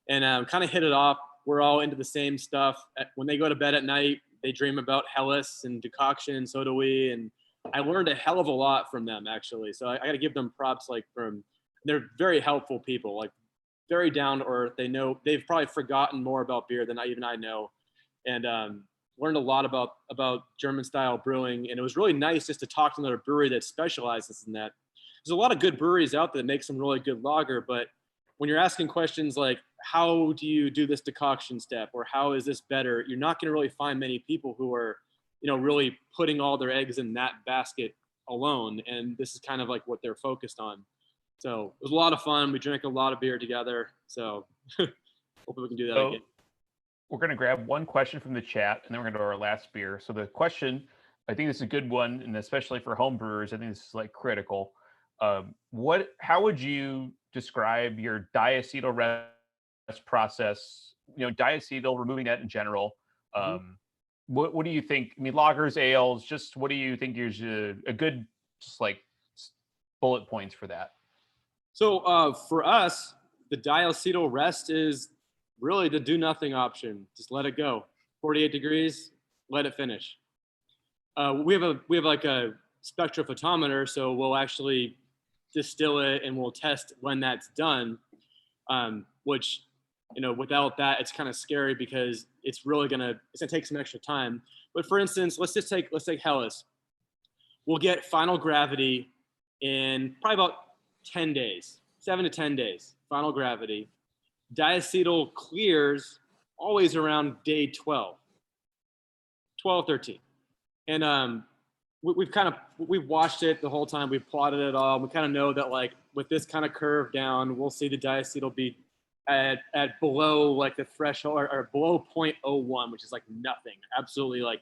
and kind of hit it off. We're all into the same stuff. When they go to bed at night, they dream about Helles and decoction, and so do we. And I learned a hell of a lot from them, actually. So I got to give them props. They're very helpful people, like very down to earth. They've probably forgotten more about beer than I know, and learned a lot about German style brewing. And it was really nice just to talk to another brewery that specializes in that. There's a lot of good breweries out there that make some really good lager, but when you're asking questions like, how do you do this decoction step, or how is this better, you're not going to really find many people who are, really putting all their eggs in that basket alone. And this is kind of like what they're focused on. So it was a lot of fun. We drank a lot of beer together. So hopefully we can do that again. We're going to grab one question from the chat, and then we're going to do our last beer. So the question, I think this is a good one, and especially for home brewers, I think this is like critical. How would you describe your diacetyl rest process? Diacetyl, removing that in general. What do you think? I mean, lagers, ales, just what do you think is a good, just like bullet points for that? So for us, the diacetyl rest is really the do nothing option. Just let it go. 48 degrees, let it finish. We have like a spectrophotometer, so we'll actually distill it and we'll test when that's done. Which, without that, it's kind of scary because it's gonna take some extra time. But for instance, let's take Helles. We'll get final gravity in probably about 10 days, 7 to 10 days, final gravity. Diacetyl clears always around day 12, 13. And we've watched it the whole time. We've plotted it all. We kind of know that like with this kind of curve down, we'll see the diacetyl be at below like the threshold or below 0.01, which is like nothing, absolutely like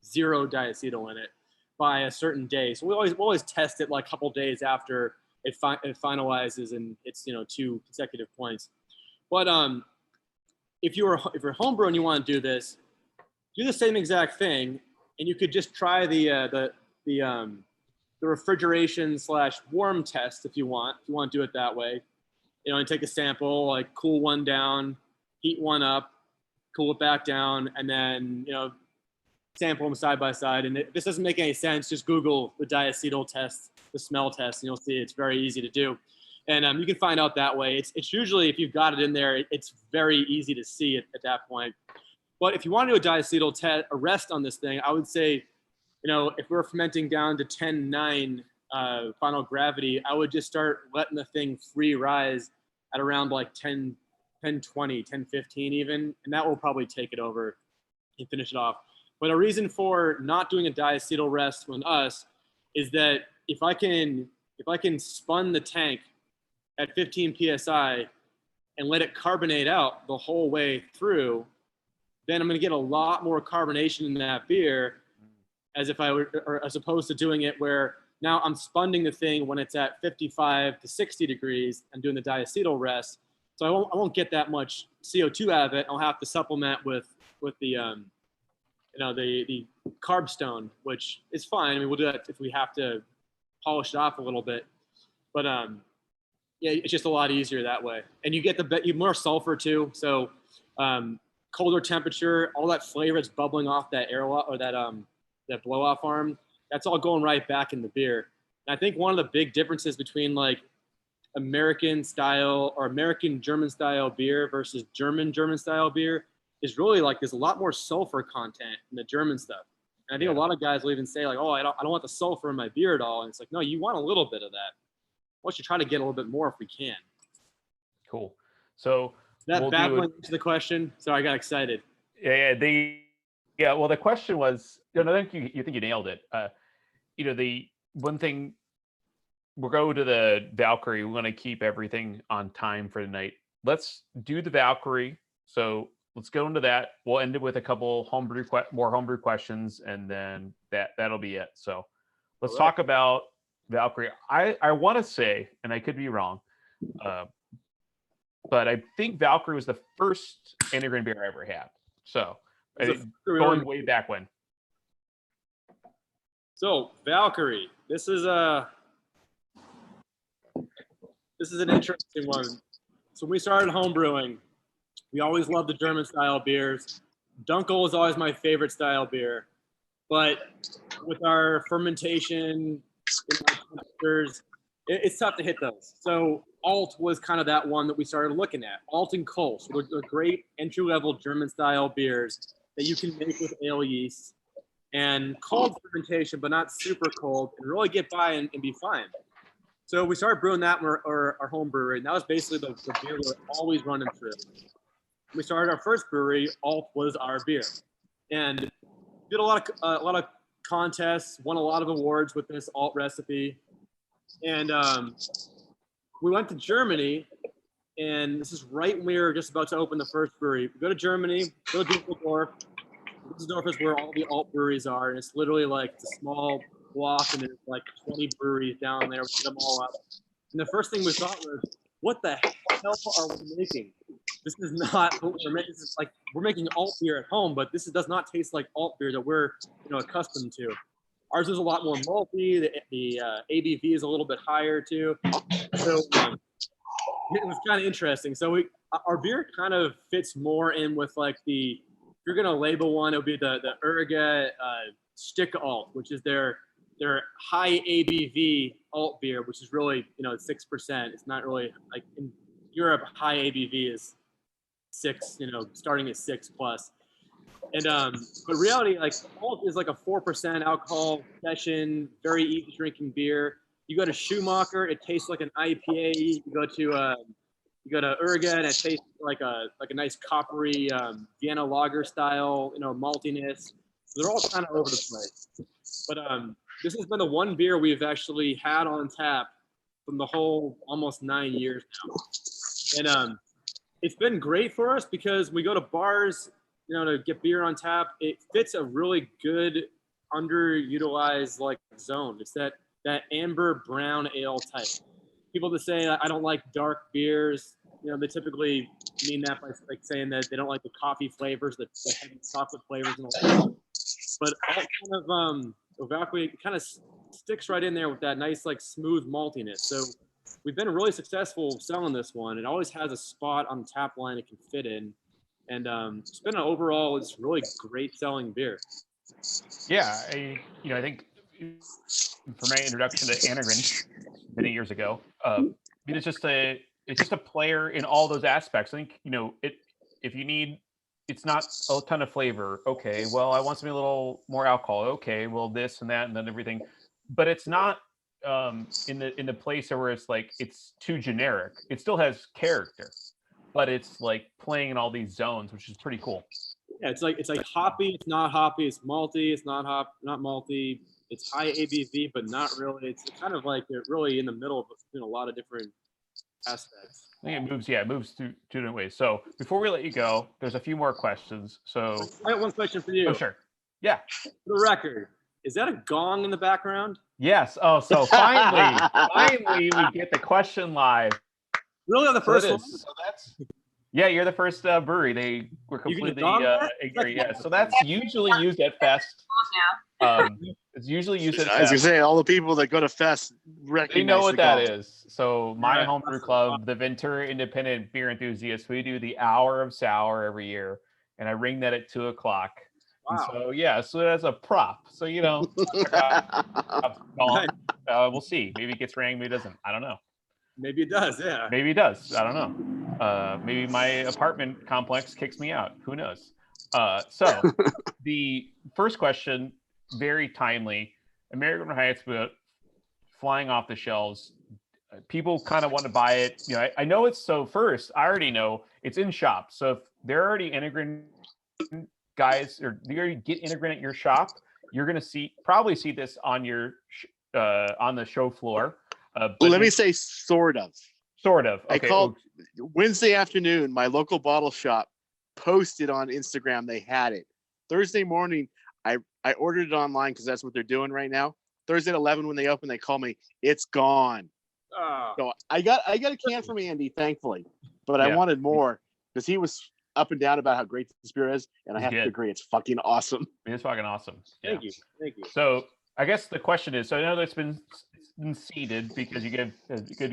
zero diacetyl in it by a certain day. So we'll always test it like a couple days after it finalizes, and it's 2 consecutive points. But if you're homebrew and you want to do this, do the same exact thing, and you could just try the refrigeration / warm test if you want to do it that way. And take a sample, like cool one down, heat one up, cool it back down, and then sample them side by side. And if this doesn't make any sense, just Google the diacetyl test, the smell test, and you'll see it's very easy to do. And you can find out that way. It's usually, if you've got it in there, it's very easy to see it at that point. But if you want to do a diacetyl rest on this thing, I would say, if we're fermenting down to 10.9 final gravity, I would just start letting the thing free rise at around like 10:20, 10:15 even, and that will probably take it over and finish it off. But a reason for not doing a diacetyl rest on us is that if I can spun the tank at 15 psi and let it carbonate out the whole way through, then I'm going to get a lot more carbonation in that beer, as opposed to doing it where now I'm spunning the thing when it's at 55 to 60 degrees and doing the diacetyl rest. So I won't get that much CO2 out of it. I'll have to supplement with the the carb stone, which is fine. I mean, we'll do that if we have to polish it off a little bit. But yeah, it's just a lot easier that way. And you get you more sulfur too. So colder temperature, all that flavor that's bubbling off that airlock or that blow off arm, that's all going right back in the beer. And I think one of the big differences between like American style or American German style beer versus German style beer is really like there's a lot more sulfur content in the German stuff. And I think a lot of guys will even say like, oh, I don't want the sulfur in my beer at all. And it's like, no, you want a little bit of that. We should try to get a little bit more if we can. Cool. So that baffling to the question. So I got excited. Yeah. Well, the question was, I think you think you nailed it. The one thing, we'll go to the Valkyrie. We want to keep everything on time for tonight. Let's do the Valkyrie. So let's go into that. We'll end it with a couple more homebrew questions, and then that'll be it. So let's talk about Valkyrie. I want to say, and I could be wrong, but I think Valkyrie was the first Anagram beer I ever had. So going way back when. So Valkyrie, this is an interesting one. So when we started homebrewing, we always loved the German style beers. Dunkel was always my favorite style beer, but with our fermentation, temperatures, it's tough to hit those. So Alt was kind of that one that we started looking at. Alt and Kolsch were great entry-level German-style beers that you can make with ale yeast and cold fermentation, but not super cold, and really get by and be fine. So we started brewing that in our home brewery, and that was basically the beer we were always running through. We started our first brewery, Alt was our beer, and did a lot of contests, won a lot of awards with this Alt recipe, and we went to Germany, and this is right when we were just about to open the first brewery. We go to Germany, go to Düsseldorf. Düsseldorf is where all the Alt breweries are, and it's literally like a small block, and there's like 20 breweries down there. We hit them all up. And the first thing we thought was, what the hell are we making? This is not what we're making. This is like, we're making Alt beer at home, but this does not taste like Alt beer that we're accustomed to. Ours is a lot more malty. The ABV is a little bit higher too. So it was kind of interesting. So our beer kind of fits more in with like if you're gonna label one, it would be the Urga Stick Alt, which is their high ABV Alt beer, which is really 6%. It's not really like in Europe, high ABV is 6, starting at 6+. And but reality, like Alt is like a 4% alcohol session, very easy drinking beer. You go to Schumacher, it tastes like an IPA. You go to Urga, and it tastes like a nice coppery Vienna lager style, maltiness. So they're all kind of over the place. But this has been the one beer we've actually had on tap from the whole almost 9 years now. And it's been great for us because we go to bars, to get beer on tap. It fits a really good underutilized zone. It's that amber brown ale type. People that say I don't like dark beers, they typically mean that by saying that they don't like the coffee flavors, the heavy chocolate flavors, and all that. But all kind of Valkyrie kind of sticks right in there with that nice smooth maltiness. So we've been really successful selling this one. It always has a spot on the tap line it can fit in, and it's been it's really great selling beer. Yeah, I think for my introduction to Anagram many years ago, it's just a player in all those aspects. I think if you need, it's not a ton of flavor. Okay, well, I want something a little more alcohol. Okay, well, this and that and then everything, but it's not in the place where it's too generic. It still has character, but it's playing in all these zones, which is pretty cool. Yeah, it's like hoppy. It's not hoppy. It's malty. It's not not malty. It's high ABV, but not really. It's kind of really in the middle of a lot of different aspects. I think it moves through two different ways. So before we let you go, there's a few more questions. So I have one question for you. Oh, sure. Yeah. For the record, is that a gong in the background? Yes. Oh, so finally we get the question live. Really, on the first one? So that's you're the first brewery. They were completely agree. Yeah. So that's usually used at Fest. It's usually used at Fest. I was gonna say, all the people that go to Fest recognize they know what the that gong. is. So my homebrew club, the Ventura Independent Beer Enthusiasts, we do the hour of sour every year, and I ring that at 2:00. Wow. And so that's a prop. So we'll see. Maybe it gets rang, maybe it doesn't. I don't know. Maybe it does. Yeah. Maybe it does. I don't know. Maybe my apartment complex kicks me out. Who knows? So the first question very timely. American Heights flying off the shelves. People kind of want to buy it. You know, I know it's so first. I already know it's in shop. So if they're already integrating guys, or they already get integrated at your shop, you're gonna probably see this on your on the show floor. But let me say, sort of. Sort of. Okay. I called Wednesday afternoon. My local bottle shop posted on Instagram they had it. Thursday morning, I ordered it online because that's what they're doing right now. Thursday at 11 when they open, they call me. It's gone. So I got a can from Andy, thankfully, but I wanted more because he was up and down about how great this beer is, and I have to agree, it's fucking awesome. It's fucking awesome. Yeah. Thank you. So I guess the question is, so I know that's been seeded because you give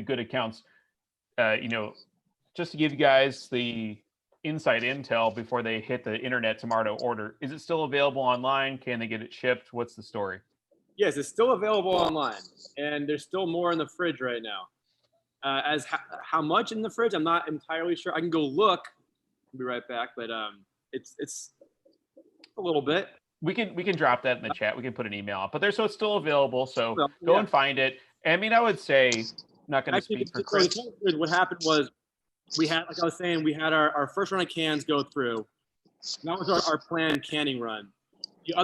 good accounts. You know, just to give you guys the inside intel before they hit the internet tomorrow to order, is it still available online? Can they get it shipped? What's the story? Yes, it's still available online, and there's still more in the fridge right now. How much in the fridge, I'm not entirely sure. I can go look. I'll be right back, but it's a little bit. We can drop that in the chat. We can put an email out, but so it's still available. So go and find it. I mean, I would say, not going to speak for Chris. What happened was we had, like I was saying, we had our first run of cans go through. That was our planned canning run. The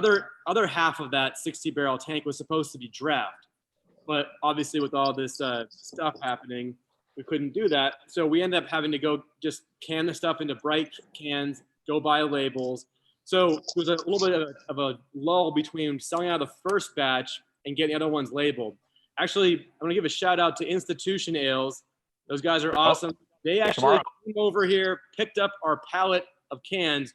other half of that 60-barrel tank was supposed to be draft, but obviously with all this stuff happening, we couldn't do that. So we ended up having to go just can the stuff into bright cans, go buy labels. So it was a little bit of a lull between selling out the first batch and getting the other ones labeled. Actually, I'm going to give a shout out to Institution Ales. Those guys are awesome. They actually came over here, picked up our pallet of cans,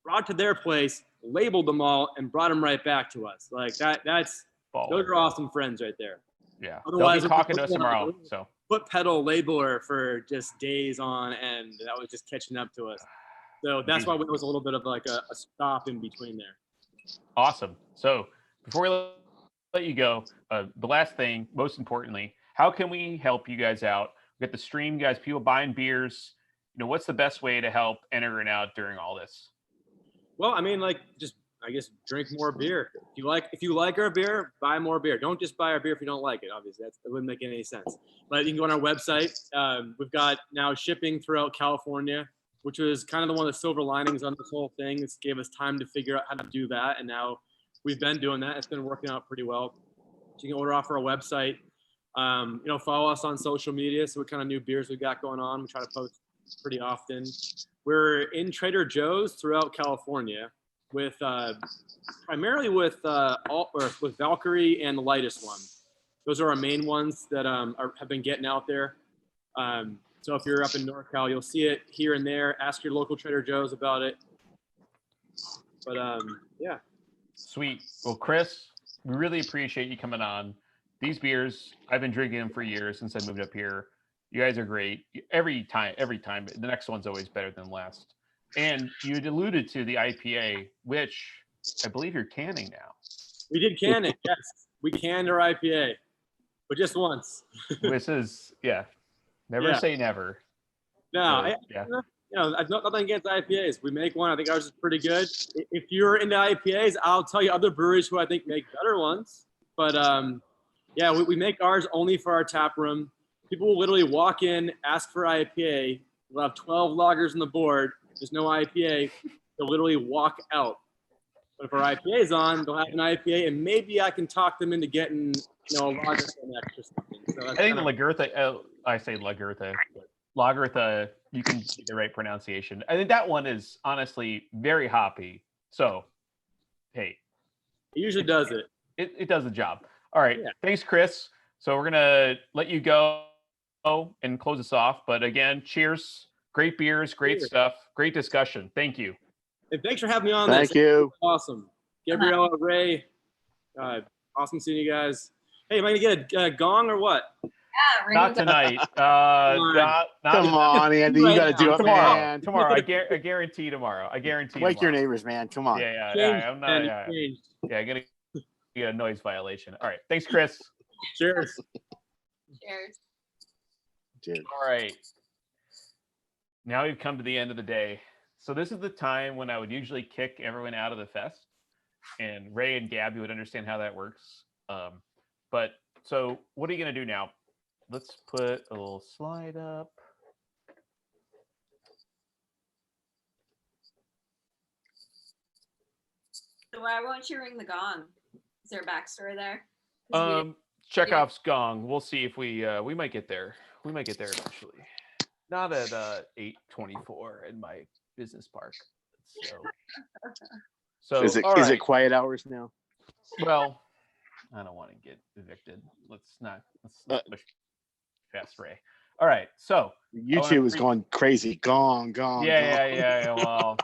brought to their place, labeled them all, and brought them right back to us. Like that's those are awesome friends right there. Yeah. Otherwise, they'll be talking to us tomorrow. So foot pedal labeler for just days on end. That was just catching up to us. So that's why there was a little bit of like a stop in between there. Awesome. So before we let you go, the last thing, most importantly, how can we help you guys out? We got the stream, guys, people buying beers. You know, what's the best way to help enter and out during all this? Well, I mean, like, just, I guess, drink more beer. If you like our beer, buy more beer. Don't just buy our beer if you don't like it. Obviously, it wouldn't make any sense. But you can go on our website. We've got now shipping throughout California, which was kind of one of the silver linings on this whole thing. This gave us time to figure out how to do that, and now we've been doing that. It's been working out pretty well. So you can order off our website. You know, follow us on social media. So what kind of new beers we got going on. We try to post pretty often. We're in Trader Joe's throughout California with primarily with Valkyrie and the lightest one. Those are our main ones that have been getting out there. So if you're up in NorCal, you'll see it here and there. Ask your local Trader Joe's about it. But yeah. Sweet. Well, Chris, we really appreciate you coming on. These beers, I've been drinking them for years since I moved up here. You guys are great. Every time, the next one's always better than last. And you alluded to the IPA, which I believe you're canning now. We did can it, yes. We canned our IPA, but just once. This is, never say never. No, you know, I've nothing against IPAs. We make one. I think ours is pretty good. If you're into IPAs, I'll tell you other breweries who I think make better ones. But yeah, we make ours only for our tap room. People will literally walk in, ask for IPA. We'll have 12 lagers on the board. There's no IPA. They'll literally walk out. But if our IPA is on, they'll have an IPA, and maybe I can talk them into getting, you know, a lager for an extra something. So that's I think Lagertha, I say Lagertha, but Lagertha, you can get the right pronunciation. I think that one is honestly very hoppy. So, hey. It usually does it. It does the job. All right. Yeah. Thanks, Chris. So we're going to let you go and close us off. But again, cheers. Great beers, great stuff, great discussion. Thank you. And thanks for having me on. Thank you. Awesome. Gabriella, Ray, awesome seeing you guys. Hey, am I going to get a gong or what? Yeah, not tonight. Not Come on, Andy. You got to do it, tomorrow. man. Tomorrow. I guarantee tomorrow. I guarantee. Wake your neighbors, man. Come on. Yeah. I'm not. I'm going to get a noise violation. All right. Thanks, Chris. Cheers. Cheers. All right. Now we've come to the end of the day. So this is the time when I would usually kick everyone out of the fest. and Ray and Gabby would understand how that works. But so what are you going to do now? Let's put a little slide up. So why won't you ring the gong? Is there a backstory there? Chekhov's gong. We'll see if we might get there. We might get there eventually. Not at 8:24 in my business park. So is it quiet hours now? Well, I don't want to get evicted. Let's push past Ray. All right. So YouTube is going crazy. Gong. Yeah. Well,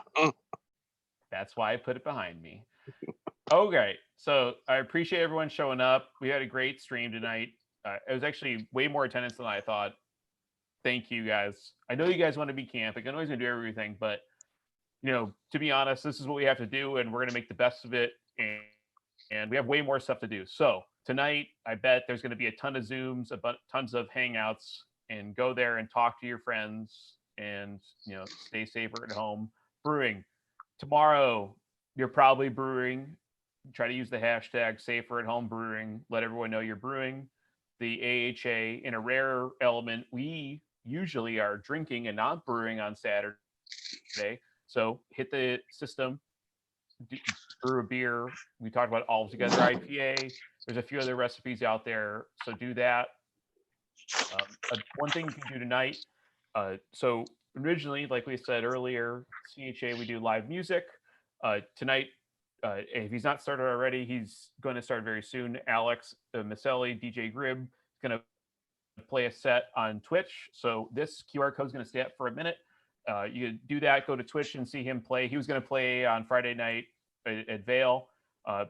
that's why I put it behind me. Okay. So I appreciate everyone showing up. We had a great stream tonight. It was actually way more attendance than I thought. Thank you guys. I know you guys want to be camping. I know he's gonna do everything, but to be honest, this is what we have to do, and we're gonna make the best of it. And we have way more stuff to do. So tonight, I bet there's gonna be a ton of Zooms, tons of Hangouts, and go there and talk to your friends, and stay safer at home. Brewing tomorrow. You're probably brewing. Try to use the hashtag safer at home brewing. Let everyone know you're brewing. The AHA, in a rare element, we usually are drinking and not brewing on Saturday. So hit the system, brew a beer. We talked about All Together IPA. There's a few other recipes out there, so do that. One thing you can do tonight. So originally, like we said earlier, CHA, we do live music. Tonight, if he's not started already, he's going to start very soon. Alex Maselli, DJ Grib, is going to play a set on Twitch. So this QR code is going to stay up for a minute. You can do that. Go to Twitch and see him play. He was going to play on Friday night at Vail.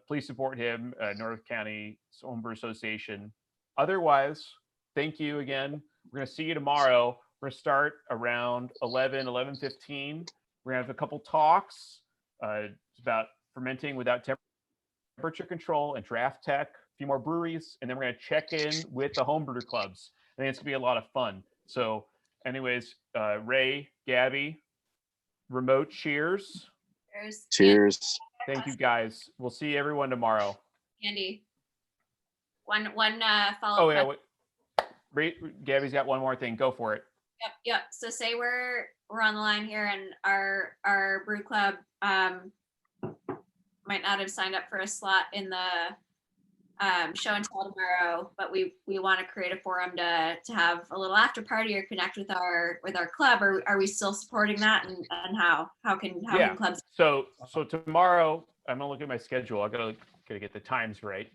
Please support him, North County Homebrewers Association. Otherwise, thank you again. We're going to see you tomorrow. We're going to start around 11:15. We're going to have a couple talks. It's about fermenting without temperature control and draft tech, a few more breweries, and then we're going to check in with the homebrewer clubs. I think it's going to be a lot of fun. So anyways, Ray, Gabby, remote cheers. Cheers. Yeah. Thank you guys. We'll see everyone tomorrow. Andy, one follow-up. Oh yeah, Gabby's got one more thing. Go for it. Yep. So say we're on the line here, and our brew club might not have signed up for a slot in the show and tell tomorrow, but we want to create a forum to have a little after party or connect with our club. Or are we still supporting that, and how can clubs? So tomorrow I'm gonna look at my schedule. I gotta get the times right.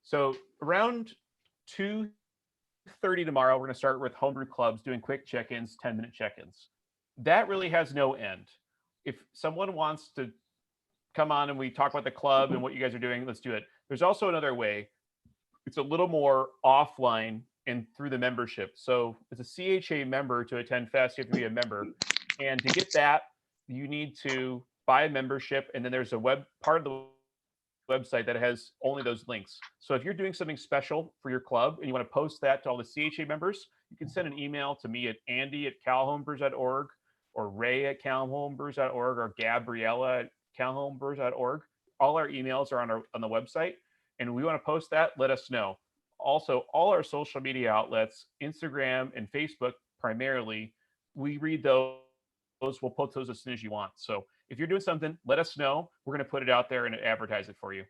So around 2:30 tomorrow, we're gonna start with homebrew clubs doing quick check-ins, 10-minute check-ins. That really has no end. If someone wants to come on and we talk about the club and what you guys are doing, let's do it. There's also another way. It's a little more offline and through the membership. So as a CHA member to attend Fest, you have to be a member. And to get that, you need to buy a membership. And then there's a part of the website that has only those links. So if you're doing something special for your club and you want to post that to all the CHA members, you can send an email to me at andy@calhomebrewers.org or ray@calhomebrewers.org or gabriella@calhomebrewers.org. All our emails are on the website, and we want to post that. Let us know. Also, all our social media outlets, Instagram and Facebook primarily, we read those. We'll post those as soon as you want. So if you're doing something, let us know. We're going to put it out there and advertise it for you.